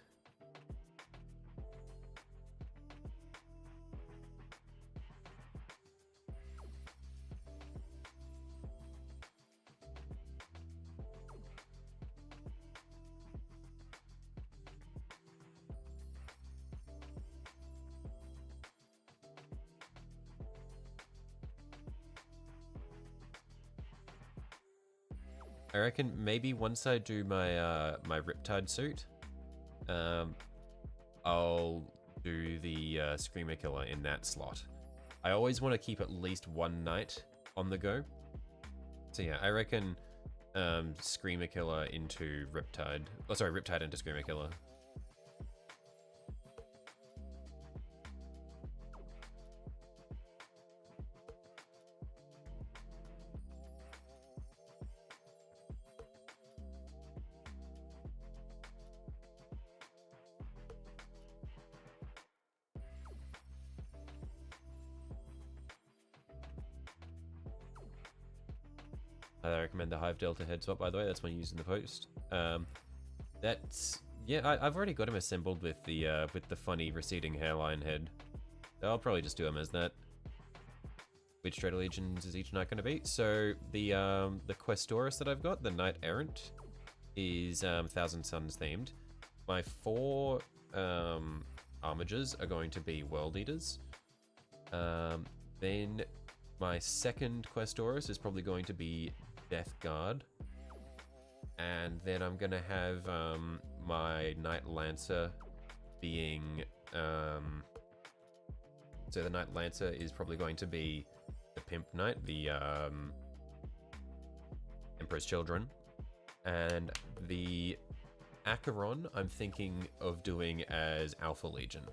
I reckon maybe once I do my my Riptide suit, I'll do the Screamer Killer in that slot. I always want to keep at least one knight on the go. So yeah, I reckon Screamer Killer into Riptide. Oh, sorry, Riptide into Screamer Killer. I recommend the Hive Delta head swap, by the way. That's one used in the post. That's yeah. I've already got him assembled with the funny receding hairline head. I'll probably just do him as that. Which Dread Legions is each knight going to be? So the Questoris that I've got, the Knight Errant, is Thousand Suns themed. My 4 armigers are going to be World Eaters. Then my second Questoris is probably going to be Death Guard. And then I'm going to have my Knight Lancer being... so the Knight Lancer is probably going to be the Pimp Knight, the Emperor's Children. And the Acheron I'm thinking of doing as Alpha Legion.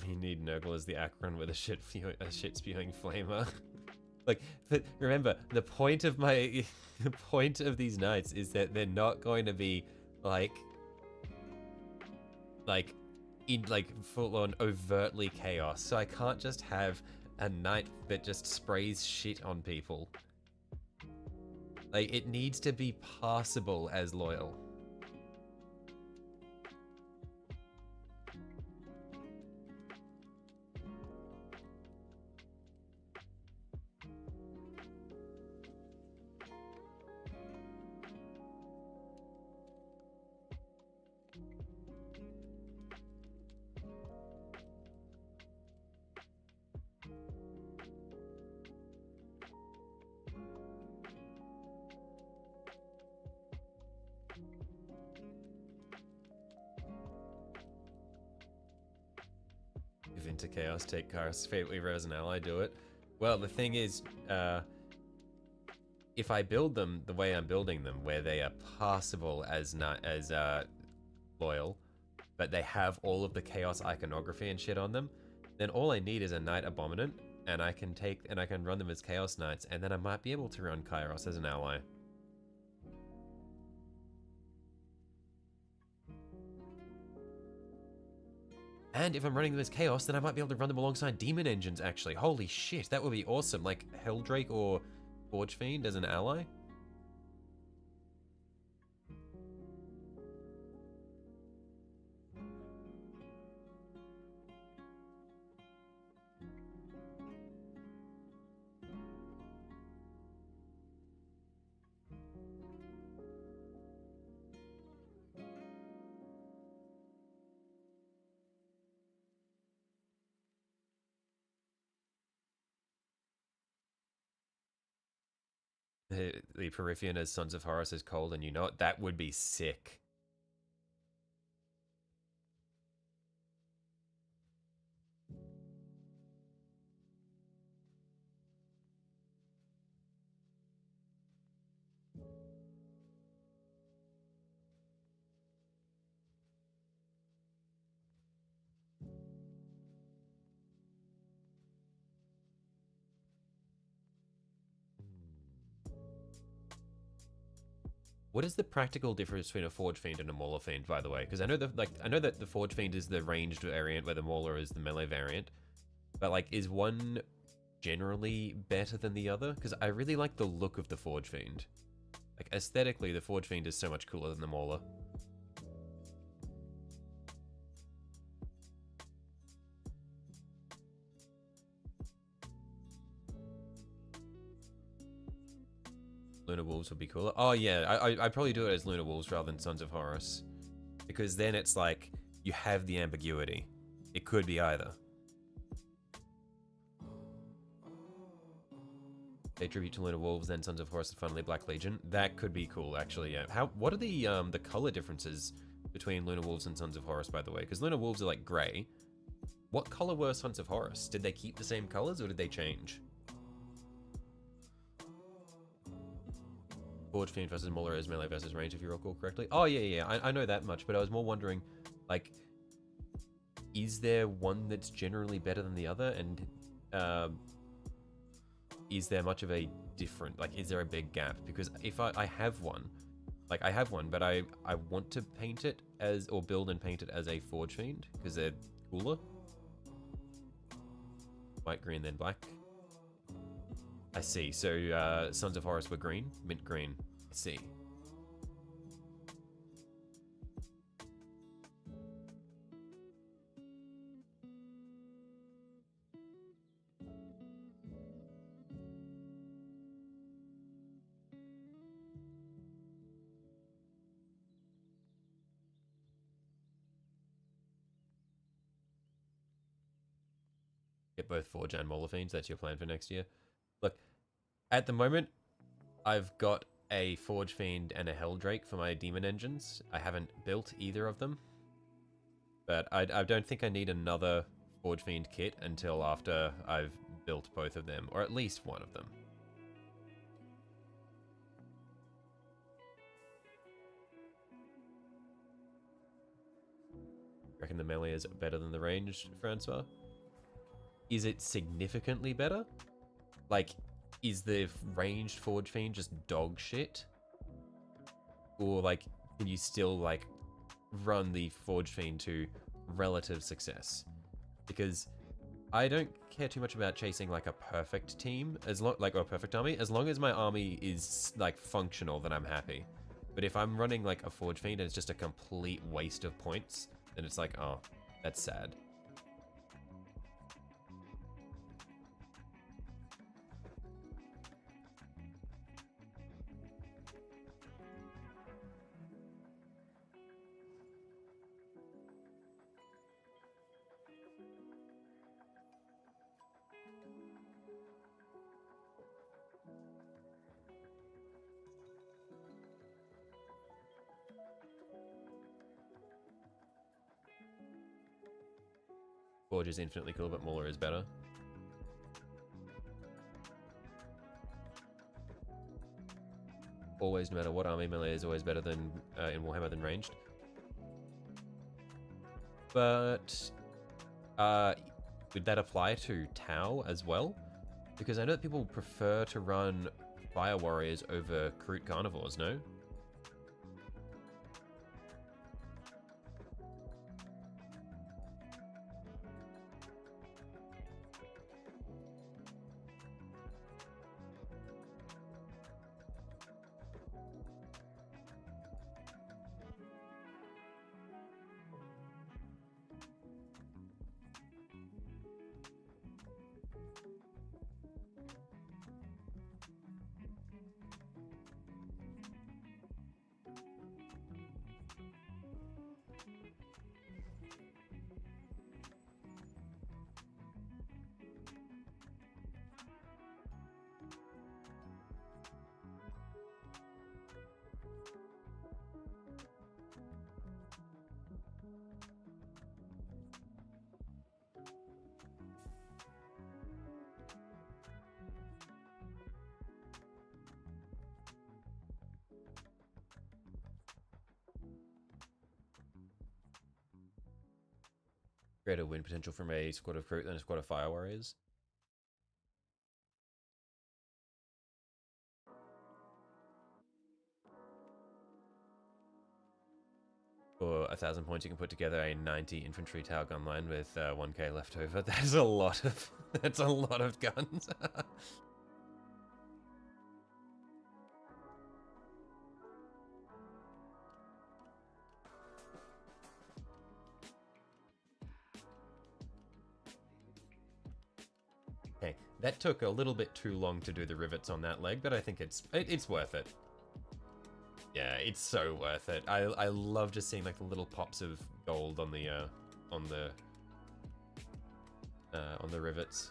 You need Nurgle as the Acheron with a shit spewing flamer. Like, but remember, the point of my, the point of these knights is that they're not going to be like in like full on overtly chaos. So I can't just have a knight that just sprays shit on people. Like, it needs to be passable as loyal. Give into chaos, take Kairos Fate Weaver as an ally, do it. Well, the thing is, if I build them the way I'm building them, where they are passable as loyal, but they have all of the chaos iconography and shit on them, then all I need is a Knight Abominant, and I can run them as Chaos Knights, and then I might be able to run Kairos as an ally. And if I'm running them as Chaos, then I might be able to run them alongside Demon Engines, actually. Holy shit, that would be awesome. Like Helldrake or Forge Fiend as an ally. The Perithian as Sons of Horus is cold, and you know it. That would be sick. What is the practical difference between a Forge Fiend and a Mauler Fiend, by the way? Because I know that the Forge Fiend is the ranged variant, where the Mauler is the melee variant. But like, is one generally better than the other? Because I really like the look of the Forge Fiend. Like, aesthetically, the Forge Fiend is so much cooler than the Mauler. Lunar Wolves would be cooler. Oh yeah, I'd probably do it as Lunar Wolves rather than Sons of Horus. Because then it's like, you have the ambiguity. It could be either. Pay tribute to Lunar Wolves, then Sons of Horus, and finally Black Legion. That could be cool, actually, yeah. What are the color differences between Lunar Wolves and Sons of Horus, by the way? Because Lunar Wolves are like grey. What color were Sons of Horus? Did they keep the same colors, or did they change? Forge Fiend versus Mauler is melee versus range, if you recall correctly. Oh, yeah, I know that much, but I was more wondering, like, is there one that's generally better than the other? And is there much of a different, like, is there a big gap? Because if I have one, like, I have one, but I want to paint it as, or build and paint it as a Forge Fiend, because they're cooler. White, green, then black. I see. So Sons of Horus were green, mint green. I see. Get both Forge and Mauler Fiends. That's your plan for next year. Look, at the moment, I've got a Forge Fiend and a Helldrake for my Demon Engines. I haven't built either of them. But I don't think I need another Forge Fiend kit until after I've built both of them, or at least one of them. Reckon the melee is better than the range, Francois? Is it significantly better? Like, is the ranged Forge Fiend just dog shit? Or, like, can you still, like, run the Forge Fiend to relative success? Because I don't care too much about chasing, like, a perfect team, or a perfect army. As long as my army is, like, functional, then I'm happy. But if I'm running, like, a Forge Fiend and it's just a complete waste of points, then it's like, oh, that's sad. Forge is infinitely cool, but Mauler is better. Always, no matter what army, melee is always better than in Warhammer than ranged. But would that apply to Tau as well? Because I know that people prefer to run Fire Warriors over Kroot Carnivores, no? Greater win potential from a squad of Kroot than a squad of Fire Warriors. For 1,000 points, you can put together a 90 infantry Tau gun line with 1k left over. That's a lot of. That's a lot of guns. Okay, that took a little bit too long to do the rivets on that leg, but I think it's worth it. Yeah, it's so worth it. I love just seeing like the little pops of gold on the rivets.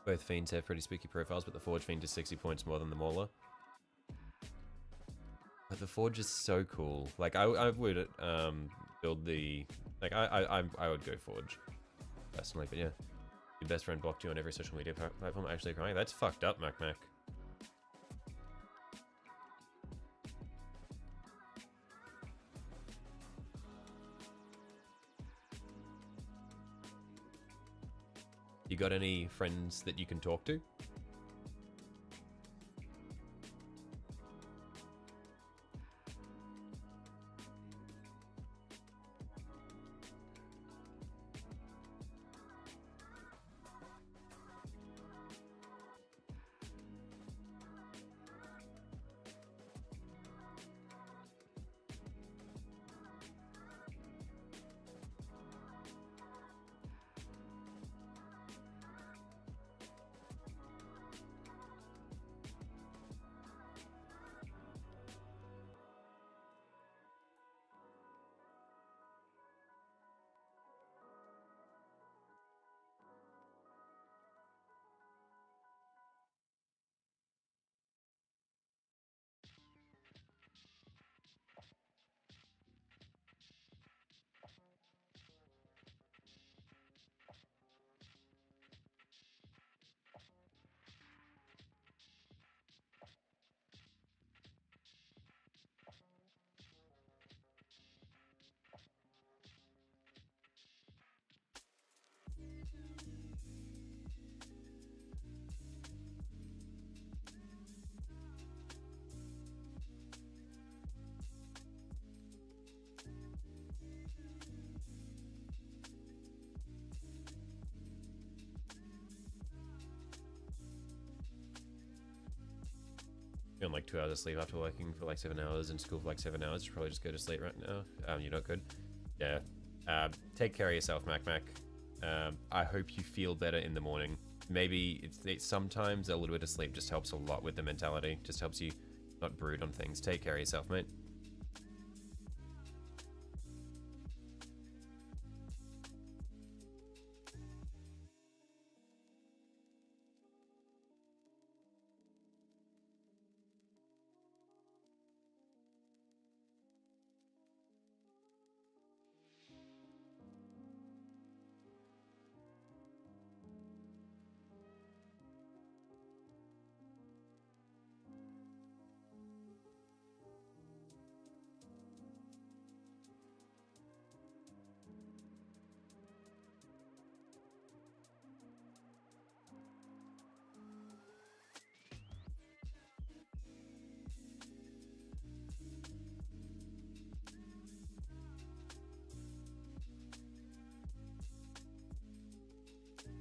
Both Fiends have pretty spooky profiles, but the Forge Fiend is 60 points more than the Mauler. But the Forge is so cool. Like, I would build the... Like, I would go Forge, personally, but yeah. Your best friend blocked you on every social media platform, actually crying. That's fucked up, Mac. You got any friends that you can talk to? On like 2 hours of sleep after working for like 7 hours and school for like 7 hours. You should probably just go to sleep right now. You're not good. Yeah. Take care of yourself, Mac. I hope you feel better in the morning. Maybe sometimes a little bit of sleep just helps a lot with the mentality. Just helps you not brood on things. Take care of yourself, mate.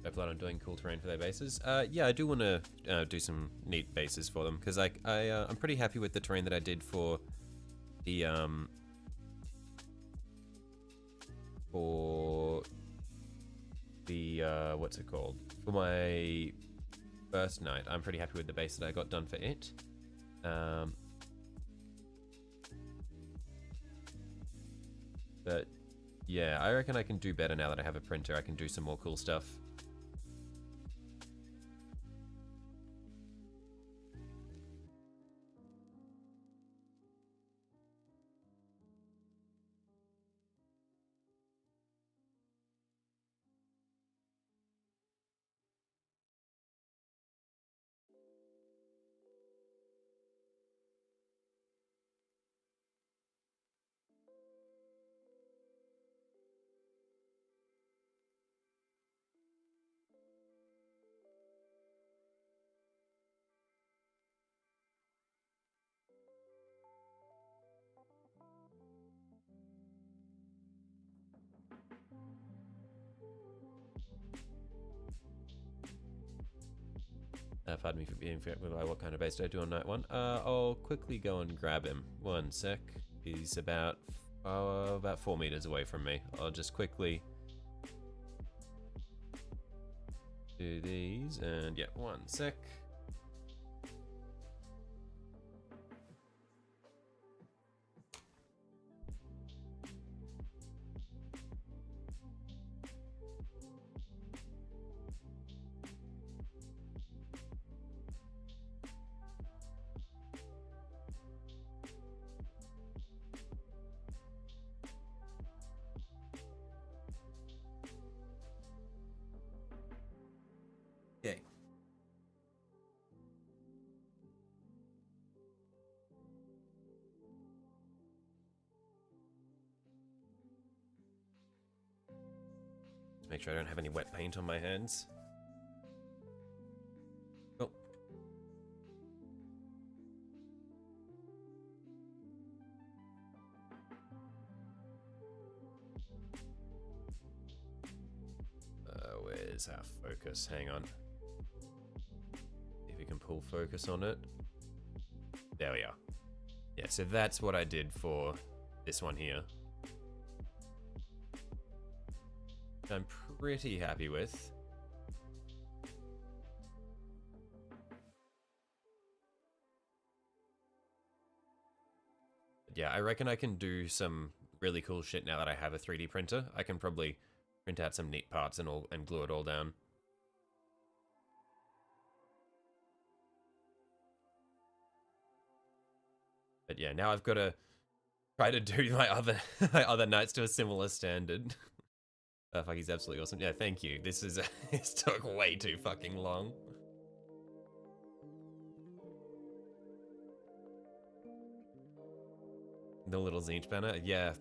I plan on doing cool terrain for their bases. Yeah, I do want to do some neat bases for them because I'm pretty happy with the terrain that I did for the what's it called? For my first night. I'm pretty happy with the base that I got done for it. But yeah, I reckon I can do better now that I have a printer. I can do some more cool stuff. Pardon me for being forgetful about what kind of base did I do on night one. I'll quickly go and grab him. 1 sec. He's about 4 meters away from me. I'll just quickly do these, and yeah, 1 sec. Okay. Make sure I don't have any wet paint on my hands. Oh. Where's our focus? Hang on. If we can pull focus on it. There we are. Yeah, so that's what I did for this one here. I'm pretty happy with. But yeah, I reckon I can do some really cool shit now that I have a 3D printer. I can probably print out some neat parts and glue it all down. But yeah, now I've got to try to do my other nights to a similar standard. Fuck, he's absolutely awesome. Yeah, thank you. This took way too fucking long. The little Zinch banner, yeah.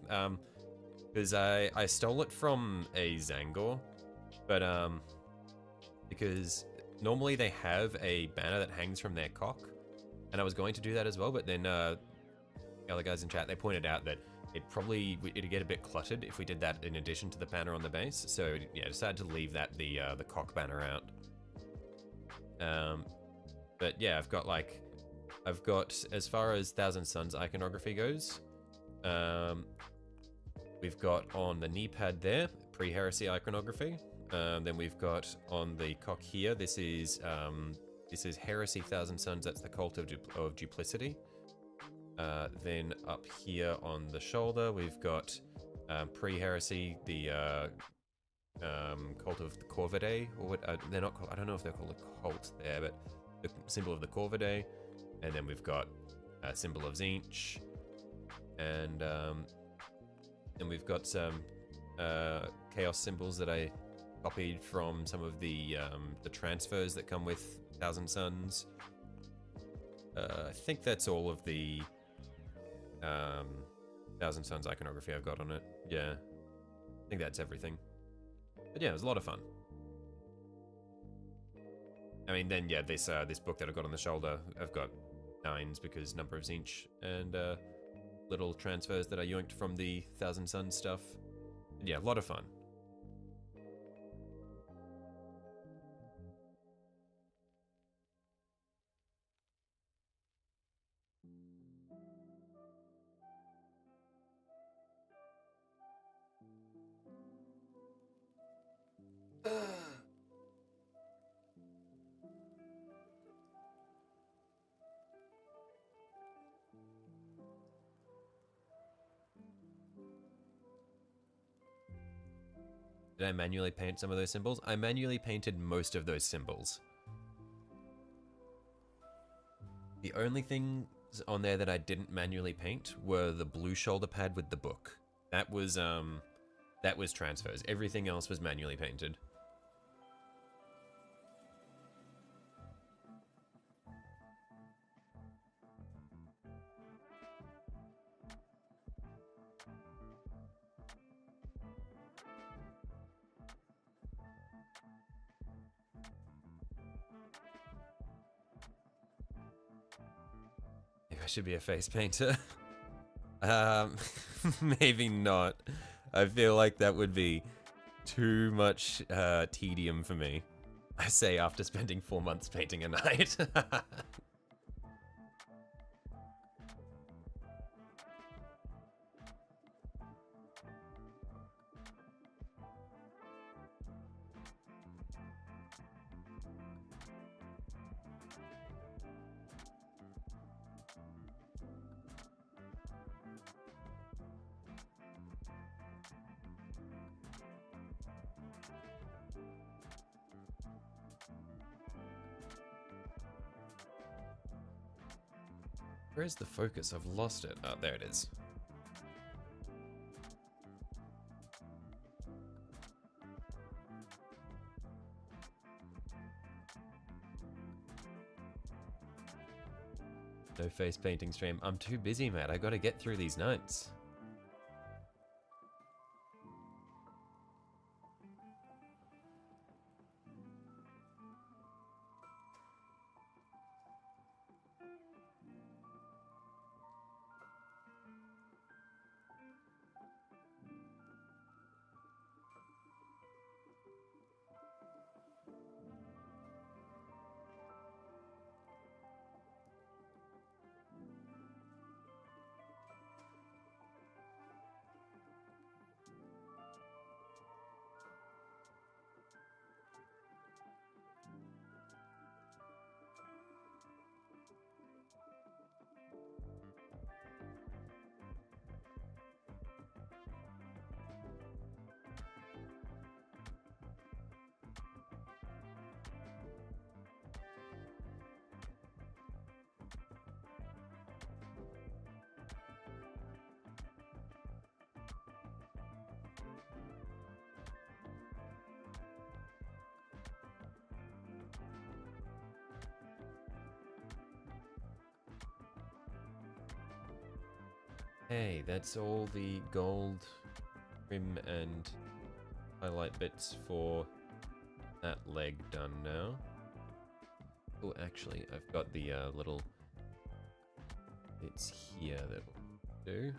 Because I stole it from a Zangor, but because normally they have a banner that hangs from their cock, and I was going to do that as well, but then the other guys in chat, they pointed out that it'd get a bit cluttered if we did that in addition to the banner on the base. So yeah, decided to leave that the cock banner out. But yeah, I've got as far as Thousand Suns iconography goes, we've got on the knee pad there pre-heresy iconography. Then we've got on the cock here. This is heresy Thousand Suns. That's the cult of duplicity. Then up here on the shoulder, we've got pre-heresy, the cult of the Corvidae, or what? They're not. I don't know if they're called a cult there, but the symbol of the Corvidae. And then we've got a symbol of Tzeentch, and then we've got some chaos symbols that I copied from some of the transfers that come with Thousand Suns. I think that's all of the Thousand Suns iconography I've got on it. Yeah, I think that's everything. But yeah, it was a lot of fun. I mean, then yeah, this book that I've got on the shoulder, I've got 9s because number of Tzeentch, and little transfers that I yoinked from the Thousand Suns stuff. And yeah, a lot of fun. Did I manually paint some of those symbols? I manually painted most of those symbols. The only things on there that I didn't manually paint were the blue shoulder pad with the book. That was transfers. Everything else was manually painted. I should be a face painter. Maybe not. I feel like that would be too much tedium for me. I say after spending 4 months painting a knight. Where's the focus? I've lost it. Oh, there it is. No face painting stream. I'm too busy, Matt. I gotta get through these nights. Hey, that's all the gold trim and highlight bits for that leg done now. Oh, actually, I've got the little bits here that will do.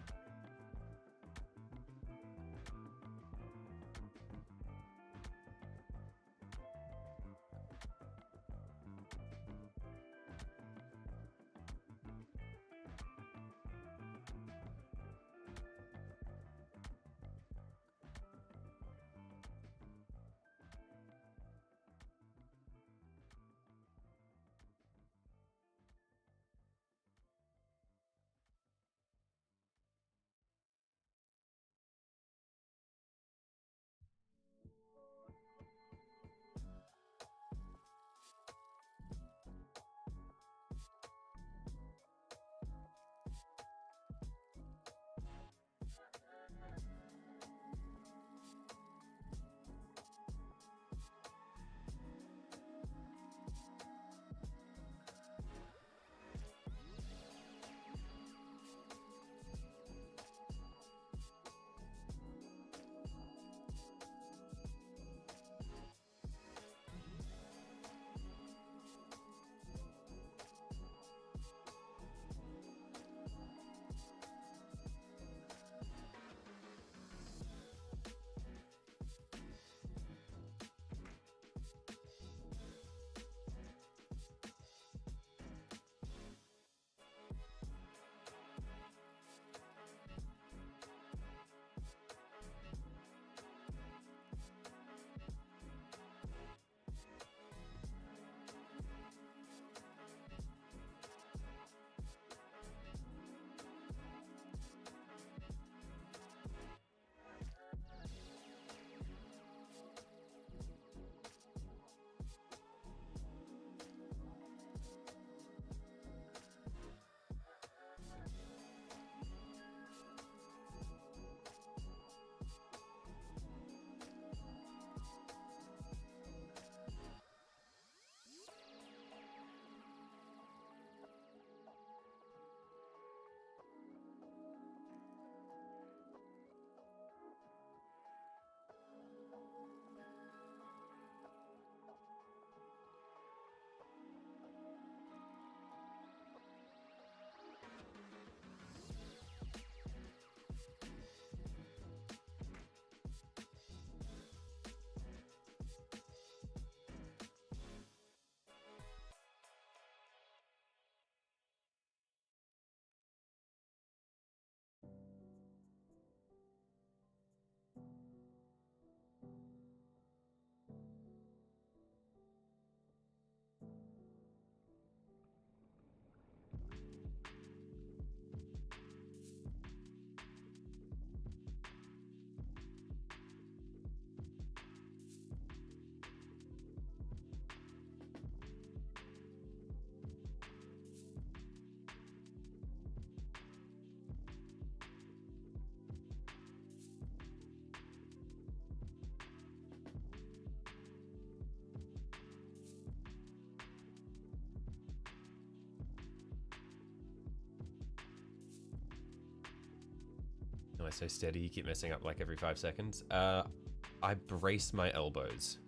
Am I so steady? You keep messing up like every 5 seconds. I brace my elbows.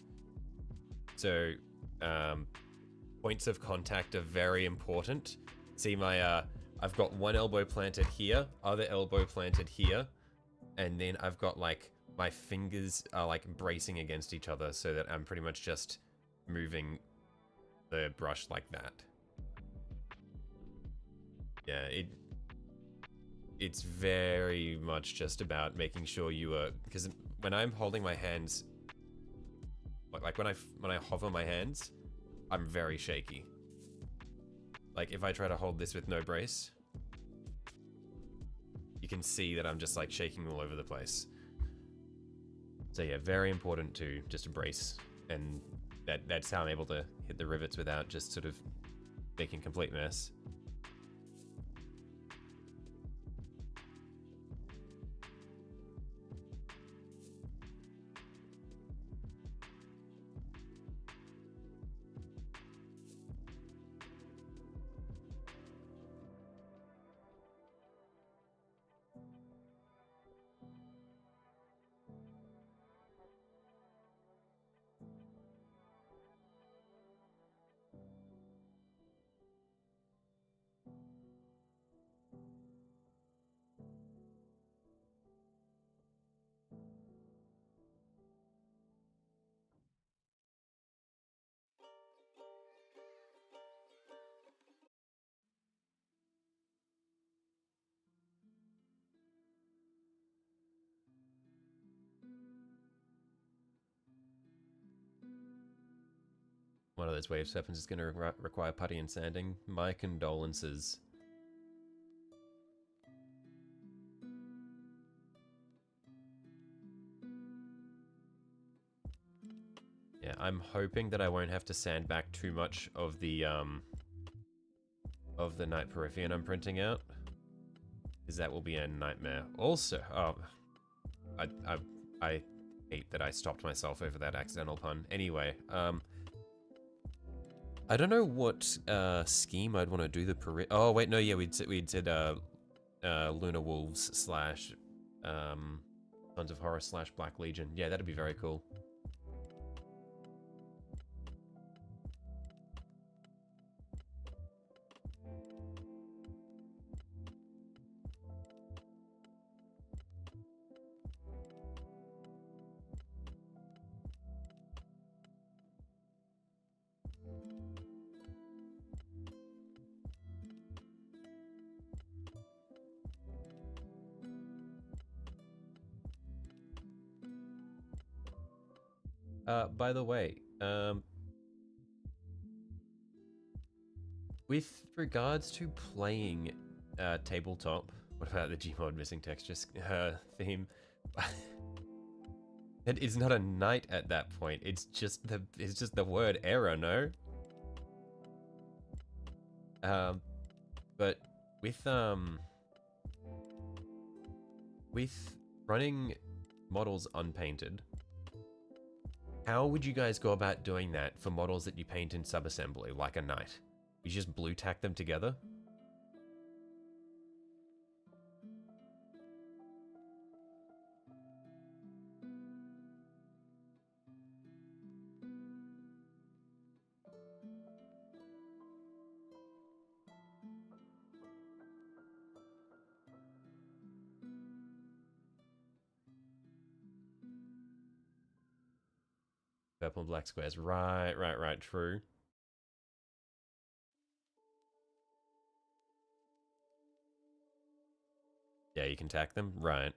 So, points of contact are very important. See my, I've got one elbow planted here, other elbow planted here, and then I've got like, my fingers are like bracing against each other so that I'm pretty much just moving the brush like that. Yeah, it's very much just about making sure you are, because when I'm holding my hands, like when I hover my hands, I'm very shaky. Like if I try to hold this with no brace, you can see that I'm just like shaking all over the place. So yeah, very important to just brace, and that's how I'm able to hit the rivets without just sort of making a complete mess. One of those wave weapons is going to require putty and sanding. My condolences. Yeah, I'm hoping that I won't have to sand back too much of the Night Perithian I'm printing out, because that will be a nightmare. Also, I hate that I stopped myself over that accidental pun. Anyway, I don't know what scheme I'd want to do the oh wait, no, yeah, we'd said Lunar Wolves slash Sons of Horror slash Black Legion. Yeah, that'd be very cool. By the way, with regards to playing tabletop, what about the Gmod missing textures theme? It's not a knight at that point. It's just the word error, no? But with running models unpainted, how would you guys go about doing that for models that you paint in subassembly, like a knight? You just blue tack them together? Purple and black squares. Right, true. Yeah, you can tack them? Right.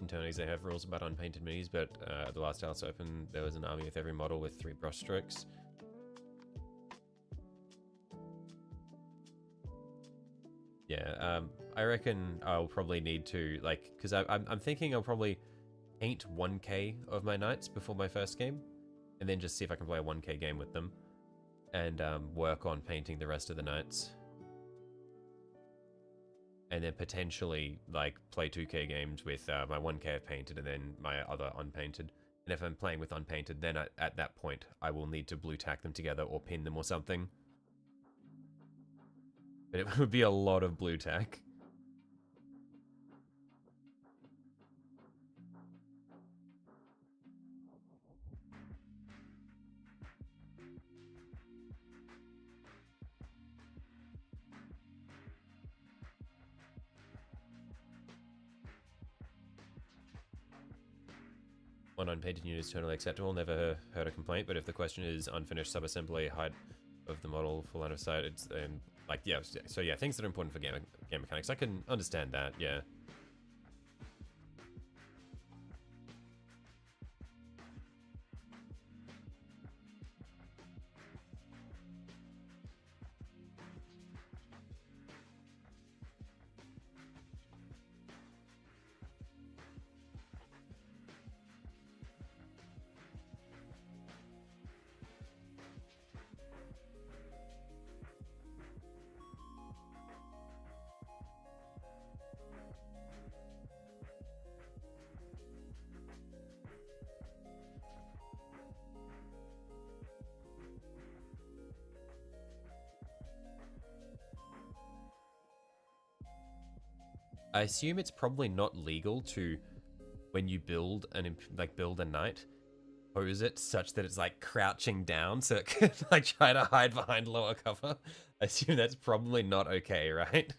In Tony's, they have rules about unpainted minis, but at the last House Open, there was an army with every model with 3 brush strokes. Yeah, I reckon I'll probably need to, like, because I'm thinking I'll probably paint 1k of my knights before my first game, and then just see if I can play a 1k game with them, and work on painting the rest of the knights. And then potentially, like, play 2k games with my 1k painted and then my other unpainted. And if I'm playing with unpainted, then at that point, I will need to blue tack them together or pin them or something. But it would be a lot of blue tack. on unpainted unit is totally acceptable. Never heard a complaint. But if the question is unfinished subassembly, height of the model, full line of sight, it's like yeah. So yeah, things that are important for game mechanics. I can understand that. Yeah. I assume it's probably not legal to, when you build build a knight, pose it such that it's like crouching down so it can like try to hide behind lower cover. I assume that's probably not okay, right?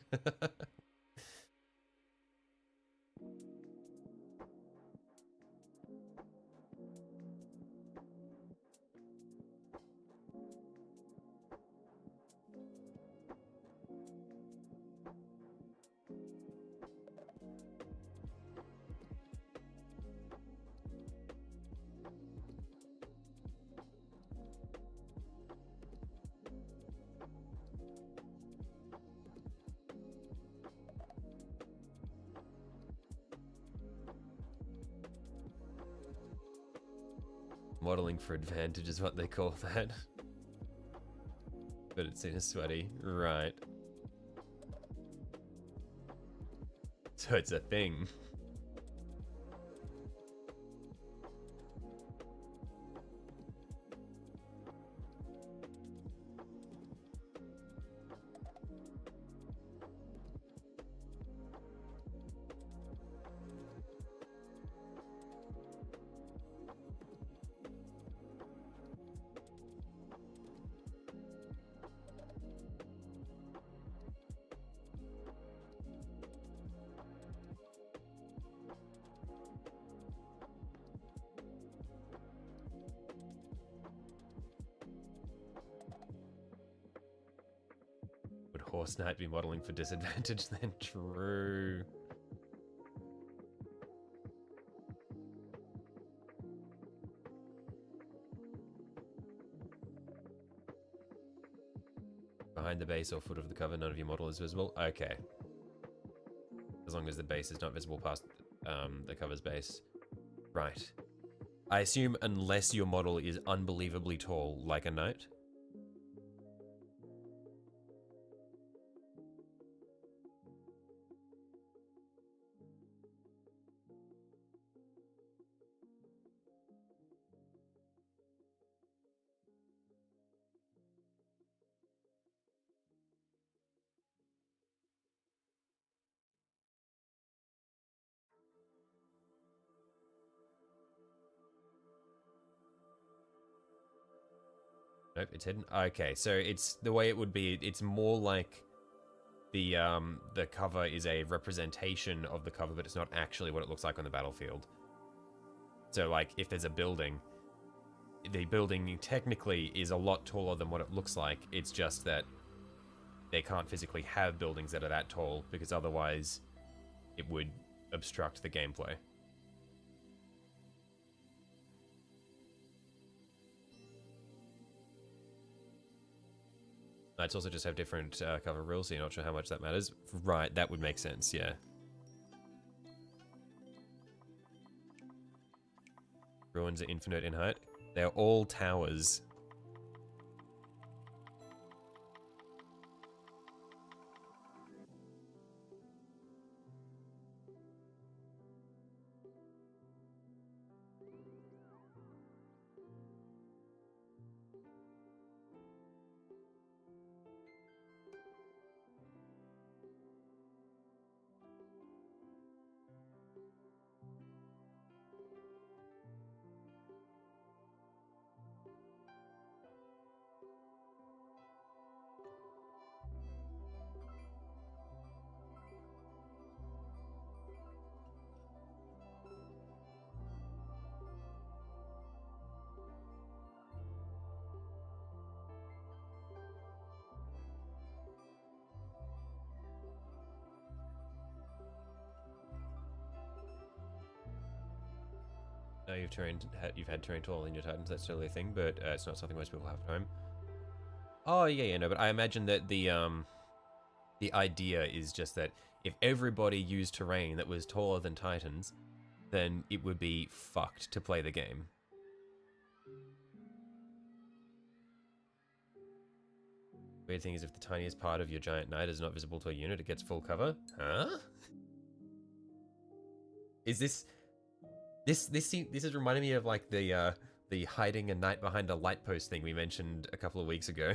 Modeling for advantage is what they call that. But it's in a sweaty. Right. So it's a thing. Horse Knight be modeling for disadvantage then? True. Behind the base or foot of the cover, none of your model is visible. Okay. As long as the base is not visible past the cover's base. Right. I assume unless your model is unbelievably tall, like a knight. Nope, it's hidden. Okay, so it's the way it would be. It's more like the cover is a representation of the cover, but it's not actually what it looks like on the battlefield. So, like, if there's a building, the building technically is a lot taller than what it looks like. It's just that they can't physically have buildings that are that tall because otherwise it would obstruct the gameplay. Knights also just have different cover rules, so you're not sure how much that matters. Right, that would make sense, yeah. Ruins are infinite in height. They're all towers. you've had terrain taller than your Titans. That's totally a thing, but it's not something most people have at home. Oh yeah, no, but I imagine that the idea is just that if everybody used terrain that was taller than Titans, then it would be fucked to play the game. Weird thing is, if the tiniest part of your giant knight is not visible to a unit, it gets full cover. Huh? Is this is reminding me of like the hiding a knight behind a light post thing we mentioned a couple of weeks ago.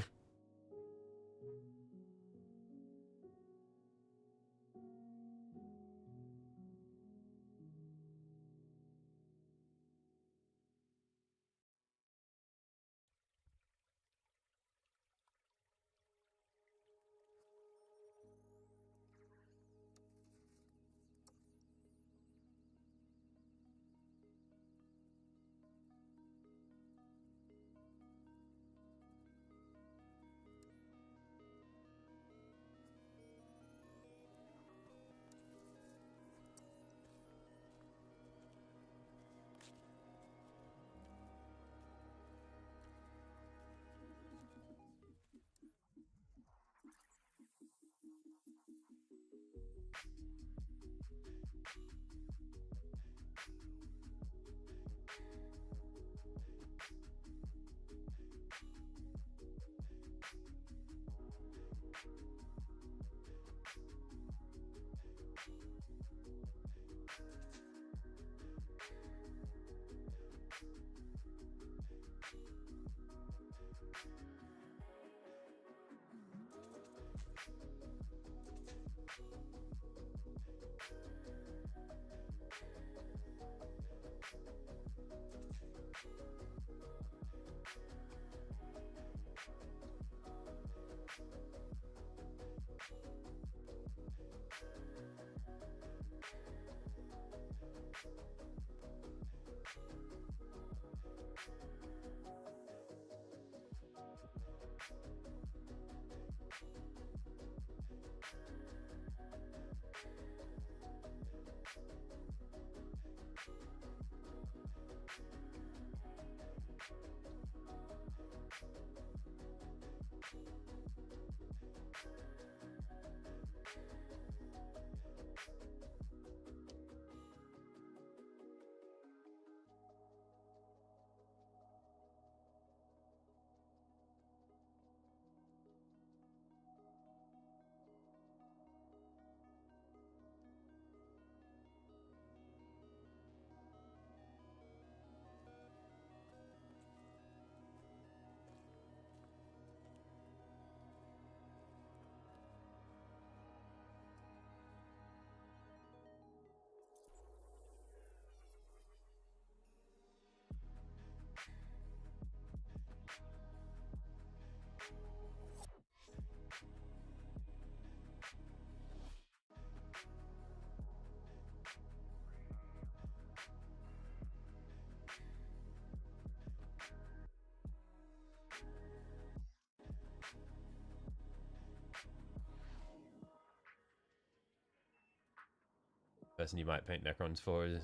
Person you might paint Necrons for in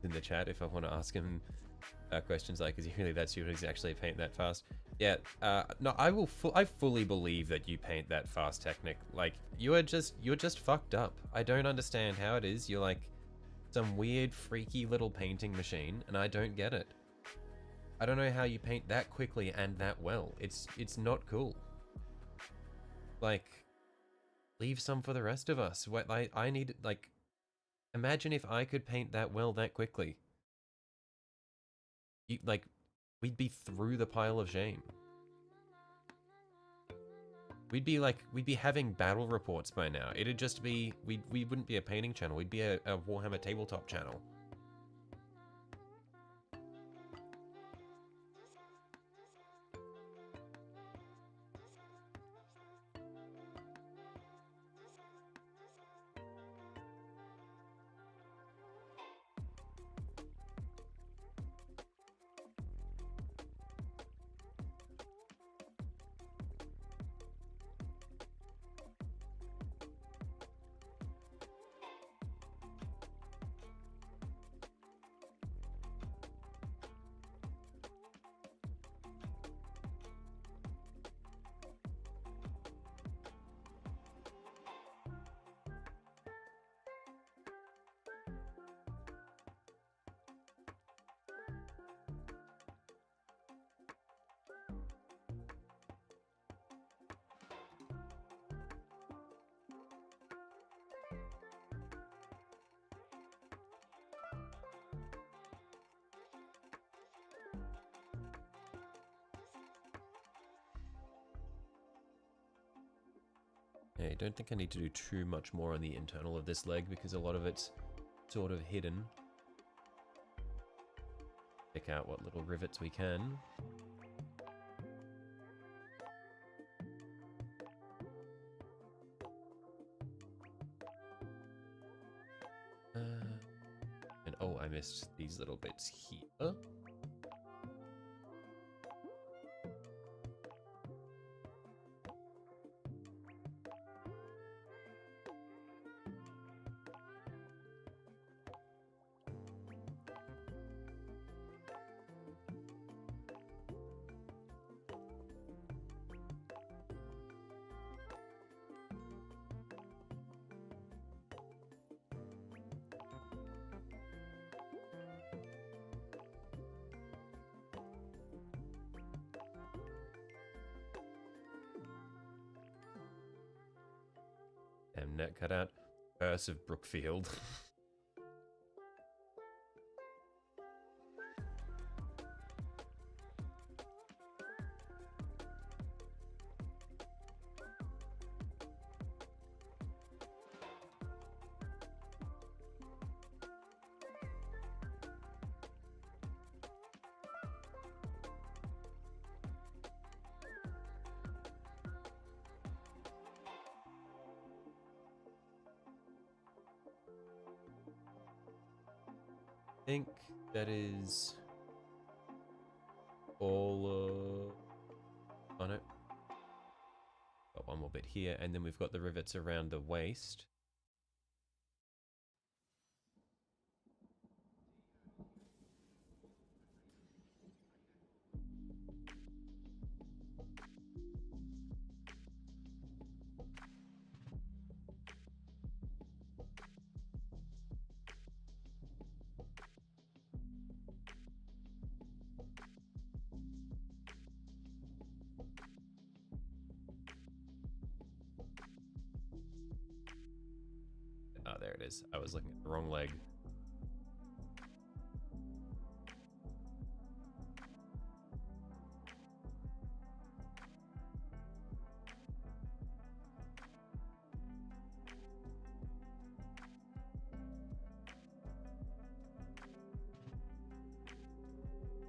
the chat if I want to ask him questions like, is he really that stupid? Does he actually paint that fast? Yeah, no, I fully believe that you paint that fast, Technic. Like, you're just fucked up. I don't understand how it is. You're like some weird, freaky little painting machine, and I don't get it. I don't know how you paint that quickly and that well. It's not cool. Like, leave some for the rest of us. What I need, like, imagine if I could paint that well that quickly. Like, we'd be through the pile of shame. We'd be having battle reports by now. It'd just be, we wouldn't be a painting channel. We'd be a Warhammer tabletop channel. I don't think I need to do too much more on the internal of this leg because a lot of it's sort of hidden. Pick out what little rivets we can. And oh, I missed these little bits here. Damn, net cut out. Curse of Brookfield. I think that is all on it. Got one more bit here, and then we've got the rivets around the waist. Oh, there it is. I was looking at the wrong leg.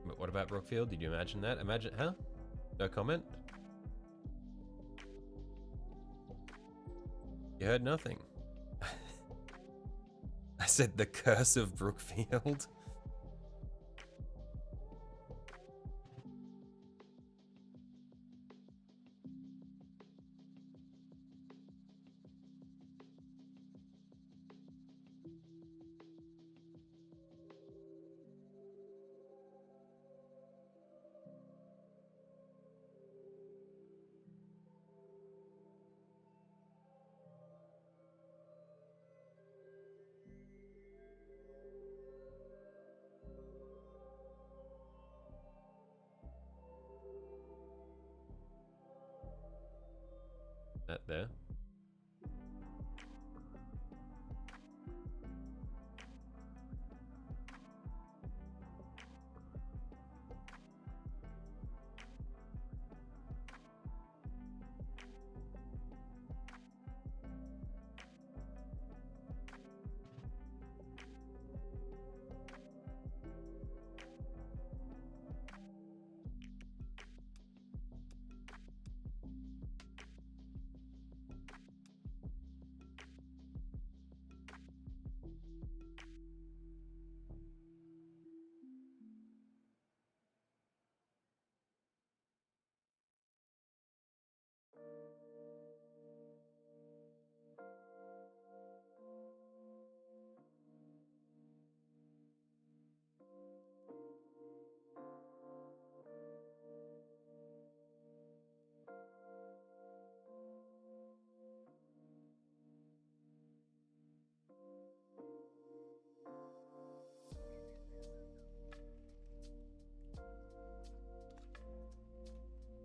But what about Brookfield? Did you imagine that? Imagine, huh? No comment? You heard nothing. I said the curse of Brookfield. That there.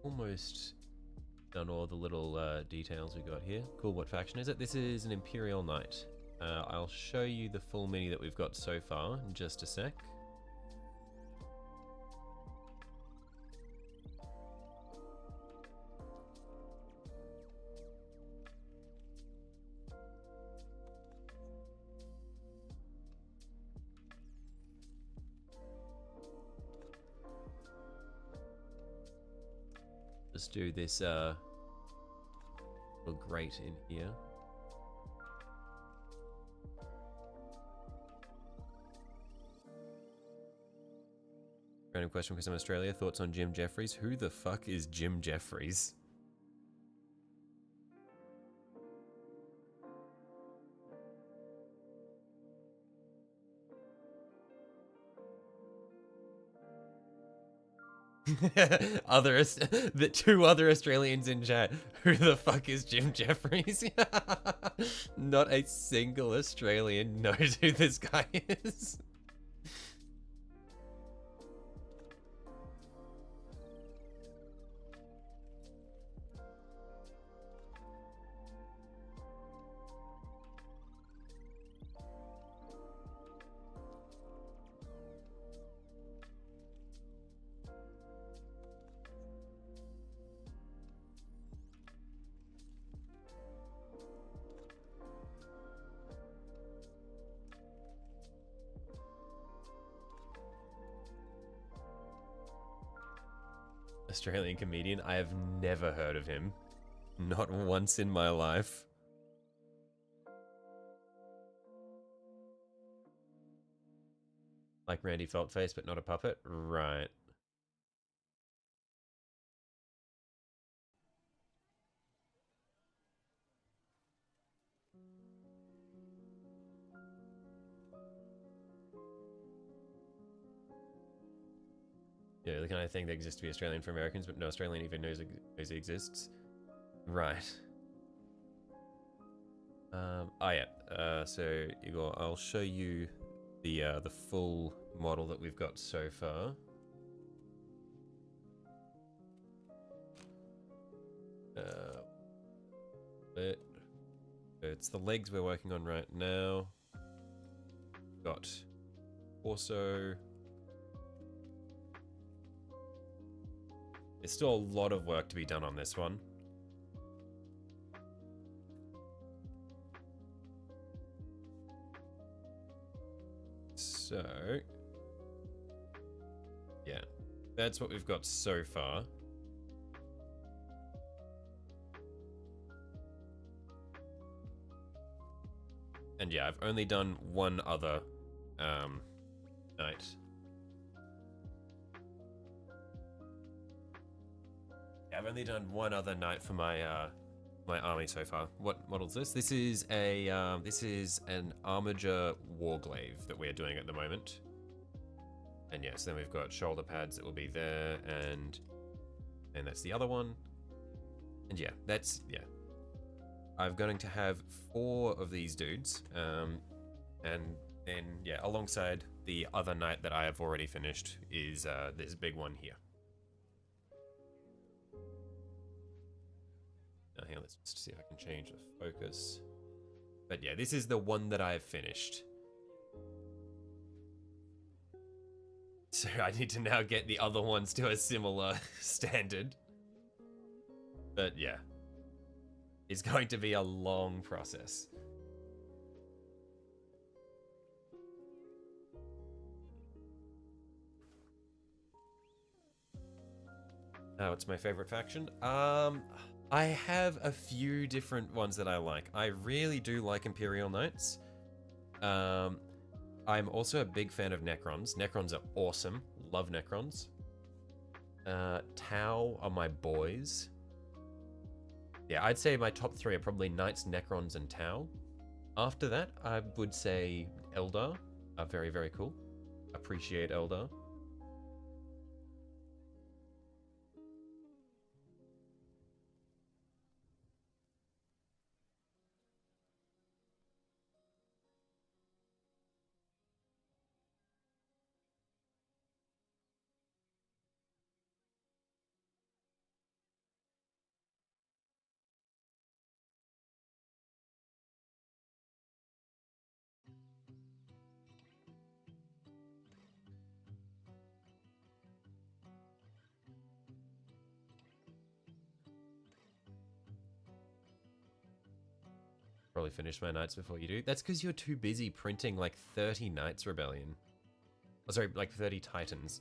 Almost done all the little details we got here. Cool, what faction is it? This is an Imperial Knight. I'll show you the full mini that we've got so far in just a sec. Let's do this little grate in here. Random question because I'm in Australia. Thoughts on Jim Jeffries? Who the fuck is Jim Jeffries? The two other Australians in chat. Who the fuck is Jim Jeffries? Not a single Australian knows who this guy is. Australian comedian. I have never heard of him. Not once in my life. Like Randy Feltface, but not a puppet? Right. Yeah, the kind of thing that exists to be Australian for Americans, but no Australian even knows it exists. Right. Oh yeah. So Igor, I'll show you the full model that we've got so far. It's the legs we're working on right now. Got torso. There's still a lot of work to be done on this one. So, yeah, that's what we've got so far. And yeah, I've only done one other night. Yeah, I've only done one other night for my my army so far. What model's this? This is a this is an armiger warglaive that we're doing at the moment. And yes, then we've got shoulder pads that will be there, and that's the other one. And yeah, that's I'm going to have 4 of these dudes, and then yeah, alongside the other knight that I have already finished is this big one here. Now, here, let's just see if I can change the focus. But yeah, this is the one that I have finished. So I need to now get the other ones to a similar standard. But yeah, it's going to be a long process. Oh, it's my favorite faction. I have a few different ones that I like. I really do like Imperial Knights. I'm also a big fan of Necrons. Necrons are awesome. Love Necrons. Tau are my boys. Yeah, I'd say my top 3 are probably Knights, Necrons, and Tau. After that, I would say Eldar are very, very cool. Appreciate Eldar. Probably finish my Knights before you do. That's because you're too busy printing like 30 Knights Rebellion. Oh, sorry, like 30 Titans.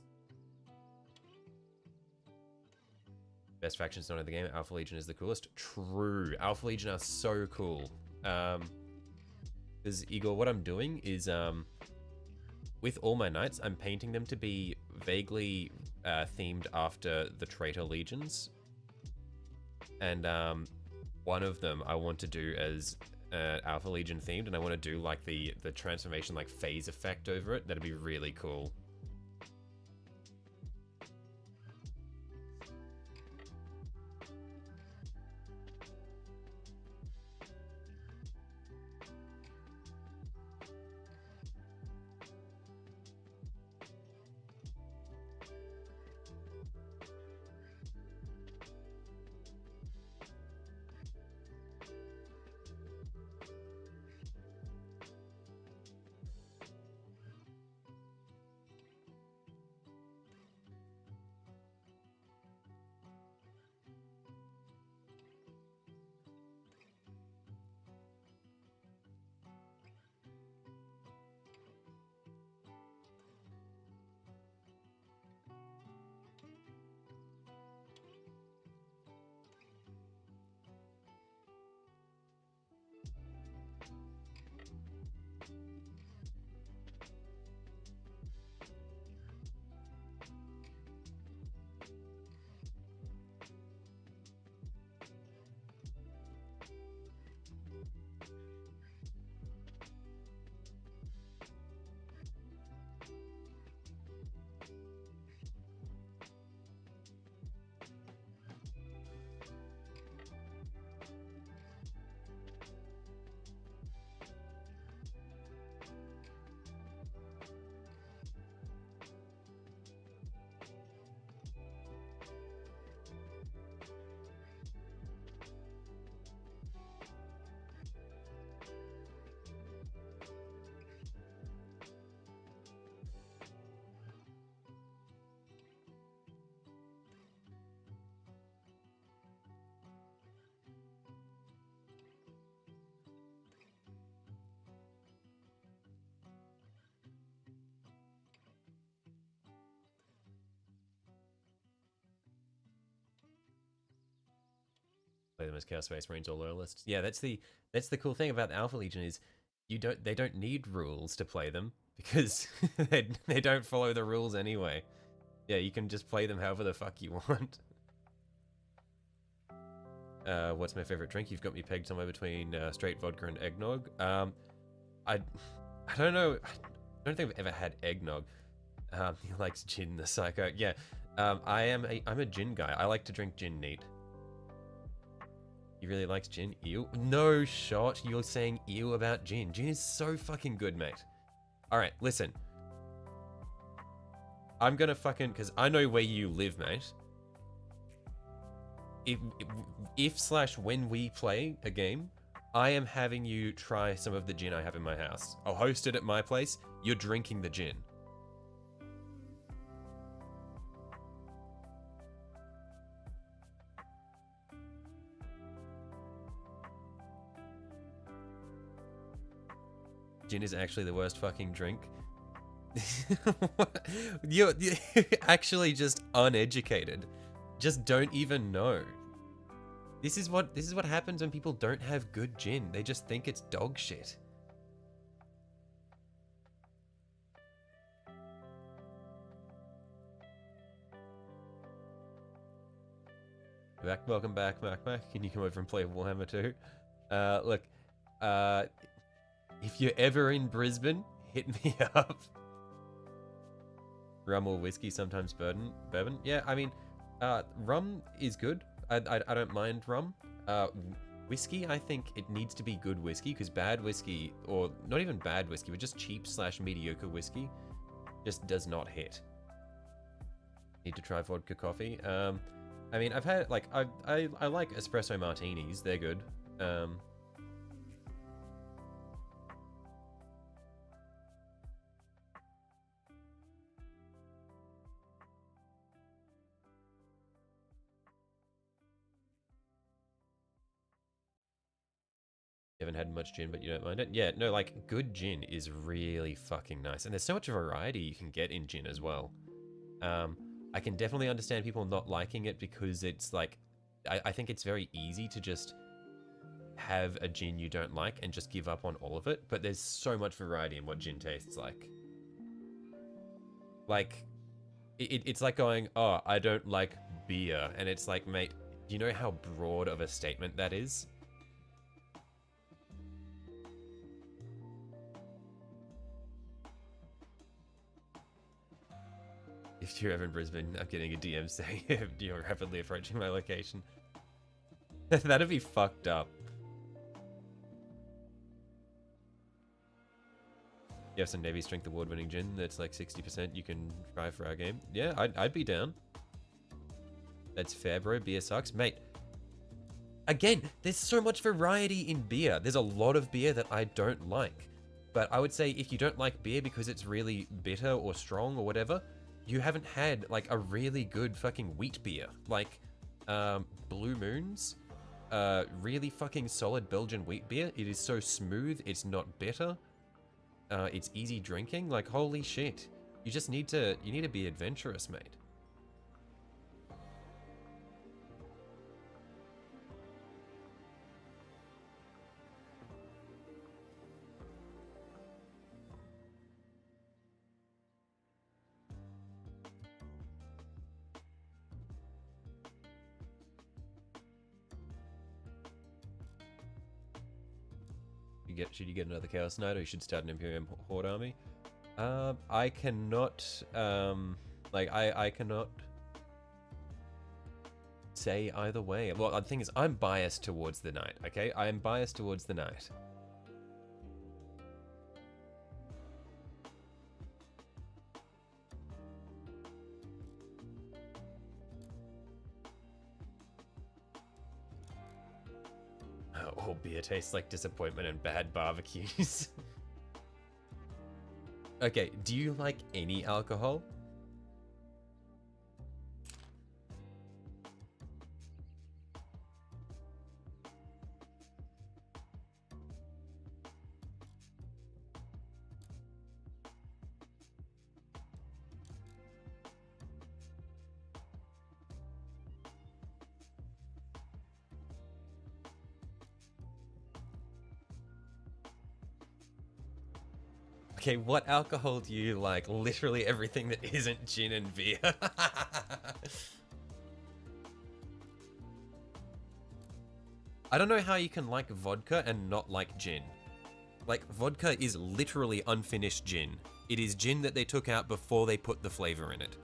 best factions not in the game. Alpha Legion is the coolest. True. Alpha Legion are so cool. Because Igor, what I'm doing is with all my knights, I'm painting them to be vaguely themed after the traitor legions. And one of them I want to do as Alpha Legion themed, and I want to do like the transformation like phase effect over it. That'd be really cool. Play them as Chaos Space Marines or loyalists. Yeah, that's the cool thing about the Alpha Legion is they don't need rules to play them because they don't follow the rules anyway. Yeah, you can just play them however the fuck you want. What's my favorite drink? You've got me pegged somewhere between straight vodka and eggnog. I don't know. I don't think I've ever had eggnog. He likes gin, the psycho. Yeah, I'm a gin guy. I like to drink gin neat. He really likes gin. Ew. No shot. You're saying ew about gin. Gin is so fucking good, mate. Alright, listen. I'm gonna fucking... Because I know where you live, mate. If/when we play a game, I am having you try some of the gin I have in my house. I'll host it at my place. You're drinking the gin. Gin is actually the worst fucking drink. You're actually just uneducated. Just don't even know. This is what happens when people don't have good gin. They just think it's dog shit. Welcome back, Mac. Can you come over and play Warhammer too? Look, if you're ever in Brisbane, hit me up. Rum or whiskey, sometimes bourbon. Yeah, I mean, rum is good. I don't mind rum. Whiskey, I think it needs to be good whiskey, because bad whiskey, or not even bad whiskey, but just cheap/mediocre whiskey, just does not hit. Need to try vodka coffee. I mean, I've had, like, I like espresso martinis. They're good. You haven't had much gin, but you don't mind it? Yeah, no, like, good gin is really fucking nice. And there's so much variety you can get in gin as well. I can definitely understand people not liking it because it's like, I think it's very easy to just have a gin you don't like and just give up on all of it. But there's so much variety in what gin tastes like. Like, it's like going, oh, I don't like beer. And it's like, mate, do you know how broad of a statement that is? If you're ever in Brisbane, I'm getting a DM saying you're rapidly approaching my location. That'd be fucked up. You have some Navy Strength Award-winning gin that's like 60%. You can try for our game. Yeah, I'd be down. That's fair, bro. Beer sucks. Mate, again, there's so much variety in beer. There's a lot of beer that I don't like. But I would say if you don't like beer because it's really bitter or strong or whatever, you haven't had like a really good fucking wheat beer. Like Blue Moon's really fucking solid Belgian wheat beer. It is so smooth. It's not bitter. It's easy drinking. Like, holy shit. You just need to, you need to be adventurous, mate. Should you get another Chaos Knight, or you should start an Imperium Horde army? I cannot, I cannot say either way. Well, the thing is, I'm biased towards the Knight, okay? I am biased towards the Knight. All beer tastes like disappointment and bad barbecues. Okay, do you like any alcohol? Okay, what alcohol do you like? Literally everything that isn't gin and beer. I don't know how you can like vodka and not like gin. Like, vodka is literally unfinished gin. It is gin that they took out before they put the flavor in it.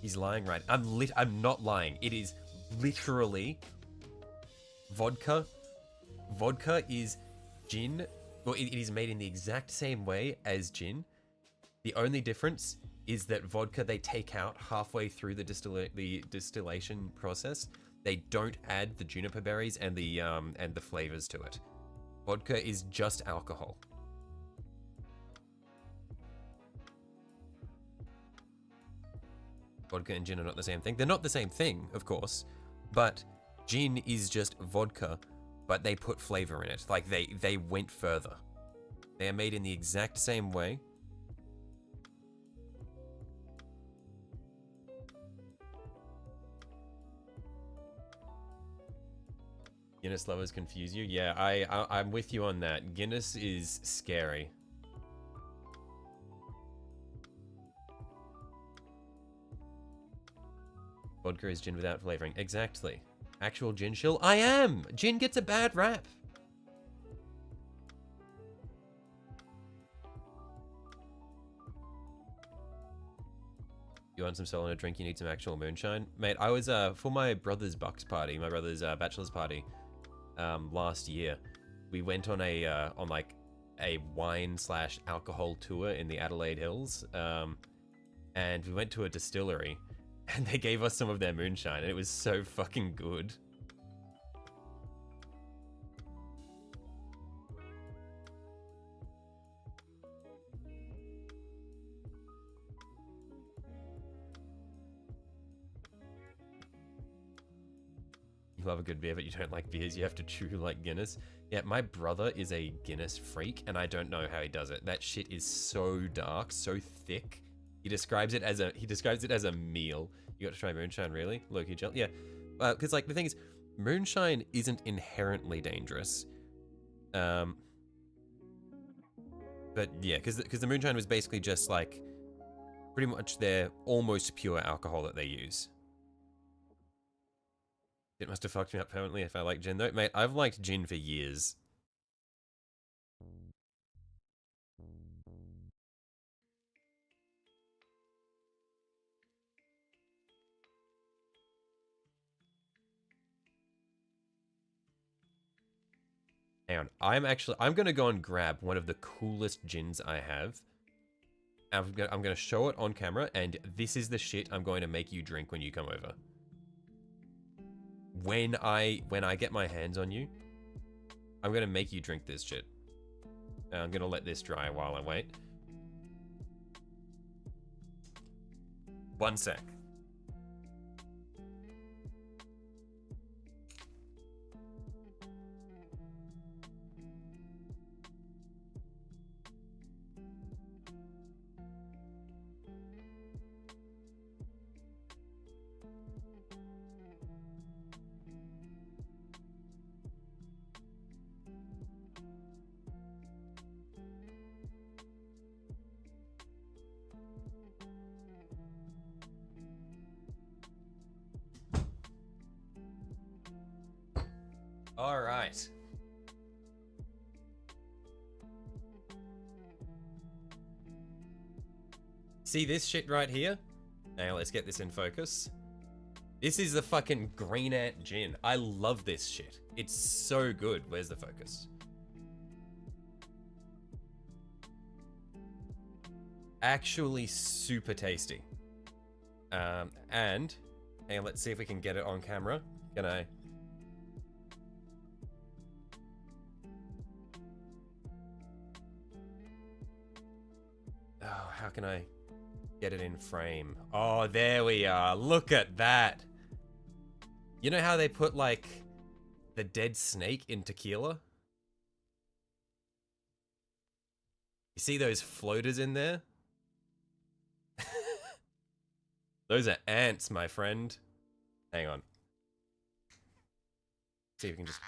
He's lying, right? I'm not lying. It is literally vodka. Vodka is gin. Well, it is made in the exact same way as gin. The only difference is that vodka they take out halfway through the distillation process. They don't add the juniper berries and the flavors to it. Vodka is just alcohol. Vodka and gin are not the same thing. They're not the same thing, of course, but gin is just vodka, but they put flavor in it. Like, they went further. They are made in the exact same way. Guinness lovers confuse you? Yeah, I'm with you on that. Guinness is scary. Vodka is gin without flavoring. Exactly. Actual gin shill? I am! Gin gets a bad rap. You want some solid drink, you need some actual moonshine? Mate, I was, for my brother's bucks party, my brother's bachelor's party, last year, we went on a wine/alcohol tour in the Adelaide Hills, and we went to a distillery, And they gave us some of their moonshine, and it was so fucking good. You love a good beer, but you don't like beers. You have to chew like Guinness. Yeah, my brother is a Guinness freak, and I don't know how he does it. That shit is so dark, so thick. He describes it as a meal. You got to try moonshine, really? Low-key gel? Yeah. Because, like, the thing is, moonshine isn't inherently dangerous. But, yeah, because the moonshine was basically just, like, pretty much their almost pure alcohol that they use. It must have fucked me up permanently if I like gin, though. Mate, I've liked gin for years. Hang on, I'm gonna go and grab one of the coolest gins I have. I'm gonna show it on camera, and this is the shit I'm going to make you drink when you come over. When I get my hands on you, I'm gonna make you drink this shit. And I'm gonna let this dry while I wait. 1 sec. All right. See this shit right here? Now let's get this in focus. This is the fucking Green Ant gin. I love this shit. It's so good. Where's the focus? Actually super tasty. And let's see if we can get it on camera. Can I? Oh, how can I get it in frame? Oh, there we are. Look at that. You know how they put, like, the dead snake in tequila? You see those floaters in there? Those are ants, my friend. Hang on. See if we can just...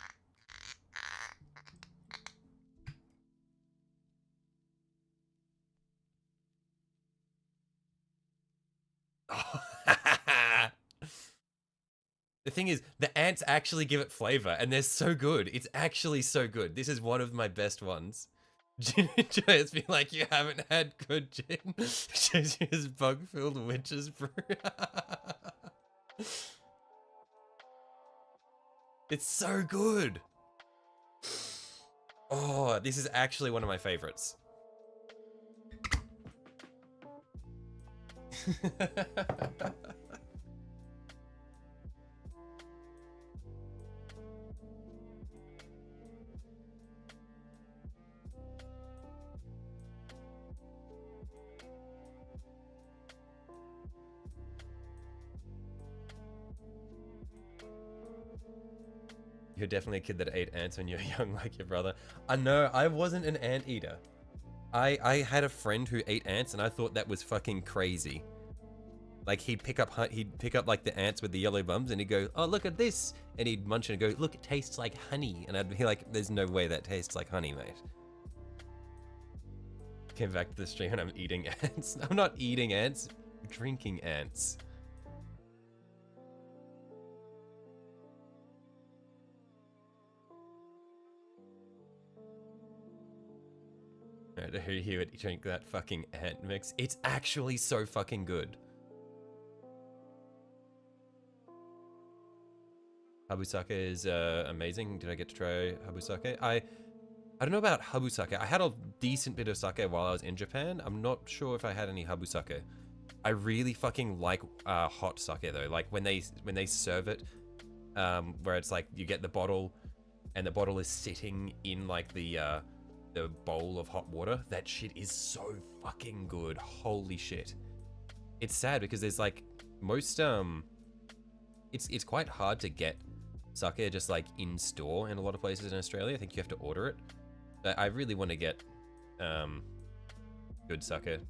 Oh. The thing is, the ants actually give it flavor, and they're so good. It's actually so good. This is one of my best ones. Just be like, you haven't had good gin. Shows you his bug-filled witch's brew. It's so good. Oh, this is actually one of my favorites. You're definitely a kid that ate ants when you were young, like your brother. I know, I wasn't an ant eater. I had a friend who ate ants, and I thought that was fucking crazy. Like, he'd pick up like the ants with the yellow bums, and he'd go, "Oh, look at this," and he'd munch it and go, "Look, it tastes like honey," and I'd be like, "There's no way that tastes like honey, mate." Came back to the stream and I'm eating ants. I'm not eating ants, I'm drinking ants. Who would drink that fucking ant mix? It's actually so fucking good. Habusake is amazing. Did I get to try habusake? I don't know about habusake. I had a decent bit of sake while I was in Japan. I'm not sure if I had any habusake. I really fucking like hot sake though. Like when they serve it, where it's like you get the bottle, and the bottle is sitting in like the bowl of hot water. That shit is so fucking good. Holy shit. It's sad because there's like most it's quite hard to get sake just like in store in a lot of places in Australia. I think you have to order it. But I really want to get good sake.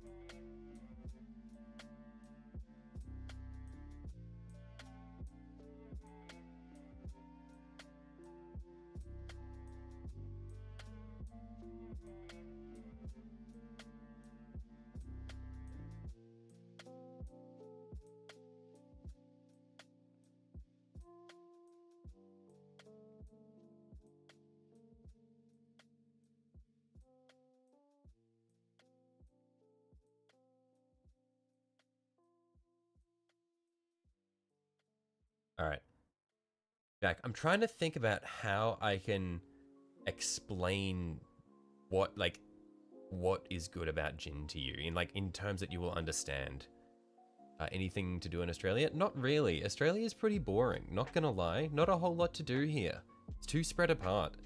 All right, Jack, I'm trying to think about how I can explain what is good about gin to you in terms that you will understand. Anything to do in Australia? Not really. Australia is pretty boring. Not gonna lie. Not a whole lot to do here. It's too spread apart.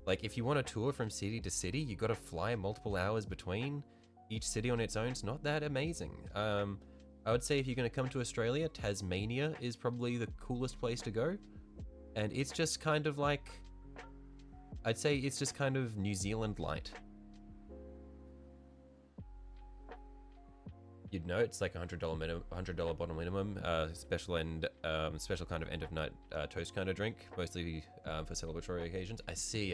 Like if you want a tour from city to city, you got to fly multiple hours between each city on its own. It's not that amazing. I would say if you're going to come to Australia, Tasmania is probably the coolest place to go. And it's just kind of like, I'd say it's just kind of New Zealand light. You'd know it's like $100 minimum, $100 bottle minimum, special kind of end of night toast kind of drink, mostly for celebratory occasions. I see.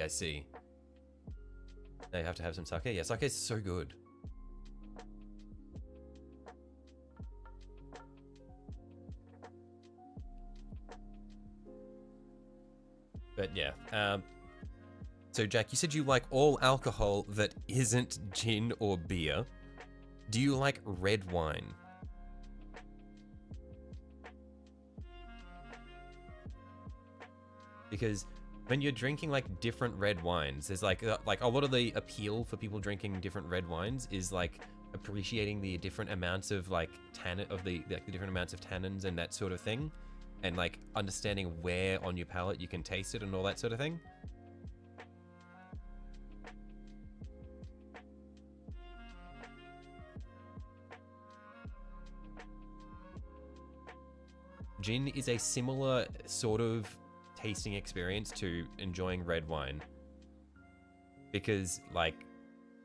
Now you have to have some sake. Yeah, sake is so good. But yeah, so Jack, you said you like all alcohol that isn't gin or beer. Do you like red wine? Because when you're drinking like different red wines, there's like a lot of the appeal for people drinking different red wines is like appreciating the different amounts of like the different amounts of tannins and that sort of thing. And like understanding where on your palate you can taste it and all that sort of thing. Gin is a similar sort of tasting experience to enjoying red wine. Because like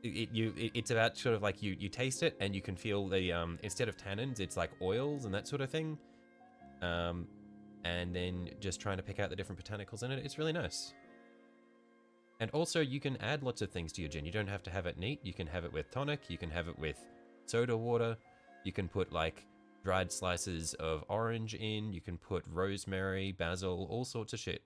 it's about sort of like you taste it and you can feel the instead of tannins, it's like oils and that sort of thing. And then just trying to pick out the different botanicals in it. It's really nice. And also you can add lots of things to your gin. You don't have to have it neat. You can have it with tonic. You can have it with soda water. You can put like dried slices of orange in. You can put rosemary, basil, all sorts of shit.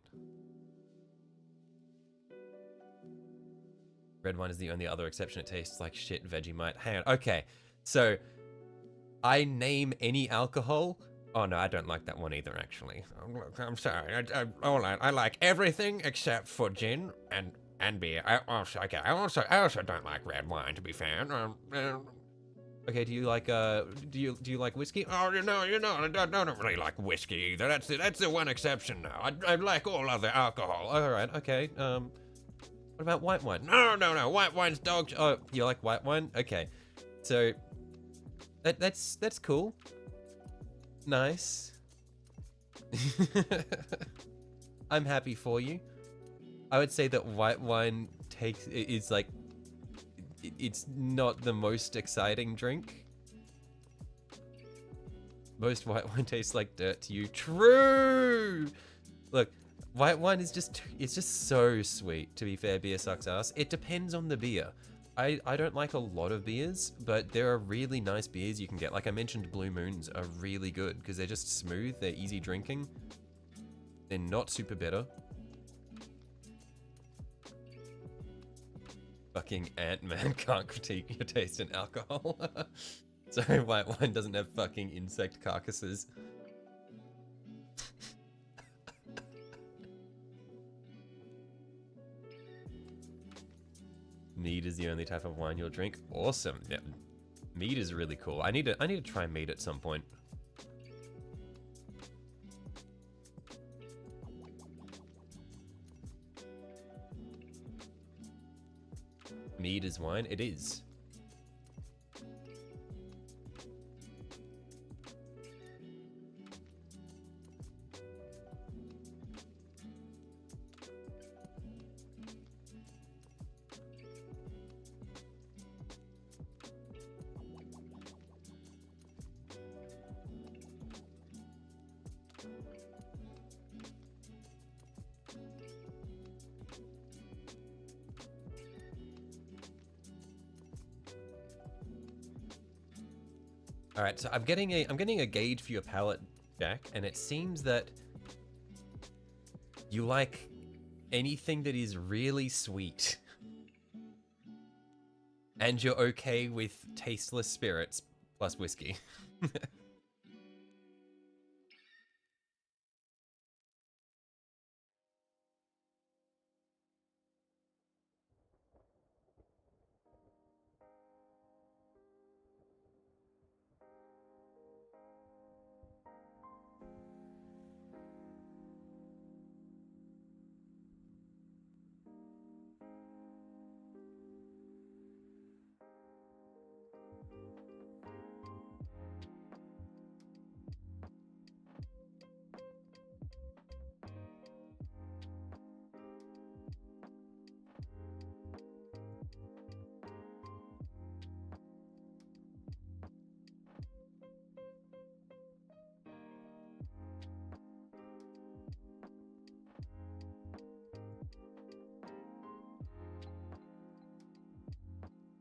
Red wine is the only other exception. It tastes like shit, Vegemite. Hang on. Okay. So I name any alcohol. Oh no, I don't like that one either, actually. I'm sorry. I like everything except for gin and beer. I also don't like red wine, to be fair. Okay, do you like do you like whiskey? Oh, you know, I don't really like whiskey either. That's the one exception now. I like all other alcohol. All right, okay. What about white wine? No. White wine's dog. Oh, you like white wine? Okay, so that's cool. Nice. I'm happy for you. I would say that white wine is like, it's not the most exciting drink. Most white wine tastes like dirt to you. True! Look, white wine is it's just so sweet, to be fair. Beer sucks ass. It depends on the beer. I don't like a lot of beers, but there are really nice beers you can get. Like I mentioned, Blue Moons are really good because they're just smooth, they're easy drinking. They're not super bitter. Fucking Ant-Man can't critique your taste in alcohol. So white wine doesn't have fucking insect carcasses. Mead is the only type of wine you'll drink. Awesome. Yeah. Mead is really cool. I need to try mead at some point. Mead is wine? It is. All right, so I'm getting a gauge for your palate, Jack, and it seems that you like anything that is really sweet. And you're okay with tasteless spirits plus whiskey.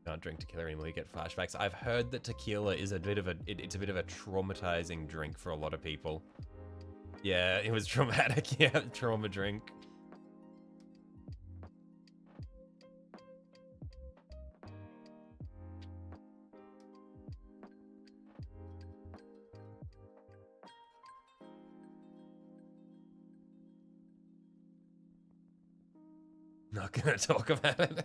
Can't drink tequila anymore, you get flashbacks. I've heard that tequila is it's a bit of a traumatizing drink for a lot of people. Yeah, it was traumatic. Yeah, trauma drink. Not gonna talk about it.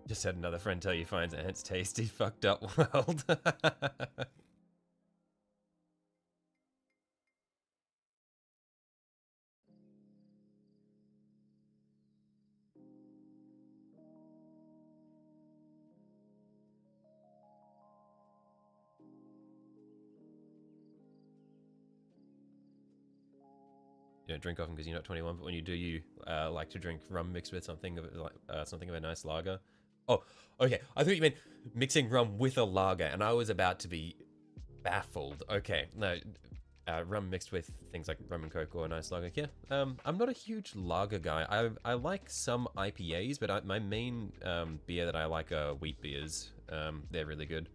Just had another friend tell you finds ants tasty, fucked up world. You don't drink often because you're not 21, but when you do, you like to drink rum mixed with something of a nice lager. Oh, okay. I thought you meant mixing rum with a lager, and I was about to be baffled. Okay, no, rum mixed with things like rum and coke or a nice lager. Yeah, I'm not a huge lager guy. I like some IPAs, but my main beer that I like are wheat beers. They're really good.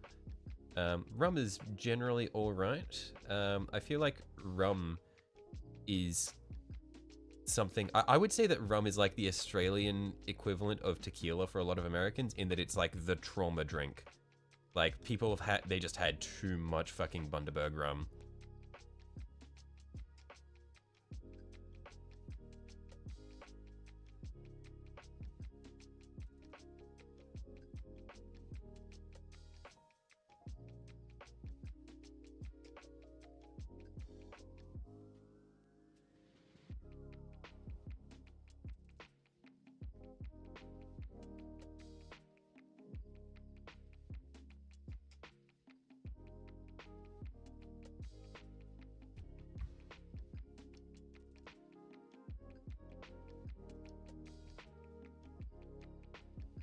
Rum is generally all right. I feel like rum is something I would say that rum is like the Australian equivalent of tequila for a lot of Americans, in that it's like the trauma drink. Like, people have they just had too much fucking Bundaberg rum.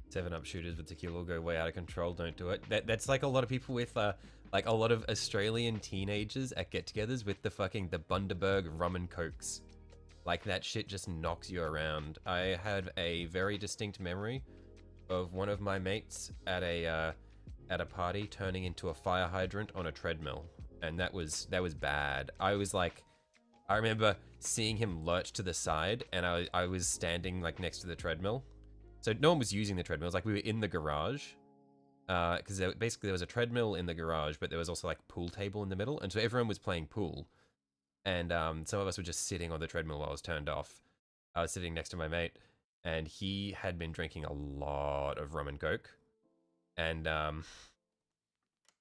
Seven-up shooters with tequila will go way out of control. Don't do it. That's like a lot of people with like a lot of Australian teenagers at get-togethers with the Bundaberg rum and cokes. Like, that shit just knocks you around. I had a very distinct memory of one of my mates at a party turning into a fire hydrant on a treadmill, and that was bad. I remember seeing him lurch to the side, and I was standing like next to the treadmill, so no one was using the treadmill. It was like we were in the garage, because basically there was a treadmill in the garage, but there was also like pool table in the middle, and so everyone was playing pool, and some of us were just sitting on the treadmill while it was turned off. I was sitting next to my mate, and he had been drinking a lot of rum and coke, and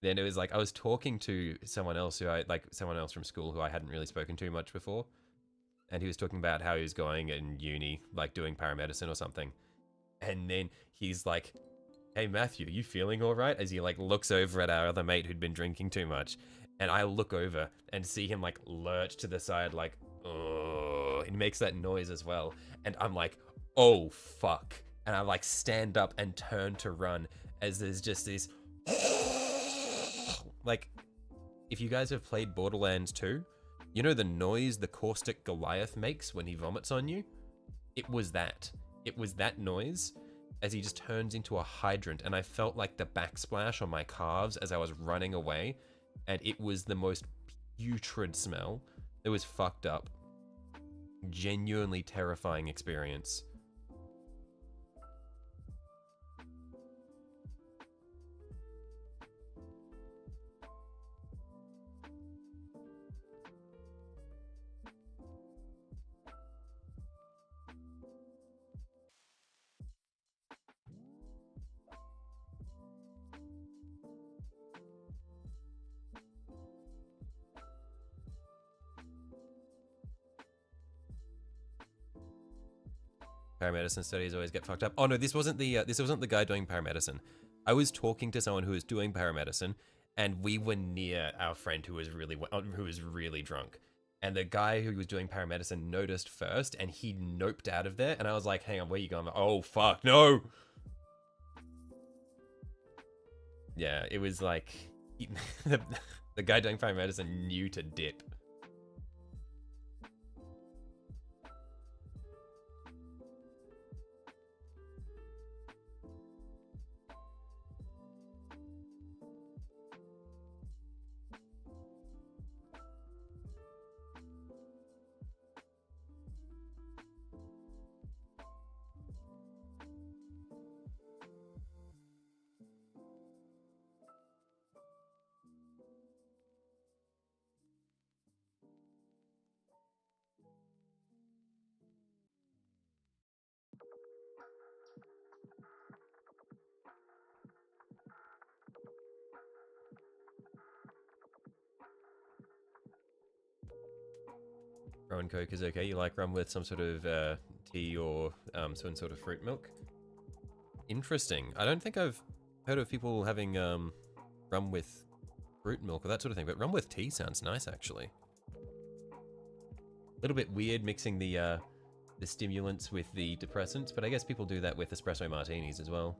then it was like I was talking to someone else someone else from school who I hadn't really spoken to much before, and he was talking about how he was going in uni, like doing paramedicine or something, and then he's like, "Hey Matthew, you feeling all right?" As he like looks over at our other mate who'd been drinking too much, and I look over and see him like lurch to the side, like, oh, he makes that noise as well, and I'm like, oh fuck, and I like stand up and turn to run as there's just this. Like, if you guys have played Borderlands 2, you know the noise the caustic Goliath makes when he vomits on you? It was that. It was that noise as he just turns into a hydrant, and I felt like the backsplash on my calves as I was running away, and it was the most putrid smell. It was fucked up. Genuinely terrifying experience. Paramedicine studies always get fucked up. Oh no, this wasn't the guy doing paramedicine. I was talking to someone who was doing paramedicine, and we were near our friend who was really drunk. And the guy who was doing paramedicine noticed first, and he noped out of there. And I was like, "Hang on, where you going?" Oh fuck, no! Yeah, it was like the guy doing paramedicine knew to dip. Rum and Coke is okay. You like rum with some sort of tea or some sort of fruit milk? Interesting. I don't think I've heard of people having rum with fruit milk or that sort of thing, but rum with tea sounds nice, actually. A little bit weird mixing the stimulants with the depressants, but I guess people do that with espresso martinis as well.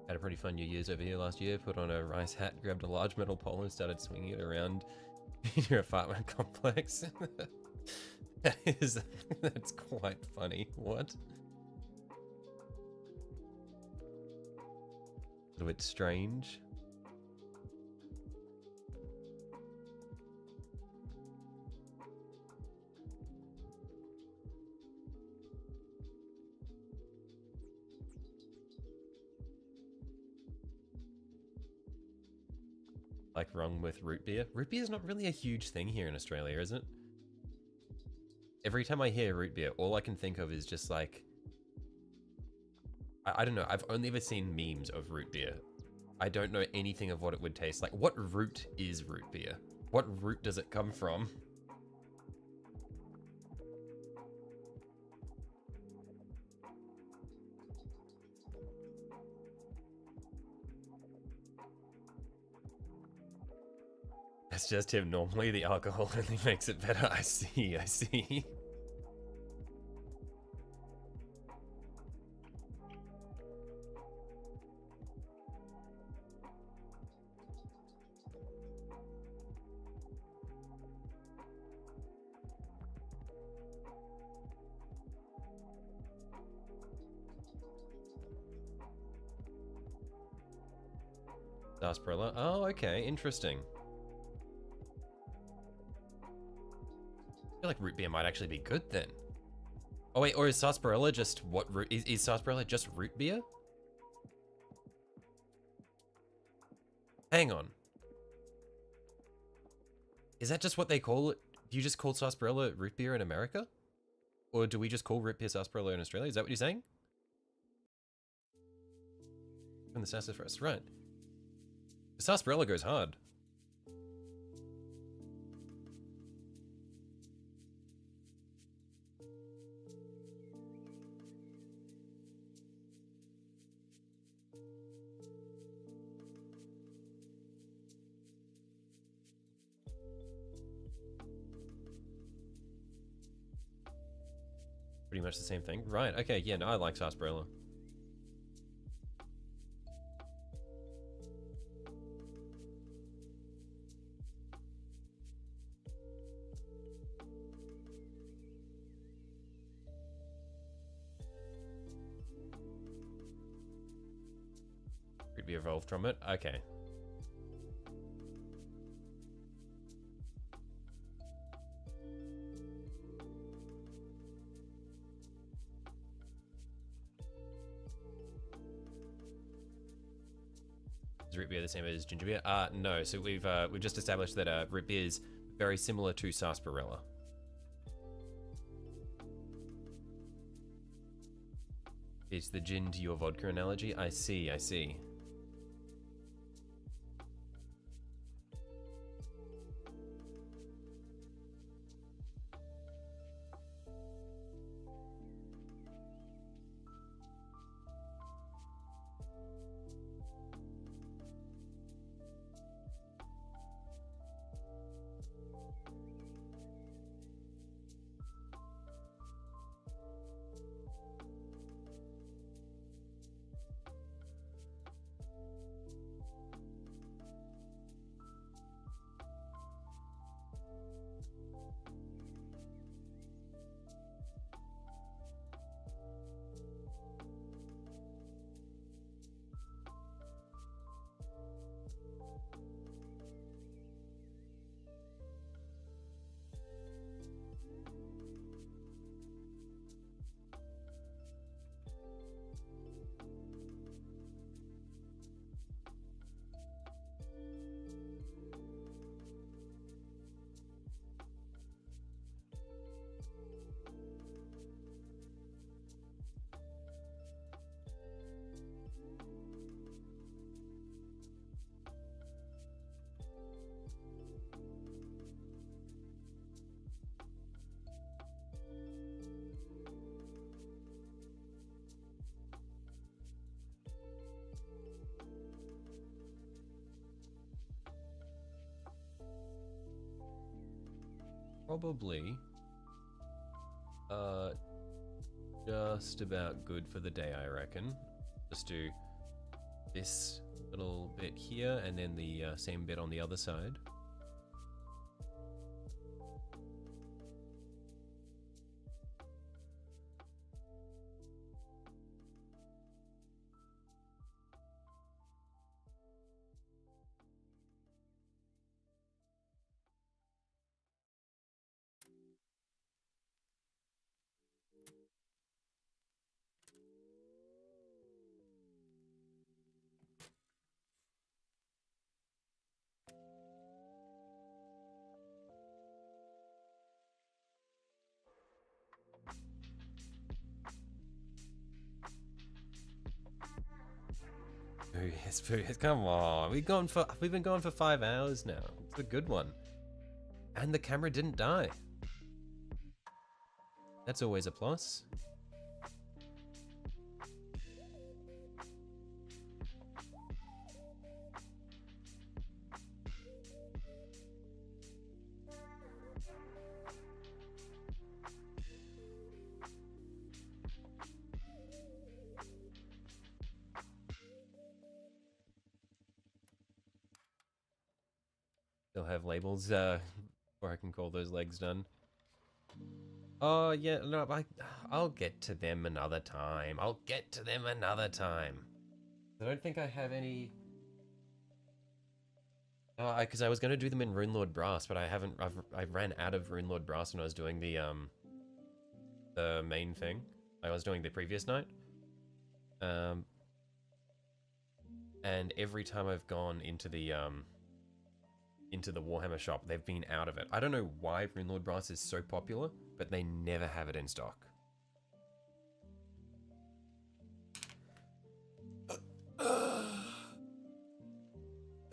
Had a pretty fun New Year's over here last year. Put on a rice hat, grabbed a large metal pole and started swinging it around in your apartment complex. That's quite funny. What? A little bit strange. Like rum with root beer. Root beer is not really a huge thing here in Australia, is it? Every time I hear root beer, all I can think of is just like, I don't know. I've only ever seen memes of root beer. I don't know anything of what it would taste like. What root is root beer? What root does it come from? That's just him. Normally the alcohol only makes it better. I see, I see. Sarsaparilla. Oh, okay, interesting. I feel like root beer might actually be good then. Oh wait, or is sarsaparilla just what root? Is sarsaparilla just root beer? Hang on. Is that just what they call it? Do you just call sarsaparilla root beer in America? Or do we just call root beer sarsaparilla in Australia? Is that what you're saying? From the sassafras, right. The sarsaparilla goes hard. Pretty much the same thing. Right, okay, yeah, no, I like sarsaparilla. Could be evolved from it. Okay. Is root beer the same as ginger beer? No. So we've just established that root beer is very similar to sarsaparilla. It's the gin to your vodka analogy. I see. I see. Probably just about good for the day, I reckon. Just do this little bit here and then the same bit on the other side. Come on, we've been going for 5 hours now. It's a good one. And the camera didn't die. That's always a plus. They'll have labels, or I can call those legs done. Oh, yeah, no, I'll get to them another time. I don't think I have any Because I was going to do them in Runelord Brass, but I haven't. I ran out of Runelord Brass when I was doing the main thing. I was doing the previous night. And every time I've gone into the Warhammer shop, they've been out of it. I don't know why Runelord Brass is so popular, but they never have it in stock.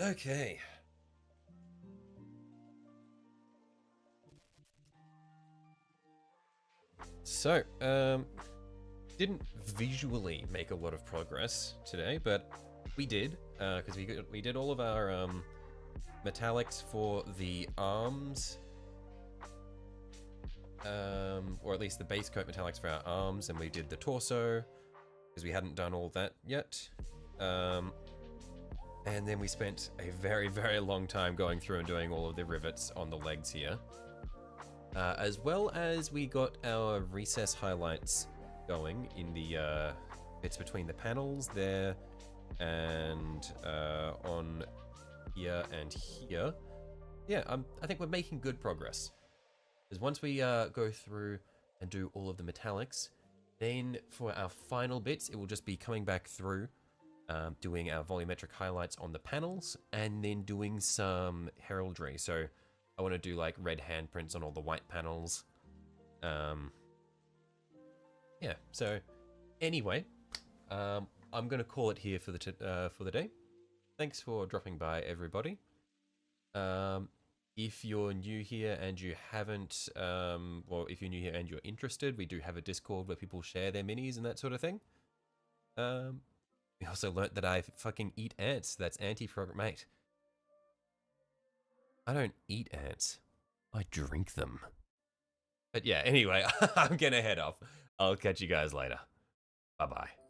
Okay. So, didn't visually make a lot of progress today, but we did, because we did all of our metallics for the arms, or at least the base coat metallics for our arms, and we did the torso, because we hadn't done all that yet. And then we spent a very, very long time going through and doing all of the rivets on the legs here. As well as we got our recess highlights going in the bits between the panels there and on here and here. Yeah, I think we're making good progress. Because once we go through and do all of the metallics, then for our final bits, it will just be coming back through, doing our volumetric highlights on the panels, and then doing some heraldry. So I want to do like red handprints on all the white panels. Yeah, so anyway, I'm going to call it here for the day. Thanks for dropping by, everybody. If you're new here and you haven't, or if you're new here and you're interested, we do have a Discord where people share their minis and that sort of thing. We also learnt that I fucking eat ants. That's anti-program, mate. I don't eat ants. I drink them. But yeah, anyway, I'm gonna head off. I'll catch you guys later. Bye-bye.